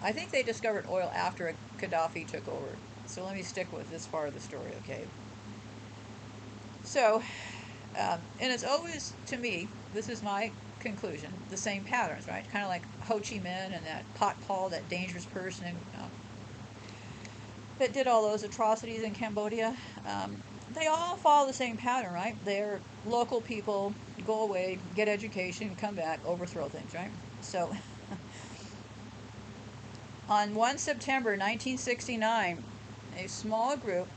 I think they discovered oil after Gaddafi took over. So let me stick with this part of the story, okay? So, and it's always, to me, this is my conclusion, the same patterns, right? Kind of like Ho Chi Minh and that Pot Paul, that dangerous person that did all those atrocities in Cambodia. They all follow the same pattern, right? They're local people, go away, get education, come back, overthrow things, right? So, on 1 September 1969, a small group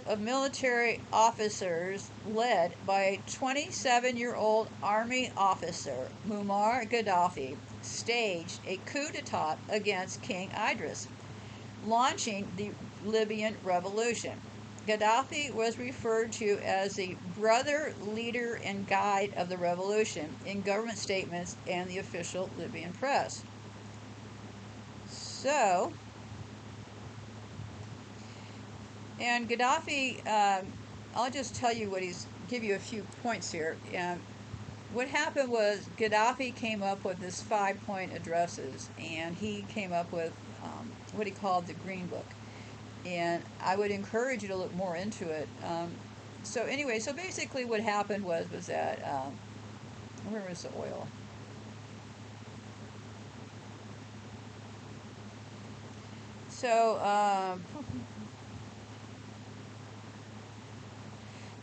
of military officers led by a 27-year-old army officer, Muammar Gaddafi, staged a coup d'etat against King Idris, launching the Libyan revolution. Gaddafi was referred to as the brother, leader, and guide of the revolution in government statements and the official Libyan press. So, and Gaddafi, I'll just tell you give you a few points here. What happened was Gaddafi came up with this 5-point addresses, and he came up with what he called the Green Book. And I would encourage you to look more into it. So anyway, so basically what happened was that, where was the oil?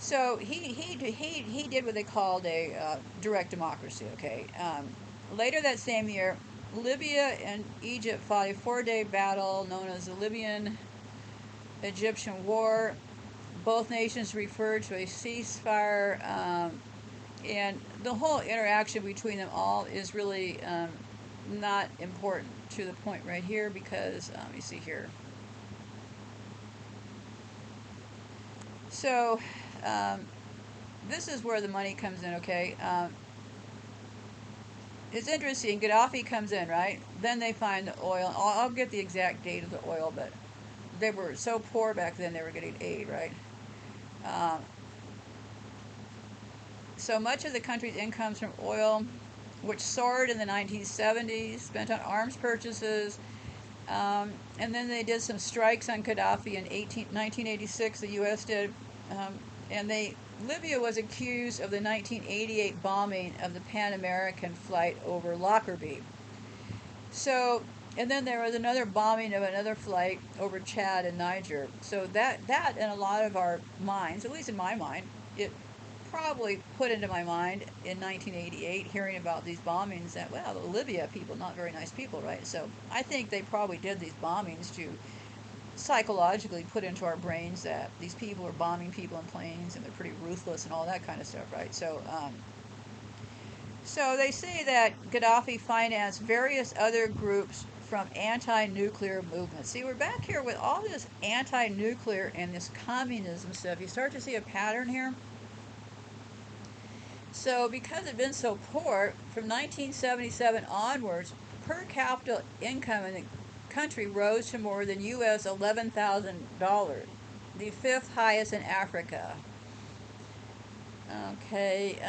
So he did what they called a direct democracy, okay? Later that same year, Libya and Egypt fought a 4-day battle known as the Libyan-Egyptian War. Both nations referred to a ceasefire, and the whole interaction between them all is really not important to the point right here because, let me see here. So, this is where the money comes in, okay? It's interesting. Gaddafi comes in, right? Then they find the oil. I'll get the exact date of the oil, but they were so poor back then they were getting aid, right? Um, so much of the country's incomes from oil, which soared in the 1970s, spent on arms purchases, and then they did some strikes on Gaddafi in 1986. The U.S. did, and Libya was accused of the 1988 bombing of the Pan American flight over Lockerbie. So, and then there was another bombing of another flight over Chad and Niger. So that in a lot of our minds, at least in my mind, it probably put into my mind in 1988, hearing about these bombings, that, well, the Libya people, not very nice people, right? So I think they probably did these bombings to psychologically put into our brains that these people are bombing people in planes and they're pretty ruthless and all that kind of stuff, right? So they say that Gaddafi financed various other groups from anti-nuclear movements. See, we're back here with all this anti-nuclear and this communism stuff. You start to see a pattern here. So because it had been so poor, from 1977 onwards, per capita income in the country rose to more than U.S. $11,000, the fifth highest in Africa. Okay,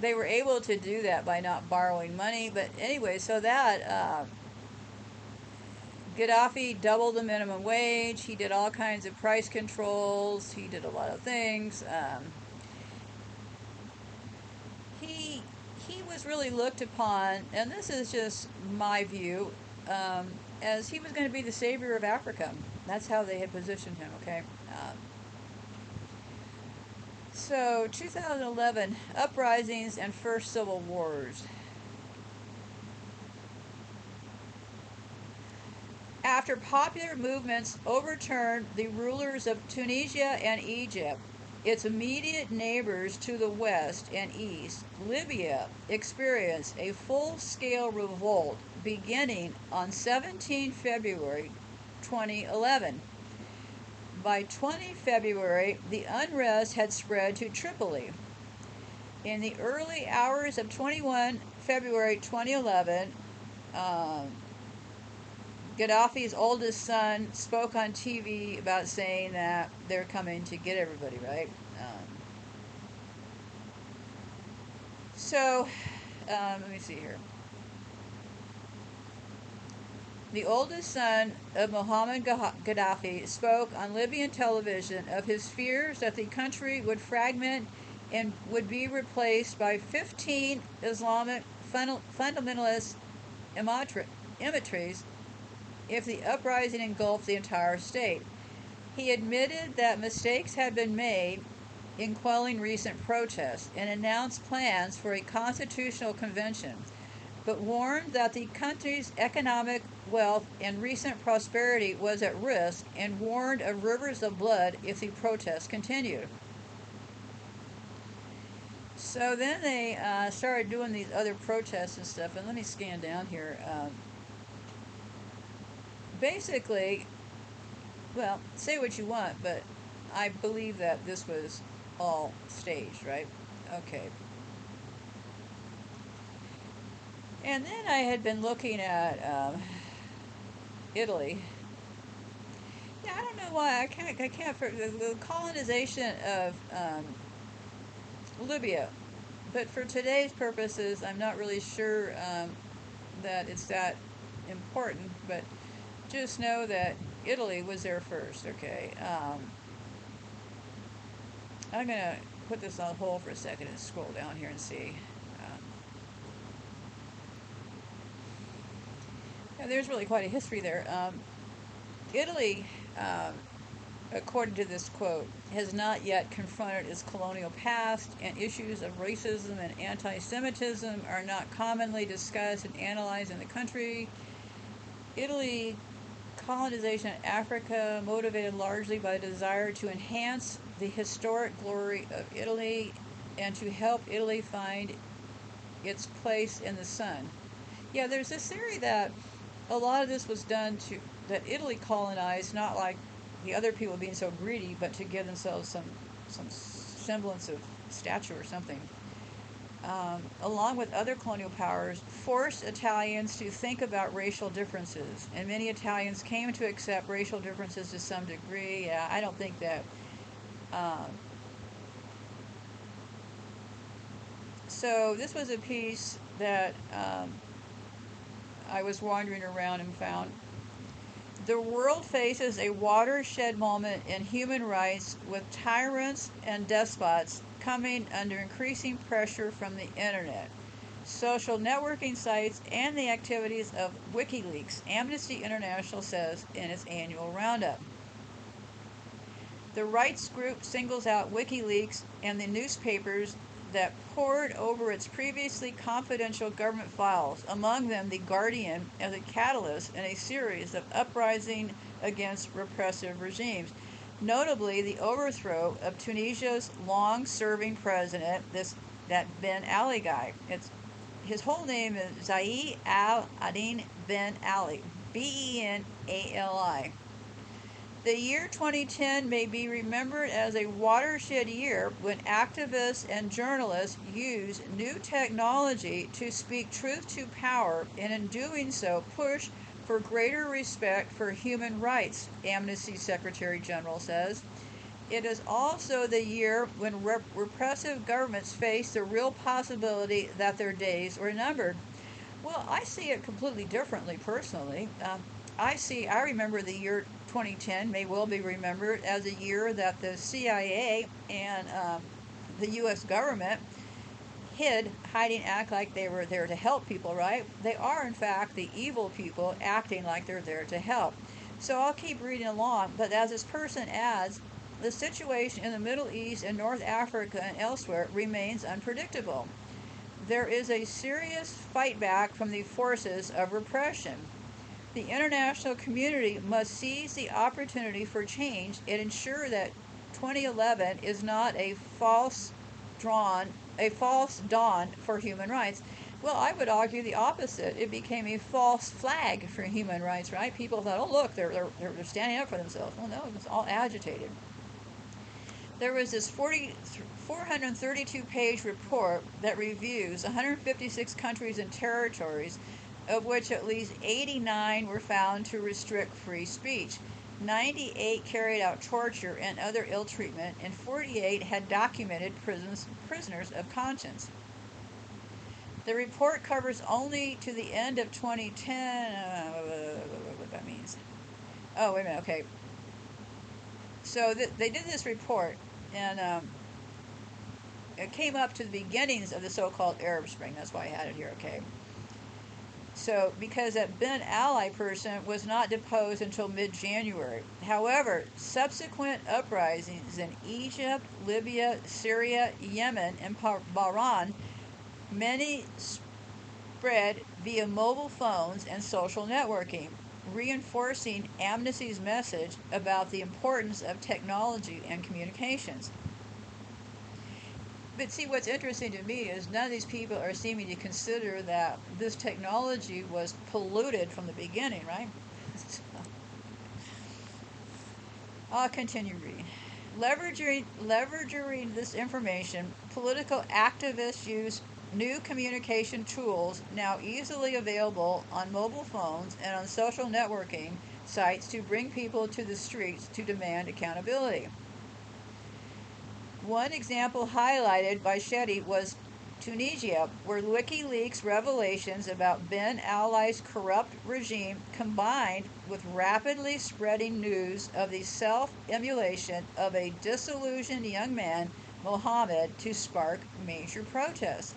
they were able to do that by not borrowing money, but anyway, so that Gaddafi doubled the minimum wage. He did all kinds of price controls. He did a lot of things. He was really looked upon, and this is just my view, as he was going to be the savior of Africa. That's how they had positioned him, okay? So, 2011, uprisings and first civil wars. After popular movements overturned the rulers of Tunisia and Egypt, its immediate neighbors to the west and east, Libya experienced a full-scale revolt beginning on 17 February 2011. By 20 February, the unrest had spread to Tripoli. In the early hours of 21 February 2011, Gaddafi's oldest son spoke on TV about saying that they're coming to get everybody, right? Let me see here. The oldest son of Mohammed Gaddafi spoke on Libyan television of his fears that the country would fragment and would be replaced by 15 Islamic fundamentalist imitaries if the uprising engulfed the entire state. He admitted that mistakes had been made in quelling recent protests and announced plans for a constitutional convention, but warned that the country's economic wealth and recent prosperity was at risk and warned of rivers of blood if the protests continued. So then they started doing these other protests and stuff, and let me scan down here. Basically, well, say what you want, but I believe that this was all staged, right? Okay. And then I had been looking at Italy. Yeah, I don't know why I can't. The colonization of Libya, but for today's purposes, I'm not really sure that it's that important. But just know that Italy was there first. Okay. I'm gonna put this on hold for a second and scroll down here and see. There's really quite a history there. Italy, according to this quote, has not yet confronted its colonial past, and issues of racism and anti-Semitism are not commonly discussed and analyzed in the country. Italy colonization in Africa, motivated largely by the desire to enhance the historic glory of Italy and to help Italy find its place in the sun. Yeah, there's this theory that a lot of this was done that Italy colonized, not like the other people being so greedy, but to give themselves some semblance of stature or something. Along with other colonial powers, forced Italians to think about racial differences, and many Italians came to accept racial differences to some degree. I don't think that. Um, so this was a piece that I was wandering around and found. The world faces a watershed moment in human rights, with tyrants and despots coming under increasing pressure from the internet, social networking sites, and the activities of WikiLeaks, Amnesty International says in its annual roundup. The rights group singles out WikiLeaks and the newspapers that pored over its previously confidential government files, among them The Guardian, as a catalyst in a series of uprisings against repressive regimes, notably the overthrow of Tunisia's long-serving president, that Ben Ali guy. His whole name is Zayed al-Adin Ben Ali, Benali. The year 2010 may be remembered as a watershed year when activists and journalists used new technology to speak truth to power, and in doing so push for greater respect for human rights, Amnesty Secretary General says. It is also the year when repressive governments face the real possibility that their days were numbered. Well, I see it completely differently personally. I remember the year 2010 may well be remembered as a year that the CIA and the U.S. government act like they were there to help people, right? They are, in fact, the evil people acting like they're there to help. So I'll keep reading along, but as this person adds, the situation in the Middle East and North Africa and elsewhere remains unpredictable. There is a serious fight back from the forces of repression. The international community must seize the opportunity for change and ensure that 2011 is not a false dawn for human rights. Well, I would argue the opposite. It became a false flag for human rights, right? People thought, oh, look, they're standing up for themselves. Well, no, it's all agitated. There was this 432-page report that reviews 156 countries and territories, of which at least 89 were found to restrict free speech. 98 carried out torture and other ill treatment, and 48 had documented prisoners of conscience. The report covers only to the end of 2010. What that means? Oh, wait a minute. Okay. So they did this report, and it came up to the beginnings of the so-called Arab Spring. That's why I had it here. Okay. So, because that Ben Ali person was not deposed until mid-January. However, subsequent uprisings in Egypt, Libya, Syria, Yemen, and Bahrain, many spread via mobile phones and social networking, reinforcing Amnesty's message about the importance of technology and communications. But see, what's interesting to me is none of these people are seeming to consider that this technology was polluted from the beginning, right? I'll continue reading. Leveraging this information, political activists use new communication tools now easily available on mobile phones and on social networking sites to bring people to the streets to demand accountability. One example highlighted by Shetty was Tunisia, where WikiLeaks revelations about Ben Ali's corrupt regime combined with rapidly spreading news of the self-immolation of a disillusioned young man, Mohammed, to spark major protests.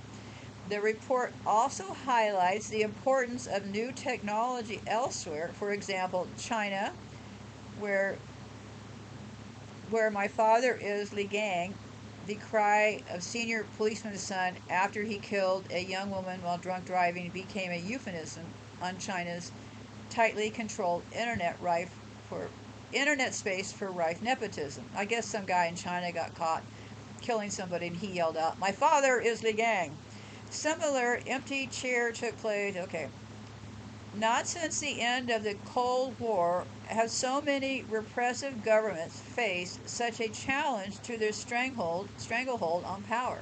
The report also highlights the importance of new technology elsewhere, for example, China, where my father is Li Gang, the cry of senior policeman's son after he killed a young woman while drunk driving became a euphemism on China's tightly controlled internet space for rife nepotism. I guess some guy in China got caught killing somebody and he yelled out, "My father is Li Gang." Similar empty chair took place. Okay. Not since the end of the Cold War have so many repressive governments faced such a challenge to their stranglehold on power.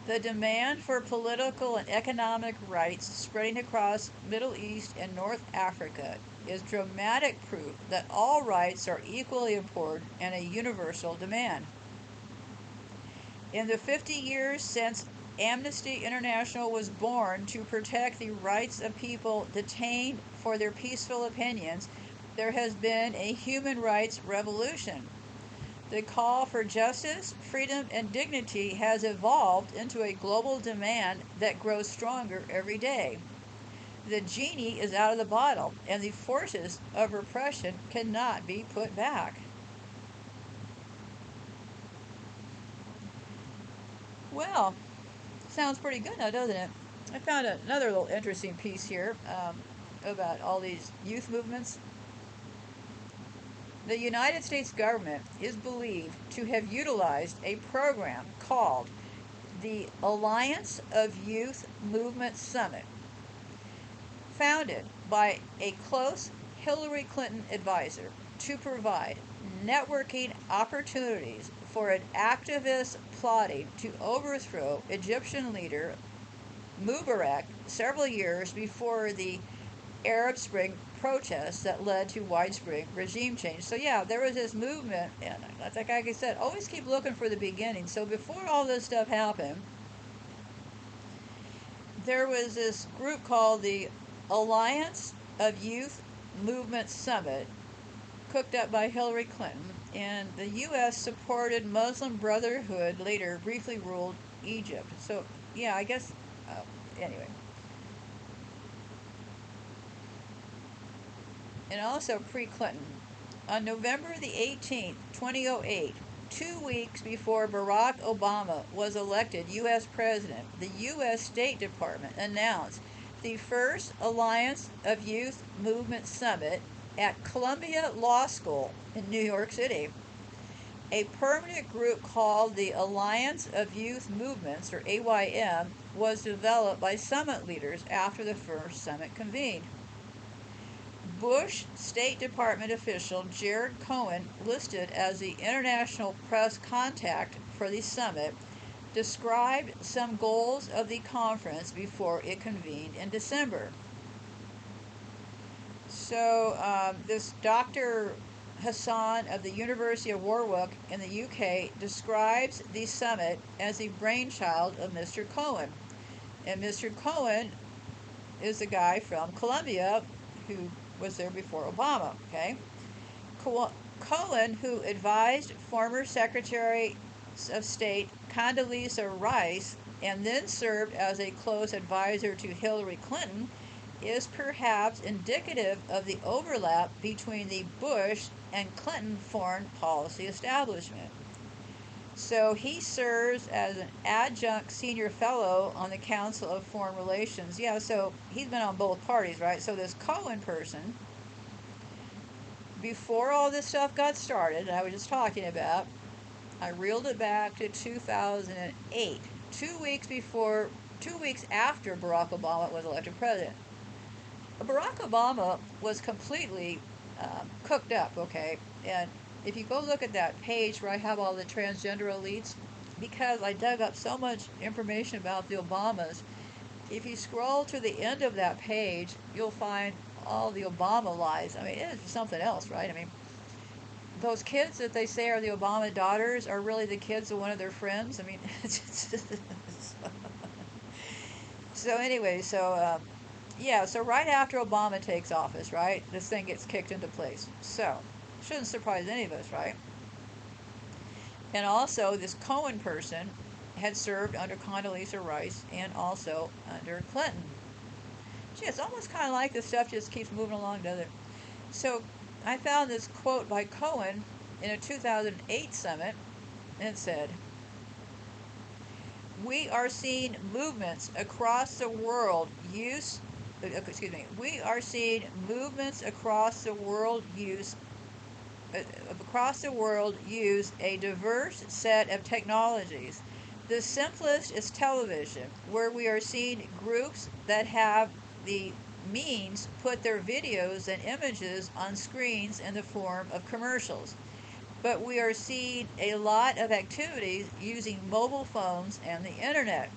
The demand for political and economic rights spreading across Middle East and North Africa is dramatic proof that all rights are equally important and a universal demand. In the 50 years since Amnesty International was born to protect the rights of people detained for their peaceful opinions, there has been a human rights revolution. The call for justice, freedom, and dignity has evolved into a global demand that grows stronger every day. The genie is out of the bottle, and the forces of repression cannot be put back. Well, sounds pretty good now, doesn't it? I found another little interesting piece here about all these youth movements. The United States government is believed to have utilized a program called the Alliance of Youth Movement Summit, founded by a close Hillary Clinton advisor, to provide networking opportunities for an activist plotting to overthrow Egyptian leader Mubarak several years before the Arab Spring protests that led to widespread regime change. So yeah, there was this movement, and like I said, always keep looking for the beginning. So before all this stuff happened, there was this group called the Alliance of Youth Movement Summit, cooked up by Hillary Clinton, and the U.S. supported Muslim Brotherhood, later briefly ruled Egypt. So yeah, I guess, anyway. And also pre-Clinton. On November the 18th, 2008, 2 weeks before Barack Obama was elected U.S. President, the U.S. State Department announced the first Alliance of Youth Movement Summit at Columbia Law School in New York City. A permanent group called the Alliance of Youth Movements, or AYM, was developed by summit leaders after the first summit convened. Bush State Department official Jared Cohen, listed as the international press contact for the summit, described some goals of the conference before it convened in December. So this Dr. Hassan of the University of Warwick in the UK describes the summit as the brainchild of Mr. Cohen. And Mr. Cohen is the guy from Columbia who was there before Obama, okay? Cohen, who advised former Secretary of State Condoleezza Rice and then served as a close advisor to Hillary Clinton, is perhaps indicative of the overlap between the Bush and Clinton foreign policy establishment. So he serves as an adjunct senior fellow on the Council of Foreign Relations. Yeah, so he's been on both parties, right? So this Cohen person, before all this stuff got started, I was just talking about, I reeled it back to 2008, 2 weeks after Barack Obama was elected president. Barack Obama was completely cooked up, okay? And if you go look at that page where I have all the transgender elites, because I dug up so much information about the Obamas, if you scroll to the end of that page, you'll find all the Obama lies. I mean, it is something else, right? I mean, those kids that they say are the Obama daughters are really the kids of one of their friends. I mean, so anyway, yeah, so right after Obama takes office, right, this thing gets kicked into place. So, shouldn't surprise any of us, right? And also, this Cohen person had served under Condoleezza Rice and also under Clinton. Gee, it's almost kind of like this stuff just keeps moving along, doesn't it? So, I found this quote by Cohen in a 2008 summit, and it said, "We are seeing movements across the world we are seeing movements across the world use a diverse set of technologies. The simplest is television, where we are seeing groups that have the means put their videos and images on screens in the form of commercials. But we are seeing a lot of activities using mobile phones and the internet.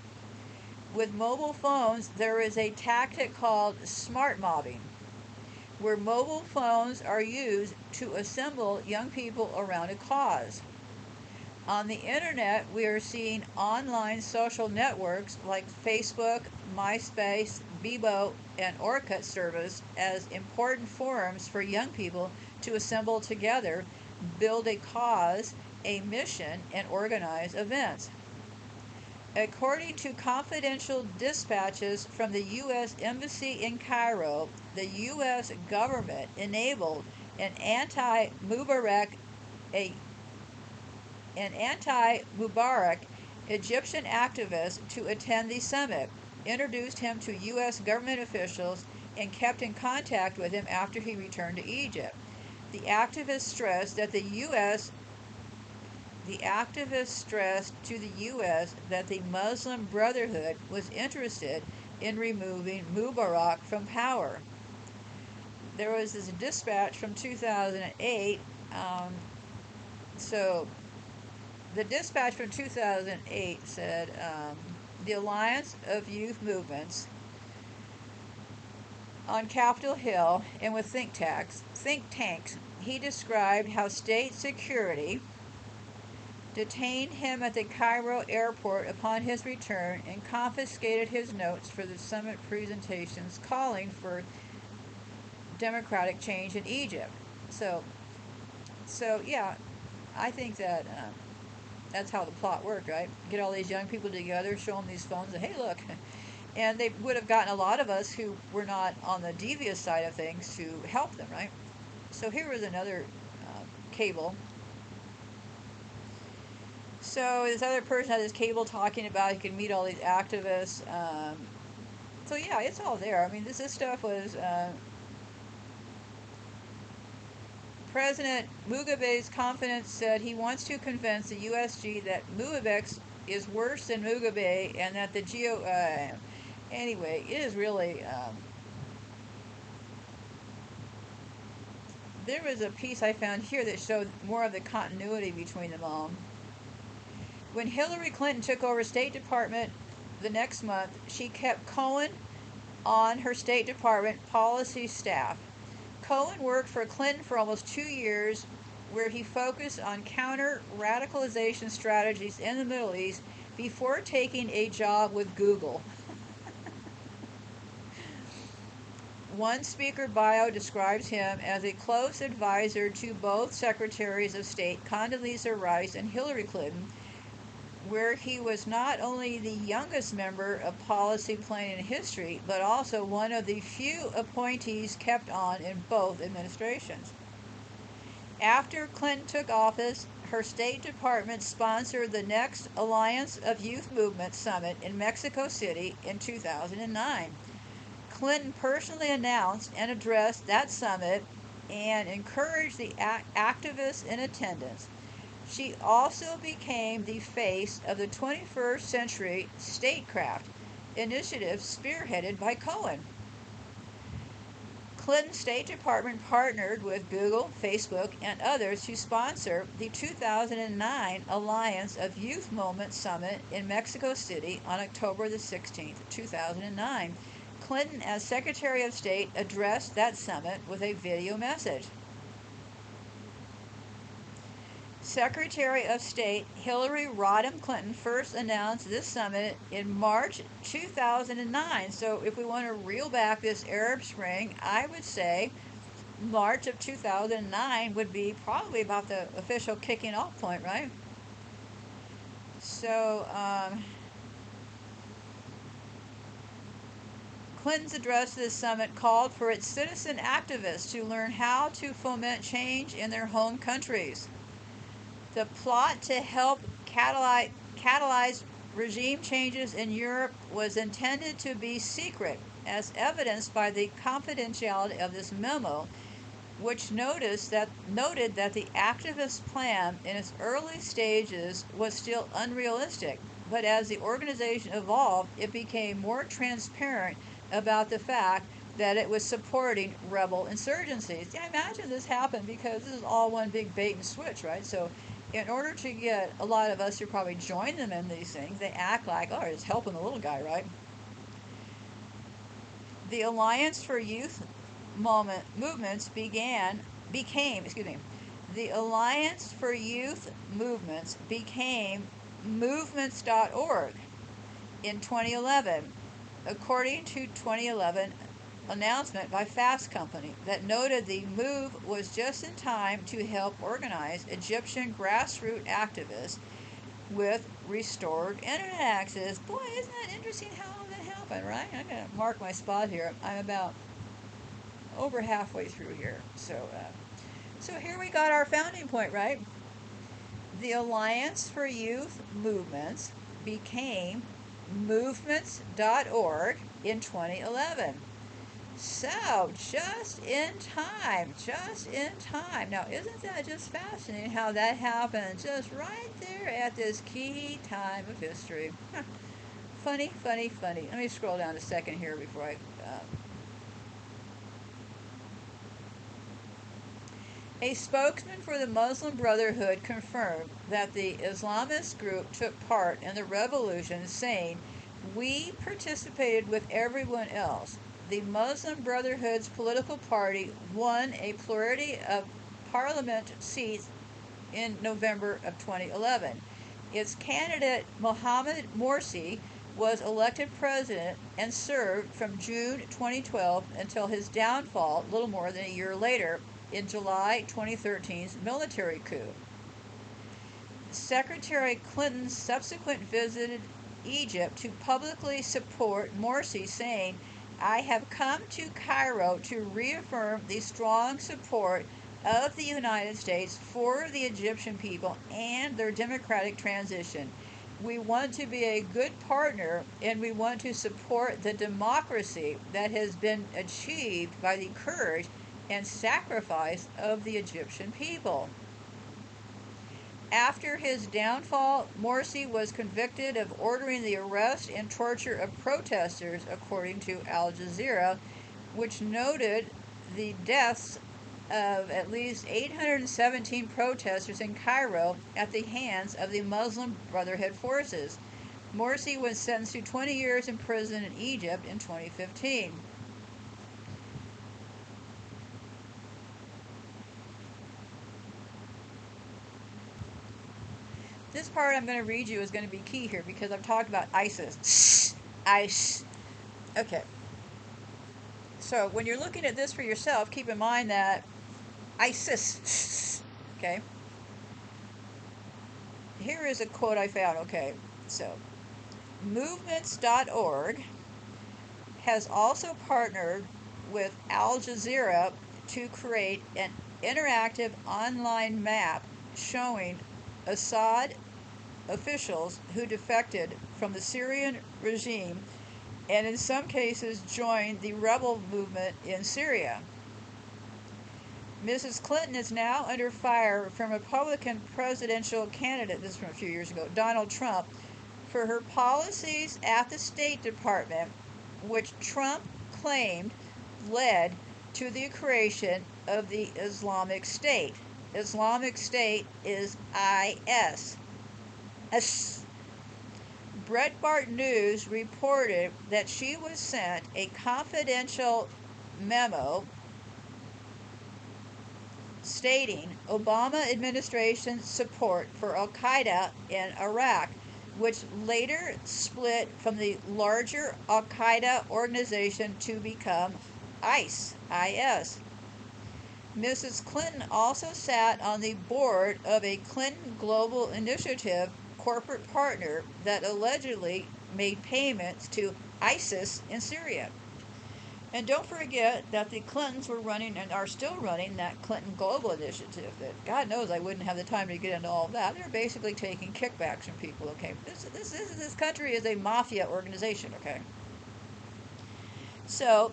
With mobile phones, there is a tactic called smart mobbing, where mobile phones are used to assemble young people around a cause. On the internet, we are seeing online social networks like Facebook, MySpace, Bebo, and Orkut service as important forums for young people to assemble together, build a cause, a mission, and organize events. According to confidential dispatches from the U.S. Embassy in Cairo, the U.S. government enabled an anti-Mubarak a an anti-Mubarak Egyptian activist to attend the summit, introduced him to U.S. government officials, and kept in contact with him after he returned to Egypt. The activist stressed to the U.S. that the Muslim Brotherhood was interested in removing Mubarak from power. There was this dispatch from 2008. So the dispatch from 2008 said the Alliance of Youth Movements on Capitol Hill and with think tanks, he described how state security detained him at the Cairo airport upon his return and confiscated his notes for the summit presentations calling for democratic change in Egypt. So yeah, I think that that's how the plot worked, right? Get all these young people together, show them these phones, and hey, look. And they would have gotten a lot of us who were not on the devious side of things to help them, right? So here was another cable. So this other person had this cable talking about he could meet all these activists. So yeah, it's all there. I mean, this stuff was President Mugabe's confidence said he wants to convince the USG that Mubarak is worse than Mugabe and that the anyway, it is really there was a piece I found here that showed more of the continuity between them all. When Hillary Clinton took over State Department the next month, she kept Cohen on her State Department policy staff. Cohen worked for Clinton for almost 2 years, where he focused on counter-radicalization strategies in the Middle East before taking a job with Google. One speaker bio describes him as a close advisor to both Secretaries of State Condoleezza Rice and Hillary Clinton, where he was not only the youngest member of policy planning in history, but also one of the few appointees kept on in both administrations. After Clinton took office, her State Department sponsored the next Alliance of Youth Movement Summit in Mexico City in 2009. Clinton personally announced and addressed that summit and encouraged the activists in attendance. She also became the face of the 21st Century Statecraft initiative spearheaded by Cohen. Clinton's State Department partnered with Google, Facebook, and others to sponsor the 2009 Alliance of Youth Movement Summit in Mexico City on October the 16th, 2009. Clinton, as Secretary of State, addressed that summit with a video message. Secretary of State Hillary Rodham Clinton first announced this summit in March 2009. So if we want to reel back this Arab Spring, I would say March of 2009 would be probably about the official kicking off point, right? So Clinton's address to this summit called for its citizen activists to learn how to foment change in their home countries. The plot to help catalyze regime changes in Europe was intended to be secret, as evidenced by the confidentiality of this memo, which noted that the activist plan in its early stages was still unrealistic, but as the organization evolved, it became more transparent about the fact that it was supporting rebel insurgencies. Yeah, imagine this happened because this is all one big bait and switch, right? So, in order to get a lot of us to probably join them in these things, they act like, oh, it's helping the little guy, right? The Alliance for Youth Movements the Alliance for Youth Movements became movements.org in 2011, according to 2011 announcement by Fast Company that noted the move was just in time to help organize Egyptian grassroots activists with restored internet access. Boy, isn't that interesting how all that happened, right? I'm going to mark my spot here. I'm about over halfway through here. So here we got our founding point, right? The Alliance for Youth Movements became movements.org in 2011. So, just in time. Now, isn't that just fascinating how that happened just right there at this key time of history? Funny. Let me scroll down a second here before I... A spokesman for the Muslim Brotherhood confirmed that the Islamist group took part in the revolution, saying, "We participated with everyone else. The Muslim Brotherhood's political party won a plurality of parliament seats in November of 2011. Its candidate, Mohammed Morsi, was elected president and served from June 2012 until his downfall a little more than a year later in July 2013's military coup. Secretary Clinton subsequently visited Egypt to publicly support Morsi, saying, "I have come to Cairo to reaffirm the strong support of the United States for the Egyptian people and their democratic transition. We want to be a good partner and we want to support the democracy that has been achieved by the courage and sacrifice of the Egyptian people." After his downfall, Morsi was convicted of ordering the arrest and torture of protesters, according to Al Jazeera, which noted the deaths of at least 817 protesters in Cairo at the hands of the Muslim Brotherhood forces. Morsi was sentenced to 20 years in prison in Egypt in 2015. This part I'm going to read you is going to be key here because I've talked about ISIS. ISIS. Okay. So when you're looking at this for yourself, keep in mind that ISIS. Okay. Here is a quote I found. Okay. So movements.org has also partnered with Al Jazeera to create an interactive online map showing Assad officials who defected from the Syrian regime and in some cases joined the rebel movement in Syria. Mrs. Clinton is now under fire from Republican presidential candidate, this is from a few years ago, Donald Trump, for her policies at the State Department, which Trump claimed led to the creation of the Islamic State. Islamic State is IS. Breitbart News reported that she was sent a confidential memo stating Obama administration's support for Al-Qaeda in Iraq, which later split from the larger Al-Qaeda organization to become IS. Mrs. Clinton also sat on the board of a Clinton Global Initiative corporate partner that allegedly made payments to ISIS in Syria. And don't forget that the Clintons were running and are still running that Clinton Global Initiative that God knows I wouldn't have the time to get into all of that. They're basically taking kickbacks from people, okay? This country is a mafia organization, okay? So,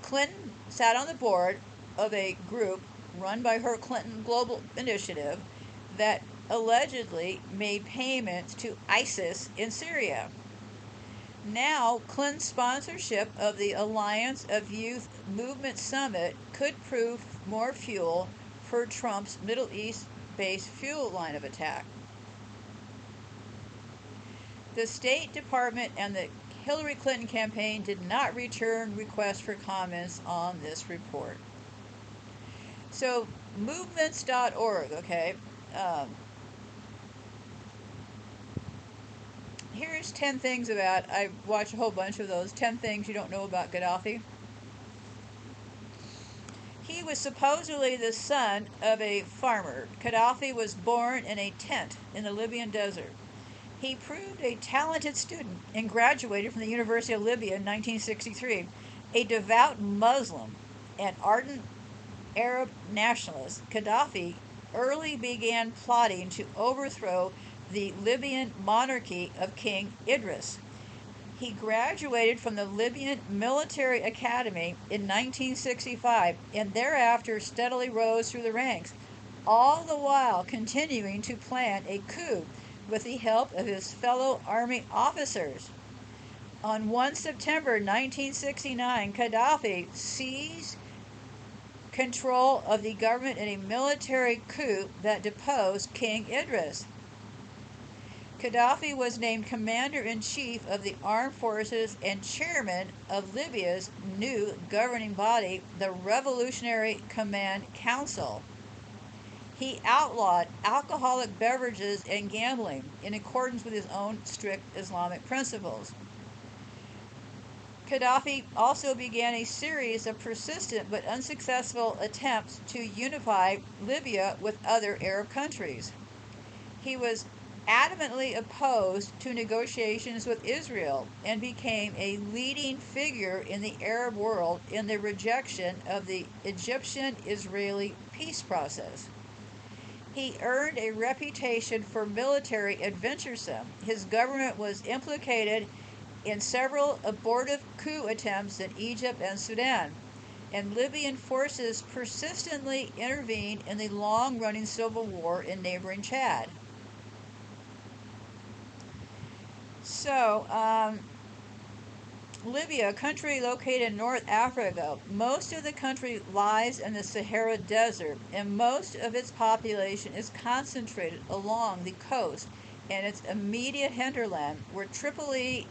Clinton sat on the board of a group run by her Clinton Global Initiative that allegedly made payments to ISIS in Syria. Now, Clinton's sponsorship of the Alliance of Youth Movement Summit could prove more fuel for Trump's Middle East-based fuel line of attack. The State Department and the Hillary Clinton campaign did not return requests for comments on this report. So, movements.org, okay? Here's 10 things about, I watched a whole bunch of those, 10 things you don't know about Gaddafi. He was supposedly the son of a farmer. Gaddafi was born in a tent in the Libyan desert. He proved a talented student and graduated from the University of Libya in 1963. A devout Muslim and ardent Arab nationalist, Gaddafi early began plotting to overthrow the Libyan monarchy of King Idris. He graduated from the Libyan Military Academy in 1965 and thereafter steadily rose through the ranks, all the while continuing to plan a coup with the help of his fellow army officers. On 1 September 1969, Gaddafi seized control of the government in a military coup that deposed King Idris. Gaddafi was named Commander-in-Chief of the Armed Forces and Chairman of Libya's new governing body, the Revolutionary Command Council. He outlawed alcoholic beverages and gambling in accordance with his own strict Islamic principles. Gaddafi also began a series of persistent but unsuccessful attempts to unify Libya with other Arab countries. He was adamantly opposed to negotiations with Israel and became a leading figure in the Arab world in the rejection of the Egyptian-Israeli peace process. He earned a reputation for military adventuresome. His government was implicated in several abortive coup attempts in Egypt and Sudan, and Libyan forces persistently intervened in the long-running civil war in neighboring Chad. So, Libya, a country located in North Africa, most of the country lies in the Sahara Desert, and most of its population is concentrated along the coast and its immediate hinterland, where Tripoli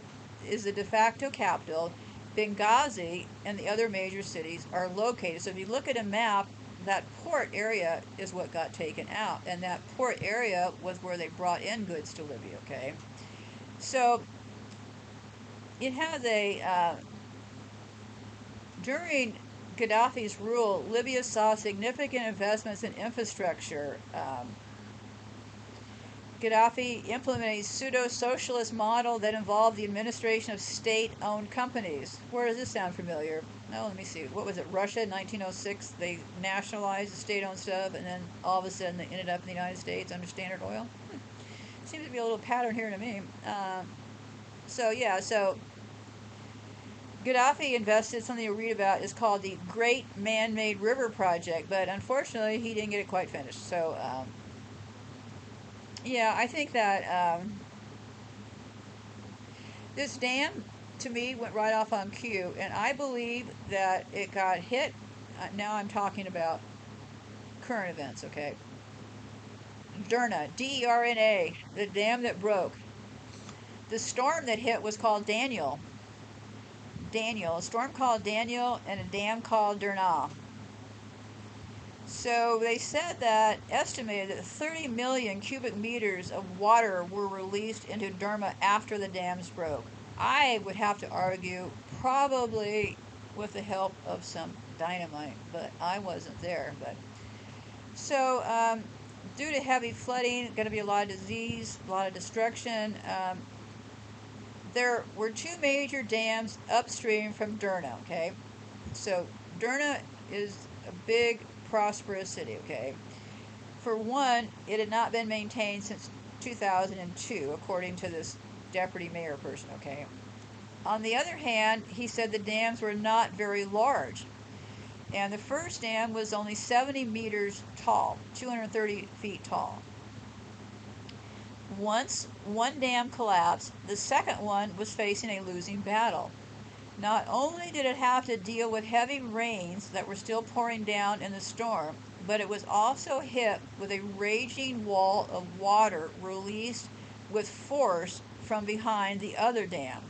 is the de facto capital, Benghazi and the other major cities are located. So if you look at a map, that port area is what got taken out, and that port area was where they brought in goods to Libya, okay? So it has a, during Gaddafi's rule, Libya saw significant investments in infrastructure. Gaddafi implemented a pseudo-socialist model that involved the administration of state-owned companies. Where does this sound familiar? Oh, let me see. What was it? Russia in 1906, they nationalized the state-owned stuff, and then all of a sudden they ended up in the United States under Standard Oil. Seems to be a little pattern here to me. So Gaddafi invested, something you'll read about, is called the Great Man-Made River Project, but unfortunately he didn't get it quite finished. So, yeah, I think that this dam, to me, went right off on cue, and I believe that it got hit. Now I'm talking about current events, okay? Derna, D-E-R-N-A, the dam that broke. The storm that hit was called Daniel. A storm called Daniel and a dam called Derna. So they said that, estimated that 30 million cubic meters of water were released into Derna after the dams broke. I would have to argue probably with the help of some dynamite, but I wasn't there. But so, due to heavy flooding, going to be a lot of disease, a lot of destruction. There were two major dams upstream from Derna, okay? So Derna is a big, prosperous city, okay? For one, it had not been maintained since 2002, according to this deputy mayor person, okay? On the other hand, he said the dams were not very large. And the first dam was only 70 meters tall, 230 feet tall. Once one dam collapsed, the second one was facing a losing battle. Not only did it have to deal with heavy rains that were still pouring down in the storm, but it was also hit with a raging wall of water released with force from behind the other dam.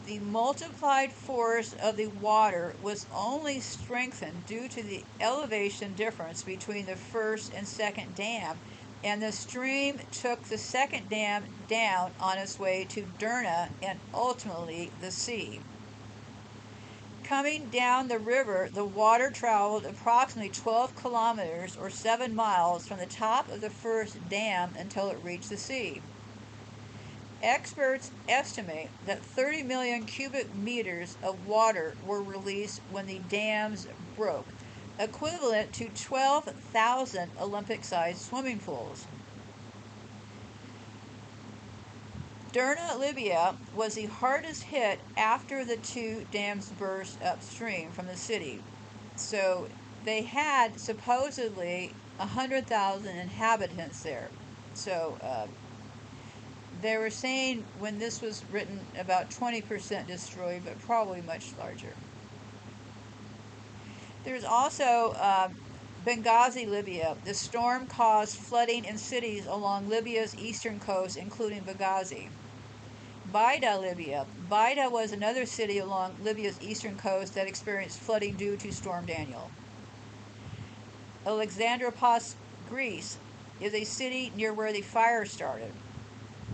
The multiplied force of the water was only strengthened due to the elevation difference between the first and second dam, and the stream took the second dam down on its way to Derna and ultimately the sea. Coming down the river, the water traveled approximately 12 kilometers or 7 miles from the top of the first dam until it reached the sea. Experts estimate that 30 million cubic meters of water were released when the dams broke, equivalent to 12,000 Olympic-sized swimming pools. Derna, Libya, was the hardest hit after the two dams burst upstream from the city. So they had supposedly 100,000 inhabitants there. So they were saying when this was written about 20% destroyed, but probably much larger. There's also Benghazi, Libya. The storm caused flooding in cities along Libya's eastern coast, including Benghazi. Baida, Libya. Baida was another city along Libya's eastern coast that experienced flooding due to Storm Daniel. Alexandropos, Greece, is a city near where the fire started.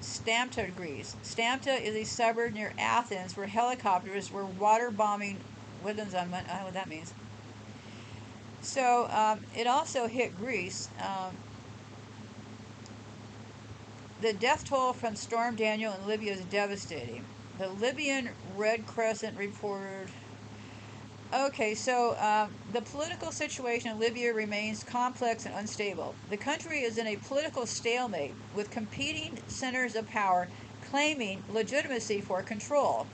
Stamta, Greece. Stamta is a suburb near Athens where helicopters were water bombing. I don't know what that means. So it also hit Greece. The death toll from Storm Daniel in Libya is devastating. The Libyan Red Crescent reported. Okay, so the political situation in Libya remains complex and unstable. The country is in a political stalemate with competing centers of power claiming legitimacy for control.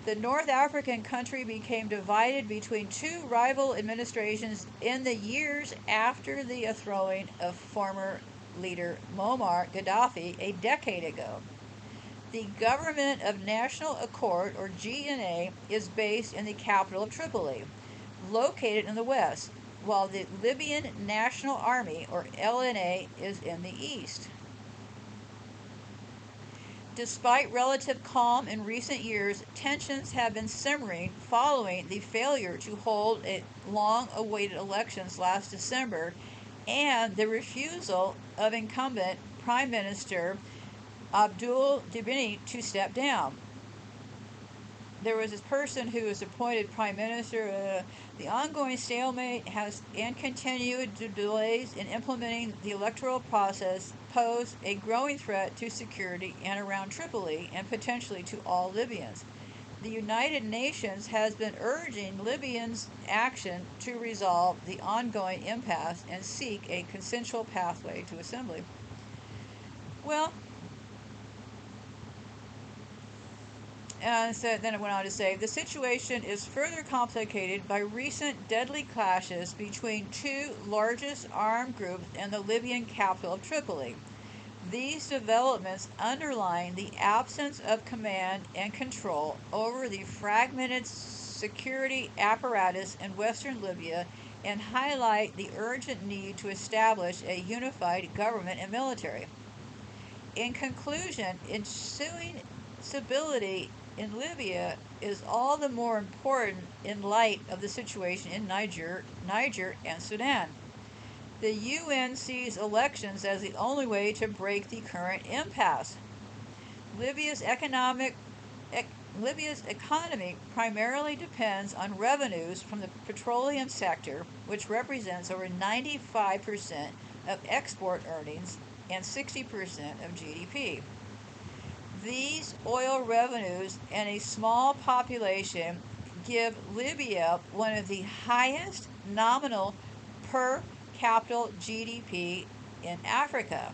The North African country became divided between two rival administrations in the years after the throwing of former leader Muammar Ghaddafi a decade ago. The Government of National Accord, or GNA, is based in the capital of Tripoli, located in the west, while the Libyan National Army, or LNA, is in the east. Despite relative calm in recent years, tensions have been simmering following the failure to hold a long-awaited elections last December and the refusal of incumbent Prime Minister Abdul Dibini to step down. There was this person who was appointed Prime Minister. The ongoing stalemate and continued delays in implementing the electoral process pose a growing threat to security and around Tripoli and potentially to all Libyans. The United Nations has been urging Libyans' action to resolve the ongoing impasse and seek a consensual pathway to assembly. Well, so then it went on to say, the situation is further complicated by recent deadly clashes between two largest armed groups in the Libyan capital of Tripoli. These developments underline the absence of command and control over the fragmented security apparatus in western Libya and highlight the urgent need to establish a unified government and military. In conclusion, ensuing stability in Libya is all the more important in light of the situation in Niger, and Sudan. The UN sees elections as the only way to break the current impasse. Libya's economy primarily depends on revenues from the petroleum sector, which represents over 95% of export earnings and 60% of GDP. These oil revenues and a small population give Libya one of the highest nominal per capita GDP in Africa.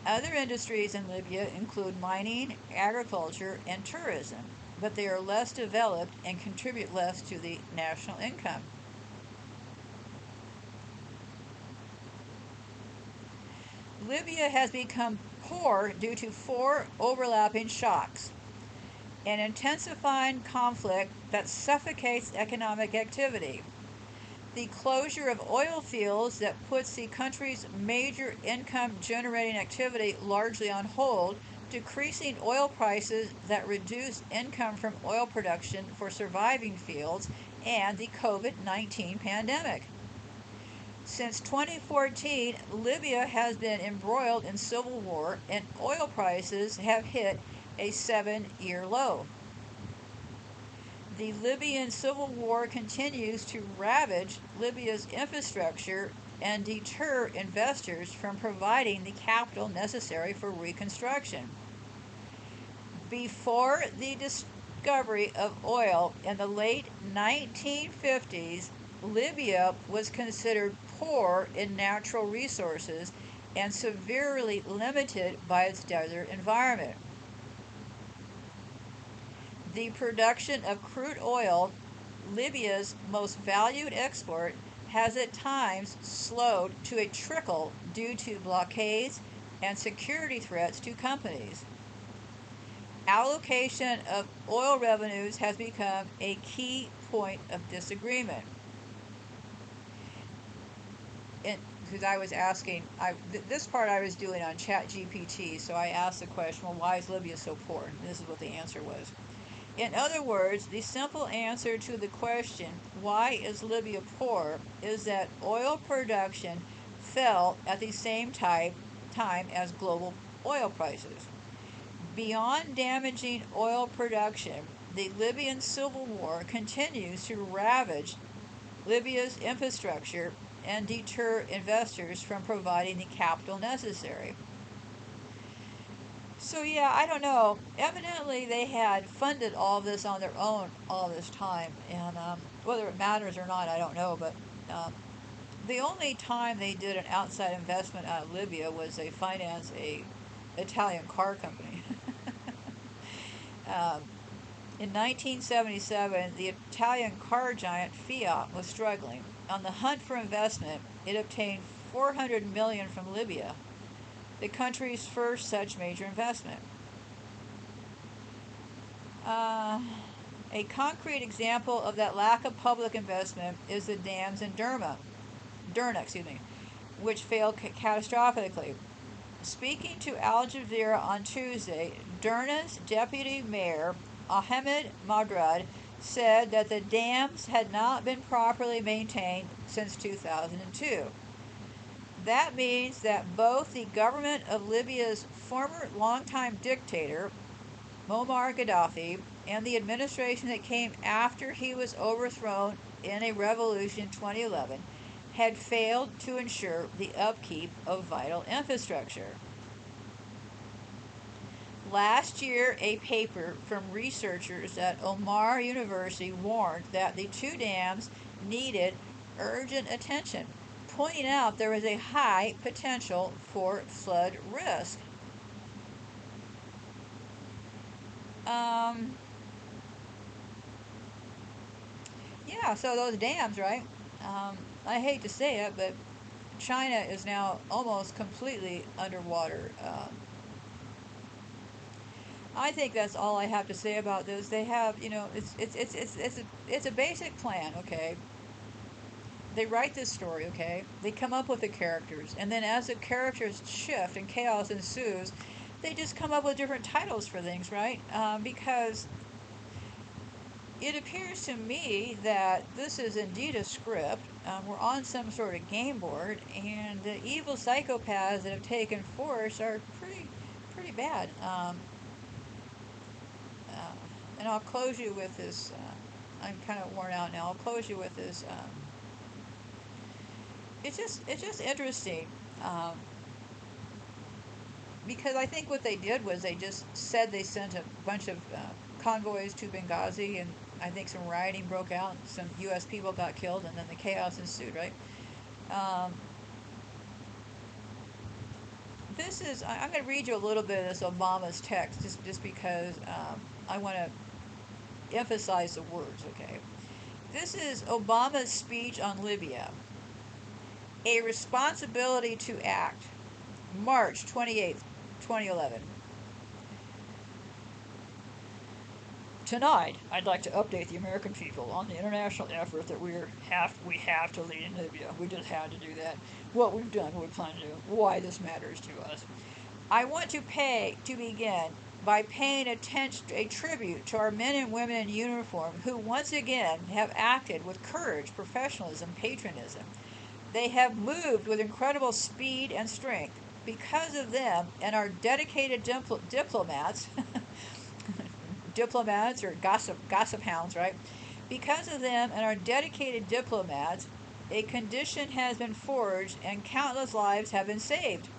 Other industries in Libya include mining, agriculture, and tourism, but they are less developed and contribute less to the national income. Libya has become poor due to four overlapping shocks: an intensifying conflict that suffocates economic activity, the closure of oil fields that puts the country's major income generating activity largely on hold, decreasing oil prices that reduce income from oil production for surviving fields, and the COVID-19 pandemic. Since 2014, Libya has been embroiled in civil war and oil prices have hit a 7-year low. The Libyan civil war continues to ravage Libya's infrastructure and deter investors from providing the capital necessary for reconstruction. Before the discovery of oil in the late 1950s, Libya was considered poor in natural resources and severely limited by its desert environment. The production of crude oil, Libya's most valued export, has at times slowed to a trickle due to blockades and security threats to companies. Allocation of oil revenues has become a key point of disagreement. Because I was asking, this part I was doing on ChatGPT, so I asked the question, well, why is Libya so poor? And this is what the answer was. In other words, the simple answer to the question, why is Libya poor, is that oil production fell at the same time as global oil prices. Beyond damaging oil production, the Libyan civil war continues to ravage Libya's infrastructure and deter investors from providing the capital necessary. So yeah, I don't know. Evidently, they had funded all this on their own all this time, and whether it matters or not, I don't know. But the only time they did an outside investment out of Libya was they financed a Italian car company. In 1977, the Italian car giant Fiat was struggling. On the hunt for investment, it obtained $400 million from Libya, the country's first such major investment. A concrete example of that lack of public investment is the dams in Derna, which failed catastrophically. Speaking to Al Jazeera on Tuesday, Derna's deputy mayor, Ahmed Madrad, said that the dams had not been properly maintained since 2002. That means that both the government of Libya's former longtime dictator, Muammar Ghaddafi, and the administration that came after he was overthrown in a revolution in 2011 had failed to ensure the upkeep of vital infrastructure. Last year, a paper from researchers at Omar University warned that the two dams needed urgent attention, pointing out there was a high potential for flood risk. Yeah, so those dams, right? I hate to say it, but China is now almost completely underwater. I think that's all I have to say about this. They have, it's a basic plan, okay? They write this story, okay? They come up with the characters, and then as the characters shift and chaos ensues, they just come up with different titles for things, right? Because it appears to me that this is indeed a script. We're on some sort of game board, and the evil psychopaths that have taken force are pretty bad. And I'll close you with this. I'm kind of worn out now. I'll close you with this. It's just interesting. Because I think what they did was they just said they sent a bunch of convoys to Benghazi, and I think some rioting broke out, and some U.S. people got killed, and then the chaos ensued, right? I'm going to read you a little bit of this Obama's text, just because I want to emphasize the words, okay? This is Obama's speech on Libya. A responsibility to act. March 28th, 2011. Tonight, I'd like to update the American people on the international effort that we have to lead in Libya. We just had to do that. What we've done, what we plan to do, why this matters to us. I want to begin by paying a tribute to our men and women in uniform who once again have acted with courage, professionalism, patriotism. They have moved with incredible speed and strength. Because of them and our dedicated diplomats, diplomats or gossip hounds, right? Because of them and our dedicated diplomats, a condition has been forged and countless lives have been saved.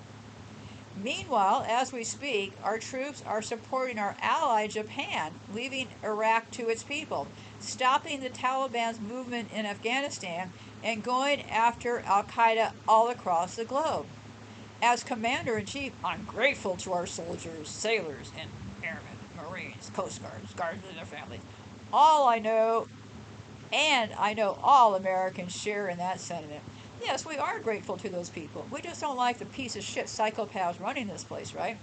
Meanwhile, as we speak, our troops are supporting our ally Japan, leaving Iraq to its people, stopping the Taliban's movement in Afghanistan, and going after Al Qaeda all across the globe. As Commander-in-Chief, I'm grateful to our soldiers, sailors, and airmen, Marines, Coast Guards, Guards and their families. I know all Americans share in that sentiment. Yes, we are grateful to those people. We just don't like the piece of shit psychopaths running this place, right?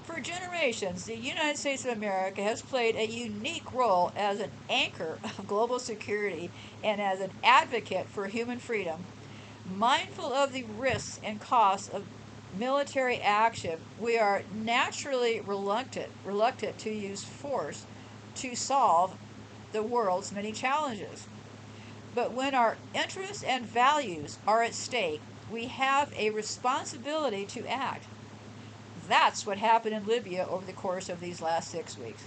For generations, the United States of America has played a unique role as an anchor of global security and as an advocate for human freedom. Mindful of the risks and costs of military action, we are naturally reluctant to use force to solve the world's many challenges. But when our interests and values are at stake, we have a responsibility to act. That's what happened in Libya over the course of these last 6 weeks.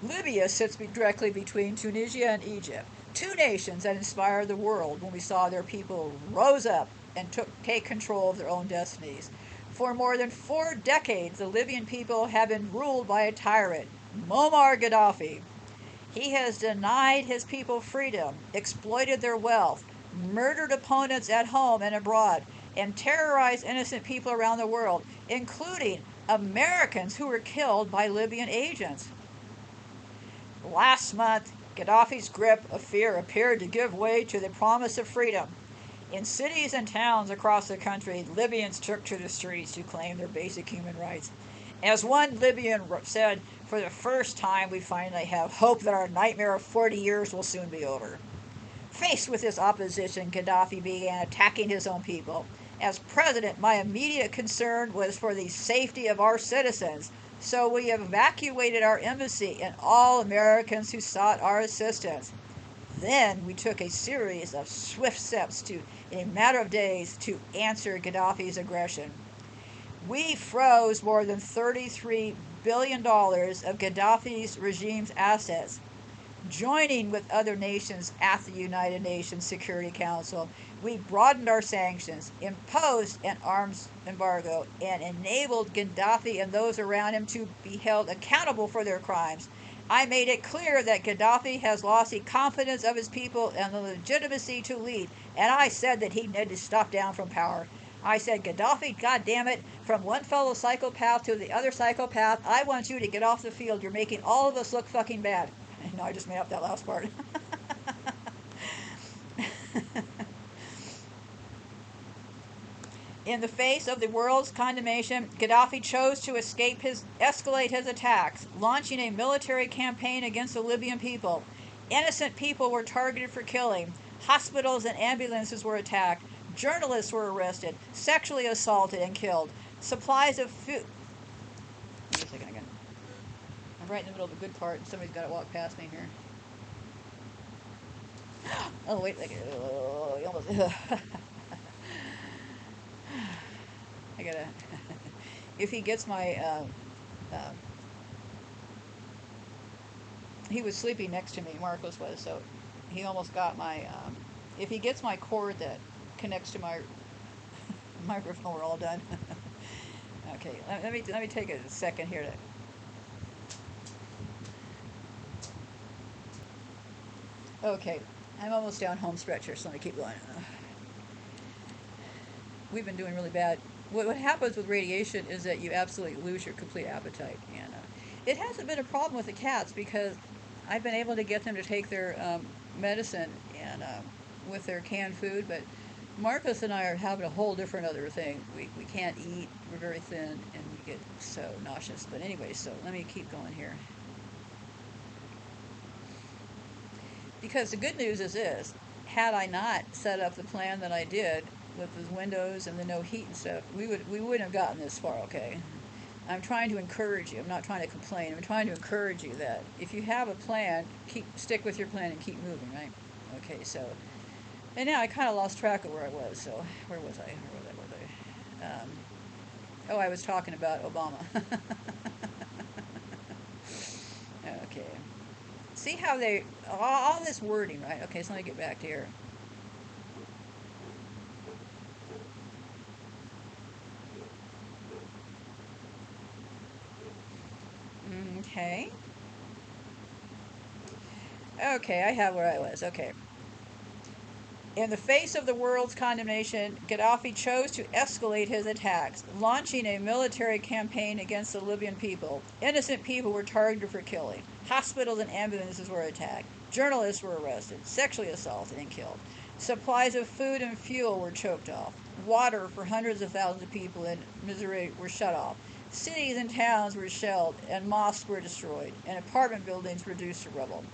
Libya sits directly between Tunisia and Egypt, two nations that inspired the world when we saw their people rose up and take control of their own destinies. For more than 4 decades, the Libyan people have been ruled by a tyrant, Muammar Ghaddafi. He has denied his people freedom, exploited their wealth, murdered opponents at home and abroad, and terrorized innocent people around the world, including Americans who were killed by Libyan agents. Last month, Gaddafi's grip of fear appeared to give way to the promise of freedom. In cities and towns across the country, Libyans took to the streets to claim their basic human rights. As one Libyan said, for the first time we finally have hope that our nightmare of 40 years will soon be over. Faced with this opposition, Gaddafi began attacking his own people. As president, my immediate concern was for the safety of our citizens, so we evacuated our embassy and all Americans who sought our assistance. Then we took a series of swift steps in a matter of days, to answer Gaddafi's aggression. We froze more than $33 billion of Gaddafi's regime's assets. Joining with other nations at the United Nations Security Council, we broadened our sanctions, imposed an arms embargo, and enabled Gaddafi and those around him to be held accountable for their crimes. I made it clear that Gaddafi has lost the confidence of his people and the legitimacy to lead, and I said that he needed to step down from power. I said, Gaddafi, goddammit, from one fellow psychopath to the other psychopath, I want you to get off the field. You're making all of us look fucking bad. No, I just made up that last part. In the face of the world's condemnation, Gaddafi chose to escalate his attacks, launching a military campaign against the Libyan people. Innocent people were targeted for killing. Hospitals and ambulances were attacked. Journalists were arrested, sexually assaulted, and killed. Supplies of food... Wait a second again. I'm right in the middle of a good part, and somebody's got to walk past me here. Oh, wait a second. Almost... I gotta... If he gets my... he was sleeping next to me, Marcos was, so he almost got my... if he gets my cord that connects to my microphone, we're all done. Okay, let me take a second here to... Okay, I'm almost down home stretch here, so let me keep going. We've been doing really bad. What happens with radiation is that you absolutely lose your complete appetite, and it hasn't been a problem with the cats because I've been able to get them to take their medicine, and with their canned food, but Marcus and I are having a whole different other thing. We can't eat, we're very thin, and we get so nauseous. But anyway, so let me keep going here. Because the good news is this, had I not set up the plan that I did with the windows and the no heat and stuff, we wouldn't have gotten this far, okay? I'm trying to encourage you. I'm not trying to complain. I'm trying to encourage you that if you have a plan, stick with your plan and keep moving, right? Okay, so, and now I kind of lost track of where I was. So where was I? Oh, I was talking about Obama. Okay. See how all this wording, right? Okay, so let me get back to here. Okay. Okay, I have where I was. Okay. In the face of the world's condemnation, Gaddafi chose to escalate his attacks, launching a military campaign against the Libyan people. Innocent people were targeted for killing. Hospitals and ambulances were attacked. Journalists were arrested, sexually assaulted, and killed. Supplies of food and fuel were choked off. Water for hundreds of thousands of people in Missouri were shut off. Cities and towns were shelled, and mosques were destroyed, and apartment buildings reduced to rubble.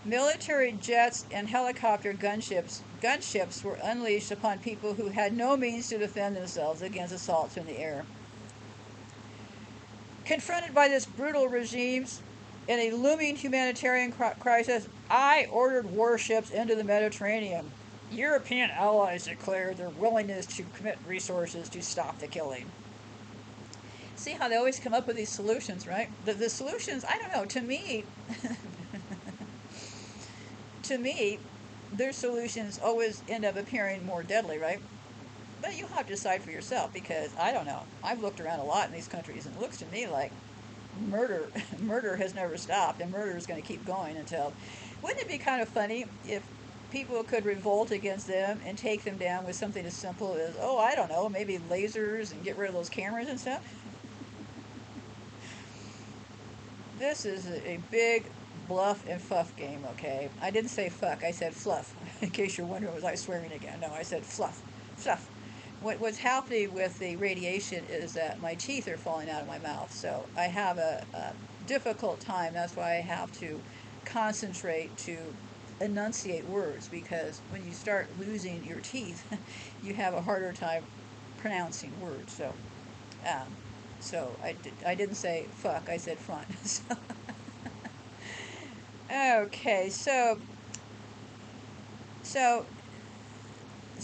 Military jets and helicopter gunships were unleashed upon people who had no means to defend themselves against assaults in the air. Confronted by this brutal regime in a looming humanitarian crisis, I ordered warships into the Mediterranean. European allies declared their willingness to commit resources to stop the killing. See how they always come up with these solutions, right? The solutions, I don't know, to me... To me, their solutions always end up appearing more deadly, right? But you'll have to decide for yourself, because I don't know. I've looked around a lot in these countries, and it looks to me like murder has never stopped, and murder is going to keep going until... Wouldn't it be kind of funny if people could revolt against them and take them down with something as simple as, oh, I don't know, maybe lasers and get rid of those cameras and stuff? This is a big bluff and fluff game, okay? I didn't say fuck, I said fluff. In case you're wondering, was I swearing again? No, I said fluff. Fluff. What's happening with the radiation is that my teeth are falling out of my mouth, so I have a difficult time. That's why I have to concentrate to enunciate words, because when you start losing your teeth, you have a harder time pronouncing words. So I didn't say fuck, I said front. Okay, so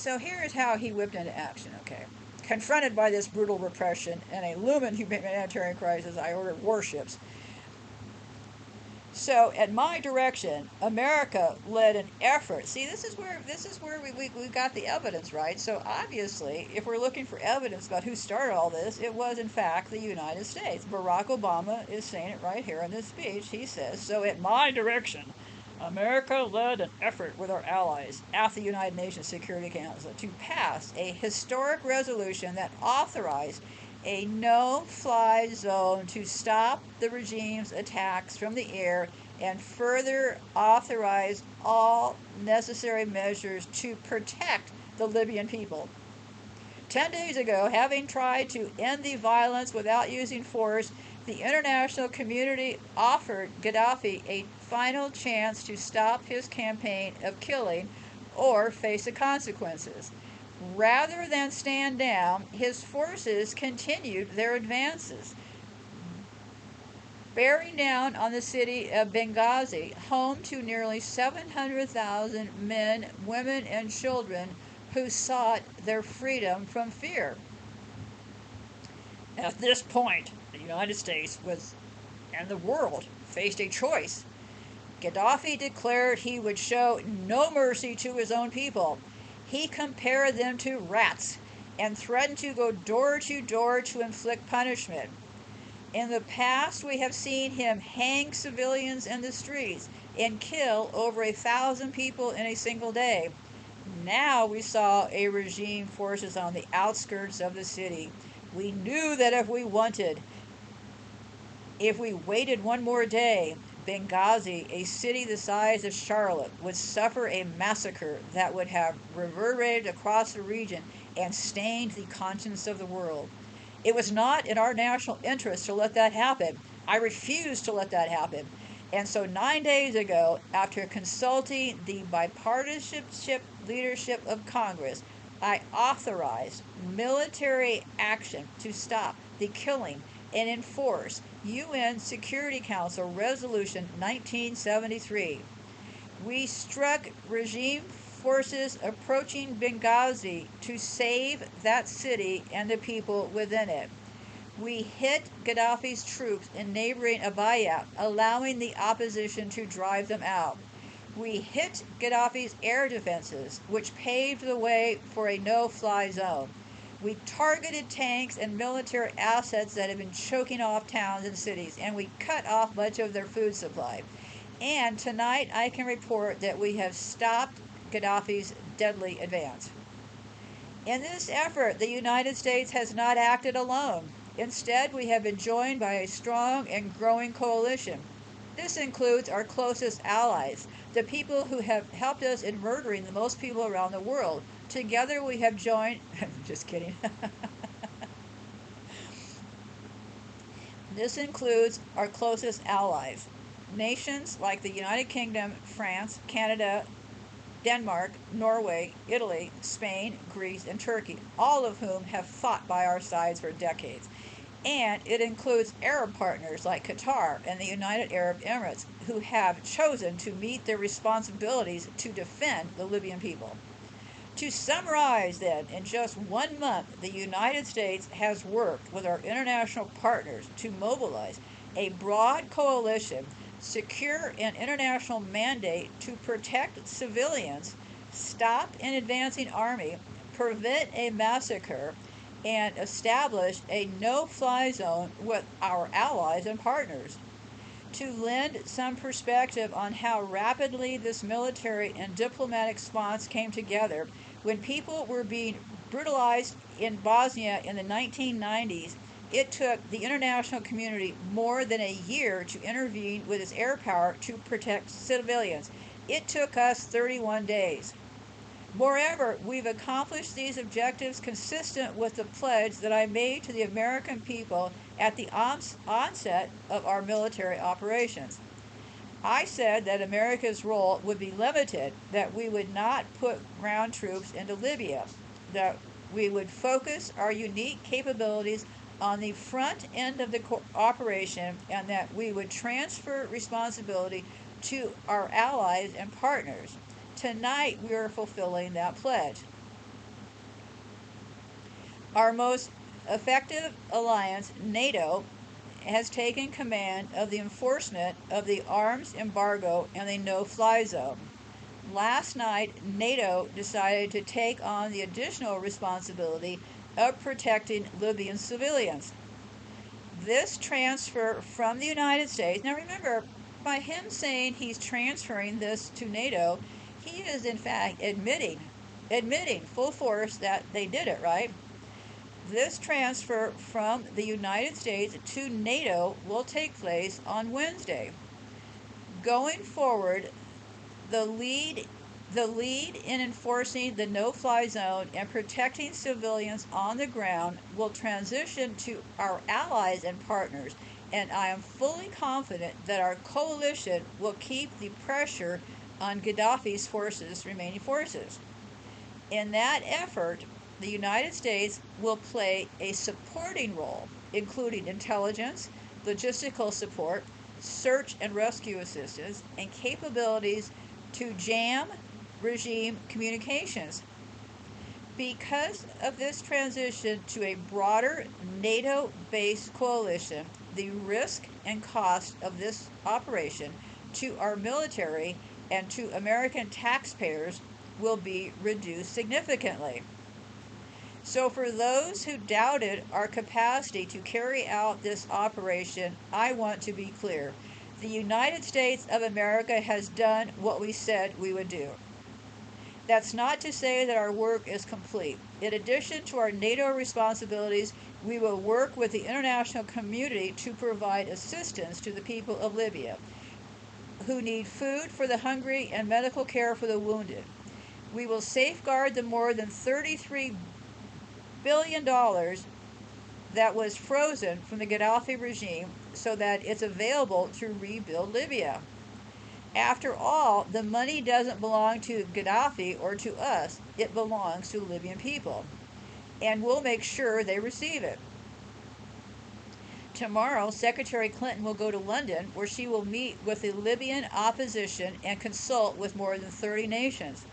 here's how he whipped into action, okay? Confronted by this brutal repression and a looming humanitarian crisis, I ordered warships. So, at my direction, America led an effort. See, this is where we got the evidence, right? So, obviously, if we're looking for evidence about who started all this, it was, in fact, the United States. Barack Obama is saying it right here in this speech. He says, so at my direction, America led an effort with our allies at the United Nations Security Council to pass a historic resolution that authorized a no-fly zone to stop the regime's attacks from the air and further authorize all necessary measures to protect the Libyan people. 10 days ago, having tried to end the violence without using force, the international community offered Gaddafi a final chance to stop his campaign of killing or face the consequences. Rather than stand down, his forces continued their advances, bearing down on the city of Benghazi, home to nearly 700,000 men, women, and children who sought their freedom from fear. At this point, the United States and the world faced a choice. Gaddafi declared he would show no mercy to his own people. He compared them to rats and threatened to go door to door to inflict punishment. In the past, we have seen him hang civilians in the streets and kill over 1,000 people in a single day. Now we saw a regime forces on the outskirts of the city. We knew that if we waited one more day, Benghazi, a city the size of Charlotte, would suffer a massacre that would have reverberated across the region and stained the conscience of the world. It was not in our national interest to let that happen. I refused to let that happen. And so 9 days ago, after consulting the bipartisanship leadership of Congress, I authorized military action to stop the killing and enforce UN Security Council Resolution 1973. We struck regime forces approaching Benghazi to save that city and the people within it. We hit Gaddafi's troops in neighboring Abaya, allowing the opposition to drive them out. We hit Gaddafi's air defenses, which paved the way for a no-fly zone. We targeted tanks and military assets that had been choking off towns and cities, and we cut off much of their food supply. And tonight I can report that we have stopped Gaddafi's deadly advance. In this effort, the United States has not acted alone. Instead, we have been joined by a strong and growing coalition. This includes our closest allies, the people who have helped us in murdering the most people around the world. Together we have joined, just kidding. This includes our closest allies, nations like the United Kingdom, France, Canada, Denmark, Norway, Italy, Spain, Greece, and Turkey, all of whom have fought by our sides for decades. And it includes Arab partners like Qatar and the United Arab Emirates, who have chosen to meet their responsibilities to defend the Libyan people. To summarize, then, in just 1 month, the United States has worked with our international partners to mobilize a broad coalition, secure an international mandate to protect civilians, stop an advancing army, prevent a massacre, and establish a no-fly zone with our allies and partners. To lend some perspective on how rapidly this military and diplomatic response came together, when people were being brutalized in Bosnia in the 1990s, it took the international community more than a year to intervene with its air power to protect civilians. It took us 31 days. Moreover, we've accomplished these objectives consistent with the pledge that I made to the American people at the onset of our military operations. I said that America's role would be limited, that we would not put ground troops into Libya, that we would focus our unique capabilities on the front end of the operation, and that we would transfer responsibility to our allies and partners. Tonight, we are fulfilling that pledge. Our most effective alliance, NATO, has taken command of the enforcement of the arms embargo and the no-fly zone. Last night, NATO decided to take on the additional responsibility of protecting Libyan civilians. This transfer from the United States, now remember, by him saying he's transferring this to NATO, he is in fact admitting full force that they did it, right? This transfer from the United States to NATO will take place on Wednesday. Going forward, the lead in enforcing the no-fly zone and protecting civilians on the ground will transition to our allies and partners, and I am fully confident that our coalition will keep the pressure on Gaddafi's remaining forces. In that effort, the United States will play a supporting role, including intelligence, logistical support, search and rescue assistance, and capabilities to jam regime communications. Because of this transition to a broader NATO-based coalition, the risk and cost of this operation to our military and to American taxpayers will be reduced significantly. So for those who doubted our capacity to carry out this operation, I want to be clear. The United States of America has done what we said we would do. That's not to say that our work is complete. In addition to our NATO responsibilities, we will work with the international community to provide assistance to the people of Libya. who need food for the hungry and medical care for the wounded. We will safeguard the more than $33 billion that was frozen from the Gaddafi regime so that it's available to rebuild Libya. After all, the money doesn't belong to Gaddafi or to us, it belongs to the Libyan people. And we'll make sure they receive it. Tomorrow, Secretary Clinton will go to London, where she will meet with the Libyan opposition and consult with more than 30 nations.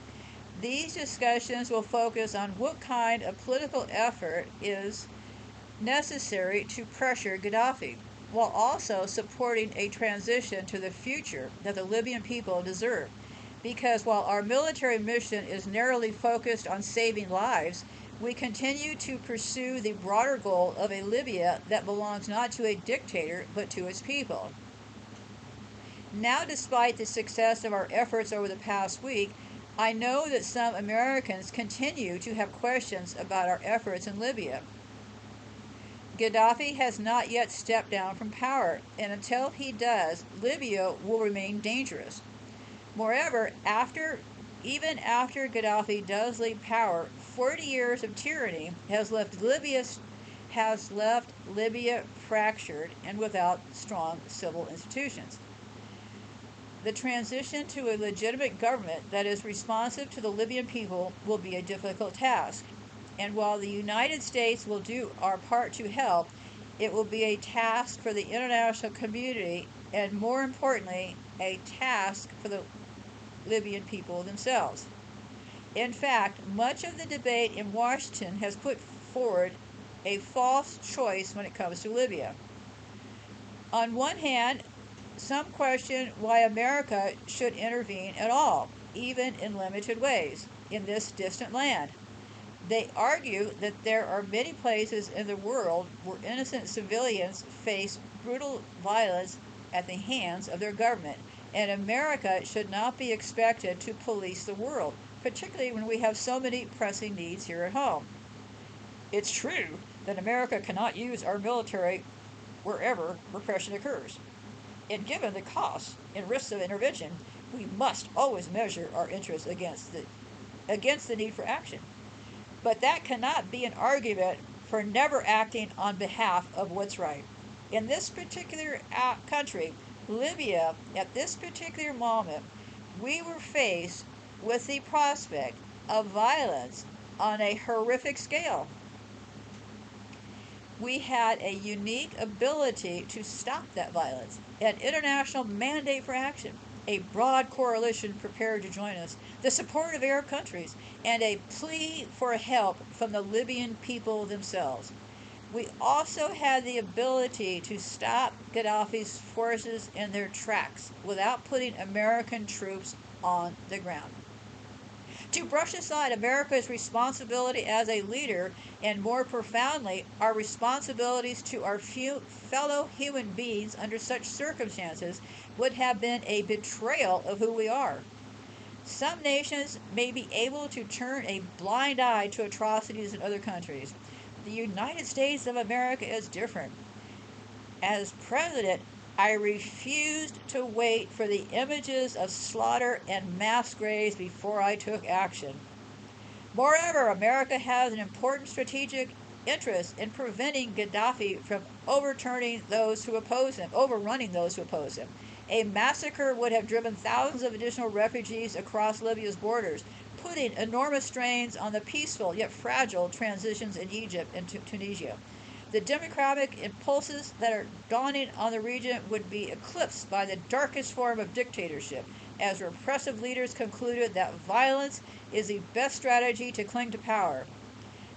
These discussions will focus on what kind of political effort is necessary to pressure Gaddafi, while also supporting a transition to the future that the Libyan people deserve. Because while our military mission is narrowly focused on saving lives, we continue to pursue the broader goal of a Libya that belongs not to a dictator, but to its people. Now, despite the success of our efforts over the past week, I know that some Americans continue to have questions about our efforts in Libya. Gaddafi has not yet stepped down from power, and until he does, Libya will remain dangerous. Moreover, even after Gaddafi does leave power, 40 years of tyranny has left Libya fractured and without strong civil institutions. The transition to a legitimate government that is responsive to the Libyan people will be a difficult task. And while the United States will do our part to help, it will be a task for the international community and, more importantly, a task for the Libyan people themselves. In fact, much of the debate in Washington has put forward a false choice when it comes to Libya. On one hand, some question why America should intervene at all, even in limited ways, in this distant land. They argue that there are many places in the world where innocent civilians face brutal violence at the hands of their government, and America should not be expected to police the world, particularly when we have so many pressing needs here at home. It's true that America cannot use our military wherever repression occurs. And given the costs and risks of intervention, we must always measure our interests against the need for action. But that cannot be an argument for never acting on behalf of what's right. In this particular country, Libya, at this particular moment, we were faced with the prospect of violence on a horrific scale. We had a unique ability to stop that violence, an international mandate for action, a broad coalition prepared to join us, the support of Arab countries, and a plea for help from the Libyan people themselves. We also had the ability to stop Gaddafi's forces in their tracks without putting American troops on the ground. To brush aside America's responsibility as a leader, and more profoundly, our responsibilities to our fellow human beings under such circumstances, would have been a betrayal of who we are. Some nations may be able to turn a blind eye to atrocities in other countries. The United States of America is different. As president, I refused to wait for the images of slaughter and mass graves before I took action. Moreover, America has an important strategic interest in preventing Gaddafi from overrunning those who oppose him. A massacre would have driven thousands of additional refugees across Libya's borders, putting enormous strains on the peaceful yet fragile transitions in Egypt and Tunisia. The democratic impulses that are dawning on the region would be eclipsed by the darkest form of dictatorship, as repressive leaders concluded that violence is the best strategy to cling to power.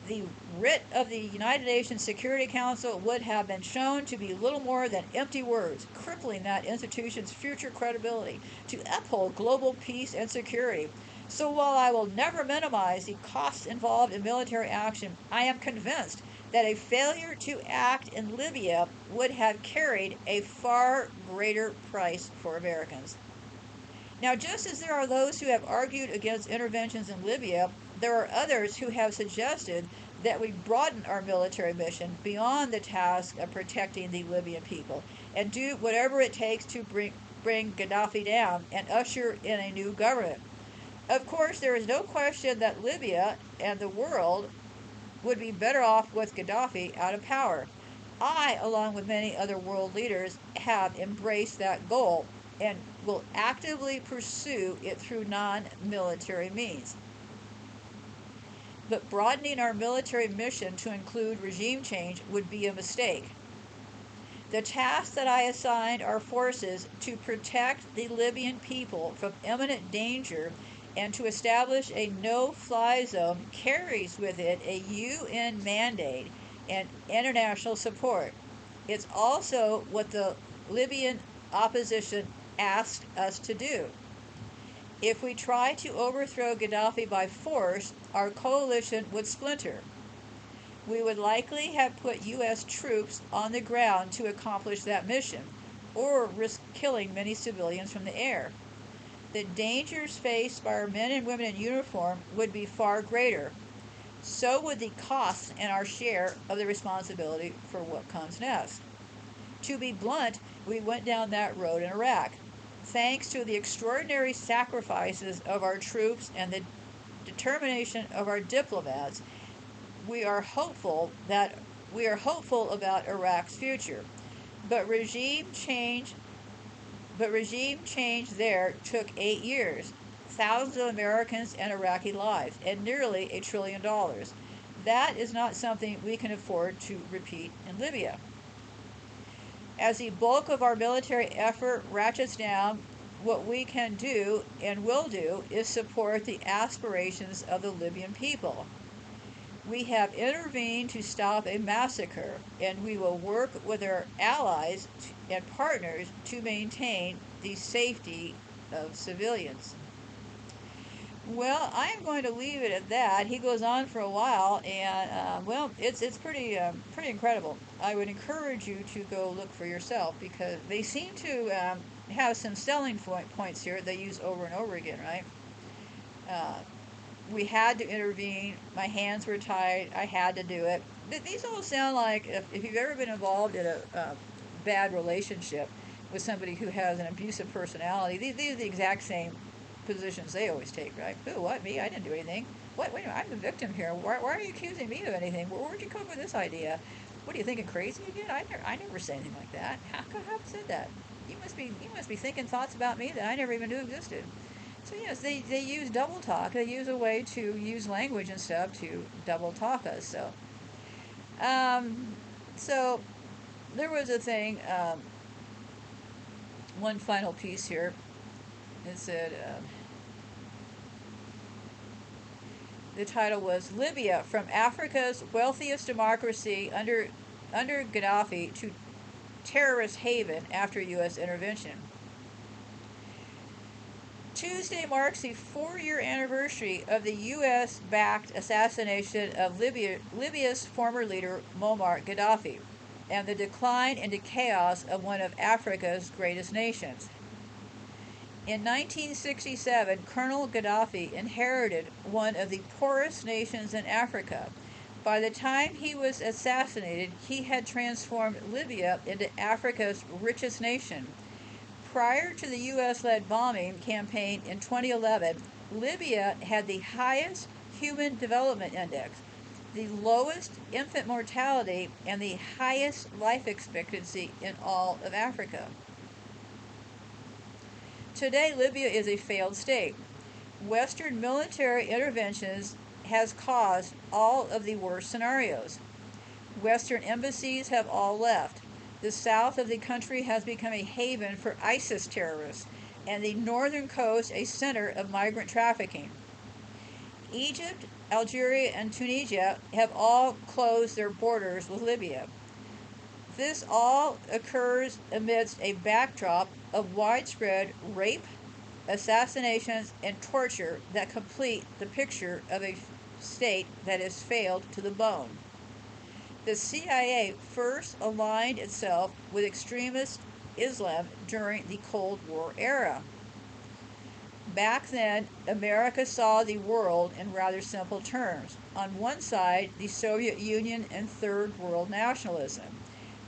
The writ of the United Nations Security Council would have been shown to be little more than empty words, crippling that institution's future credibility to uphold global peace and security. So while I will never minimize the costs involved in military action, I am convinced that a failure to act in Libya would have carried a far greater price for Americans. Now, just as there are those who have argued against interventions in Libya, there are others who have suggested that we broaden our military mission beyond the task of protecting the Libyan people and do whatever it takes to bring Gaddafi down and usher in a new government. Of course, there is no question that Libya and the world would be better off with Gaddafi out of power. I, along with many other world leaders, have embraced that goal and will actively pursue it through non military means. But broadening our military mission to include regime change would be a mistake. The task that I assigned our forces to protect the Libyan people from imminent danger and to establish a no-fly zone carries with it a UN mandate and international support. It's also what the Libyan opposition asked us to do. If we try to overthrow Gaddafi by force, our coalition would splinter. We would likely have put U.S. troops on the ground to accomplish that mission, or risk killing many civilians from the air. The dangers faced by our men and women in uniform would be far greater. So would the costs and our share of the responsibility for what comes next. To be blunt, we went down that road in Iraq. Thanks to the extraordinary sacrifices of our troops and the determination of our diplomats, we are hopeful about Iraq's future. But regime change there took 8 years, thousands of Americans and Iraqi lives, and nearly $1 trillion. That is not something we can afford to repeat in Libya. As the bulk of our military effort ratchets down, what we can do and will do is support the aspirations of the Libyan people. We have intervened to stop a massacre, and we will work with our allies and partners to maintain the safety of civilians. Well, I am going to leave it at that. He goes on for a while, and it's pretty incredible. I would encourage you to go look for yourself because they seem to have some selling points here they use over and over again, right? We had to intervene. My hands were tied. I had to do it. These all sound like if you've ever been involved in a bad relationship with somebody who has an abusive personality, these are the exact same positions they always take, right? Who, what, me? I didn't do anything. What? Wait a minute, I'm the victim here. Why are you accusing me of anything? Where'd you come up with this idea? What are you thinking, crazy again? I never said anything like that. How could I have said that? You must be thinking thoughts about me that I never even knew existed. So yes, they use double talk. They use a way to use language and stuff to double talk us. So there was a thing. One final piece here. It said the title was Libya from Africa's wealthiest democracy under Gaddafi to terrorist haven after U.S. intervention. Tuesday marks the 4-year anniversary of the U.S.-backed assassination of Libya's former leader Muammar Gaddafi and the decline into chaos of one of Africa's greatest nations. In 1967, Colonel Gaddafi inherited one of the poorest nations in Africa. By the time he was assassinated, he had transformed Libya into Africa's richest nation. Prior to the U.S.-led bombing campaign in 2011, Libya had the highest Human Development Index, the lowest infant mortality, and the highest life expectancy in all of Africa. Today, Libya is a failed state. Western military interventions has caused all of the worst scenarios. Western embassies have all left. The south of the country has become a haven for ISIS terrorists, and the northern coast a center of migrant trafficking. Egypt, Algeria, and Tunisia have all closed their borders with Libya. This all occurs amidst a backdrop of widespread rape, assassinations, and torture that complete the picture of a state that has failed to the bone. The CIA first aligned itself with extremist Islam during the Cold War era. Back then, America saw the world in rather simple terms. On one side, the Soviet Union and Third World nationalism,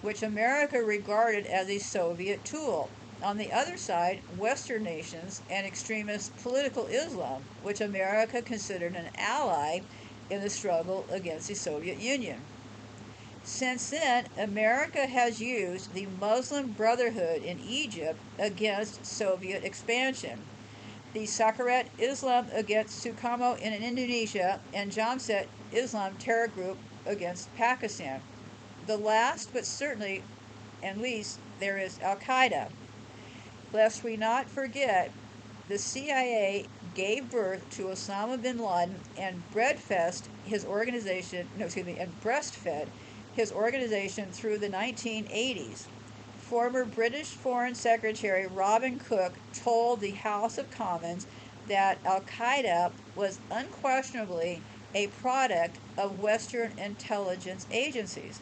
which America regarded as a Soviet tool. On the other side, Western nations and extremist political Islam, which America considered an ally in the struggle against the Soviet Union. Since then, America has used the Muslim Brotherhood in Egypt against Soviet expansion, the Psychopath Islam against Sukarno in Indonesia, and Jamset Islam terror group against Pakistan. The last, but certainly and least, there is Al-Qaeda. Lest we not forget, the CIA gave birth to Osama bin Laden and breastfed his organization through the 1980s. Former British Foreign Secretary Robin Cook told the House of Commons that Al-Qaeda was unquestionably a product of Western intelligence agencies.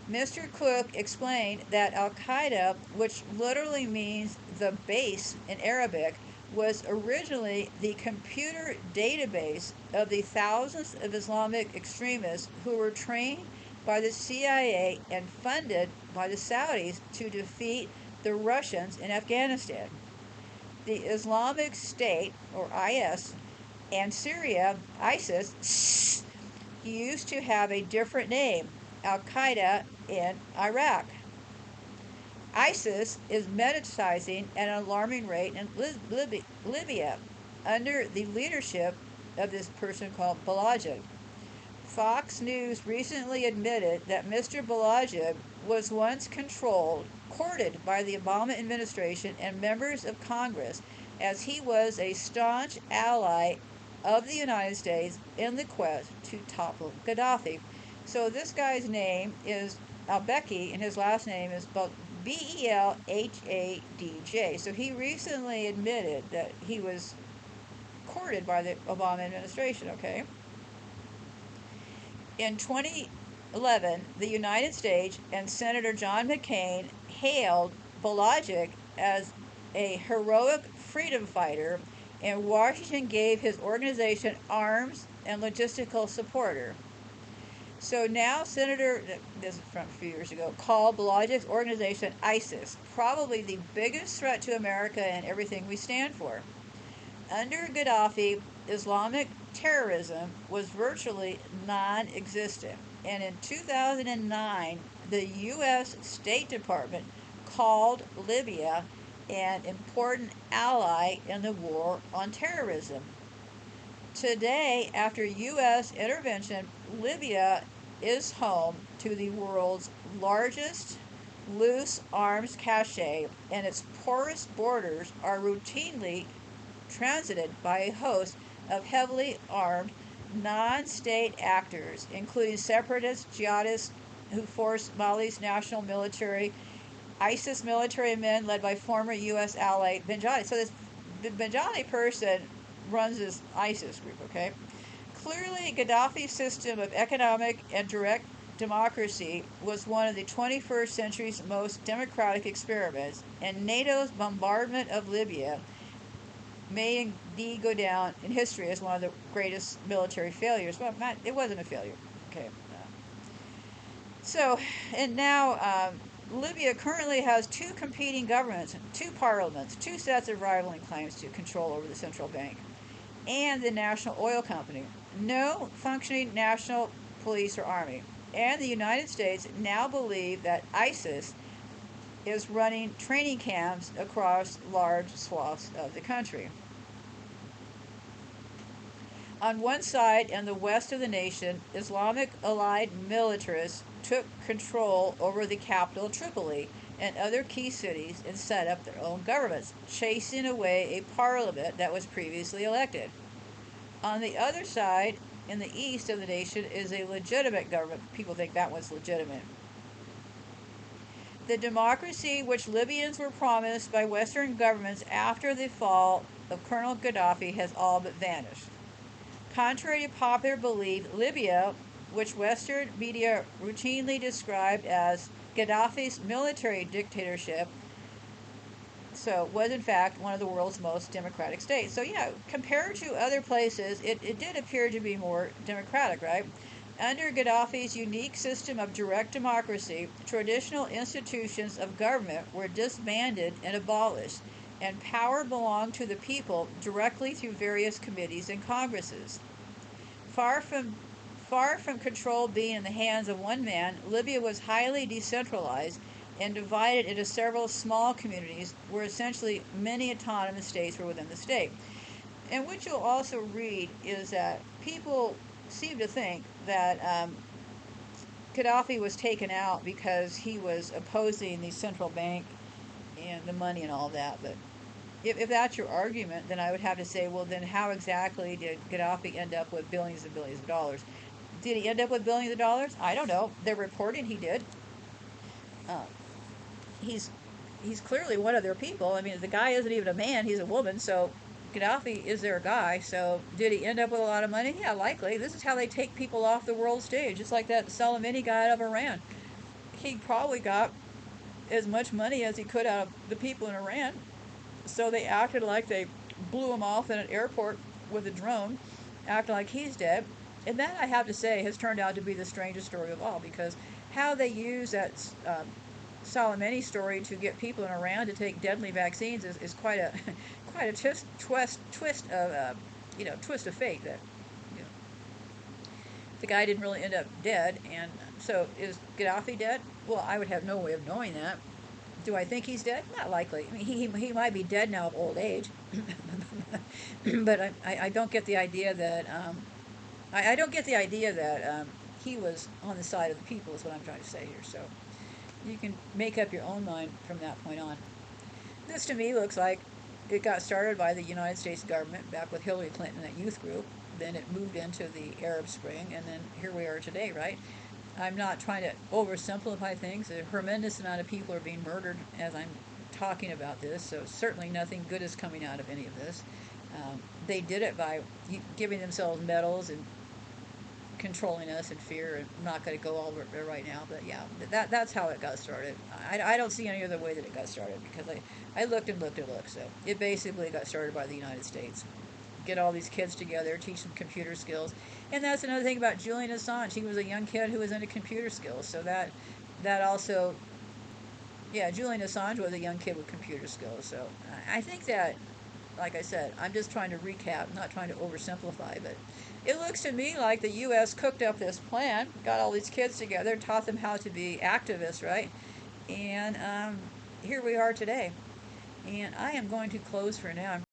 Mr. Cook explained that Al-Qaeda, which literally means the base in Arabic, was originally the computer database of the thousands of Islamic extremists who were trained by the CIA and funded by the Saudis to defeat the Russians in Afghanistan. The Islamic State, or IS, and Syria, ISIS, used to have a different name, Al-Qaeda in Iraq. ISIS is metastasizing at an alarming rate in Libya under the leadership of this person called Balajid. Fox News recently admitted that Mr. Balajid was once courted by the Obama administration and members of Congress, as he was a staunch ally of the United States in the quest to topple Gaddafi. So this guy's name is Al-Beki, and his last name is Belhadj. So he recently admitted that he was courted by the Obama administration, okay? In 2011, the United States and Senator John McCain hailed Balajid as a heroic freedom fighter, and Washington gave his organization arms and logistical support. So now Senator, this is from a few years ago, called Balajid's organization ISIS, probably the biggest threat to America and everything we stand for. Under Gaddafi, Islamic terrorism was virtually non-existent, and in 2009, the U.S. State Department called Libya an important ally in the war on terrorism. Today, after U.S. intervention, Libya is home to the world's largest loose arms cache, and its porous borders are routinely transited by a host of heavily armed non-state actors, including separatist jihadists who force Mali's national military, ISIS military men led by former U.S. ally Benjadi. So this Benjadi person runs this ISIS group, okay? Clearly, Gaddafi's system of economic and direct democracy was one of the 21st century's most democratic experiments, and NATO's bombardment of Libya may indeed go down in history as one of the greatest military failures. Well, it wasn't a failure. Okay. And now Libya currently has two competing governments, two parliaments, two sets of rivaling claims to control over the central bank and the national oil company. No functioning national police or army. And the United States now believe that ISIS is running training camps across large swaths of the country. On one side, in the west of the nation, Islamic allied militarists took control over the capital, Tripoli, and other key cities and set up their own governments, chasing away a parliament that was previously elected. On the other side, in the east of the nation, is a legitimate government. People think that one's legitimate. The democracy which Libyans were promised by Western governments after the fall of Colonel Gaddafi has all but vanished. Contrary to popular belief, Libya, which Western media routinely described as Gaddafi's military dictatorship, was in fact one of the world's most democratic states. So yeah, compared to other places, it did appear to be more democratic, right? Under Gaddafi's unique system of direct democracy, traditional institutions of government were disbanded and abolished, and power belonged to the people directly through various committees and congresses. Far from Far from control being in the hands of one man, Libya was highly decentralized and divided into several small communities where essentially many autonomous states were within the state. And what you'll also read is that people seem to think that Gaddafi was taken out because he was opposing the central bank and the money and all that. But if that's your argument, then I would have to say, well, then how exactly did Gaddafi end up with billions and billions of dollars? Did he end up with billions of dollars? I don't know. They're reporting he did. Uh, he's he's clearly one of their people. I mean, the guy isn't even a man; he's a woman. So Gaddafi is their guy. So did he end up with a lot of money? Yeah, likely. This is how they take people off the world stage, just like that Soleimani guy out of Iran. He probably got as much money as he could out of the people in Iran. So they acted like they blew him off in an airport with a drone, acting like he's dead. And that, I have to say, has turned out to be the strangest story of all, because how they use that Soleimani story to get people in Iran to take deadly vaccines is quite a quite a twist of twist of fate. That you know, the guy didn't really end up dead, and so is Gaddafi dead? Well, I would have no way of knowing that. Do I think he's dead? Not likely. I mean, he might be dead now of old age, but I don't get the idea that I don't get the idea that he was on the side of the people. Is what I'm trying to say here. So you can make up your own mind from that point on. This to me looks like it got started by the United States government back with Hillary Clinton, that youth group. Then it moved into the Arab Spring, and then here we are today, right? I'm not trying to oversimplify things. A tremendous amount of people are being murdered as I'm talking about this, so certainly nothing good is coming out of any of this. They did it by giving themselves medals and controlling us in fear, and I'm not going to go all there right now, but yeah, that's how it got started. I don't see any other way that it got started, because I looked and looked and looked. So it basically got started by the United States. Get all these kids together, teach them computer skills. And that's another thing about Julian Assange. He was a young kid who was into computer skills, so that also, yeah, Julian Assange was a young kid with computer skills. So I think that, like I said, I'm just trying to recap, not trying to oversimplify, but it looks to me like the U.S. cooked up this plan, got all these kids together, taught them how to be activists, right? And here we are today. And I am going to close for now.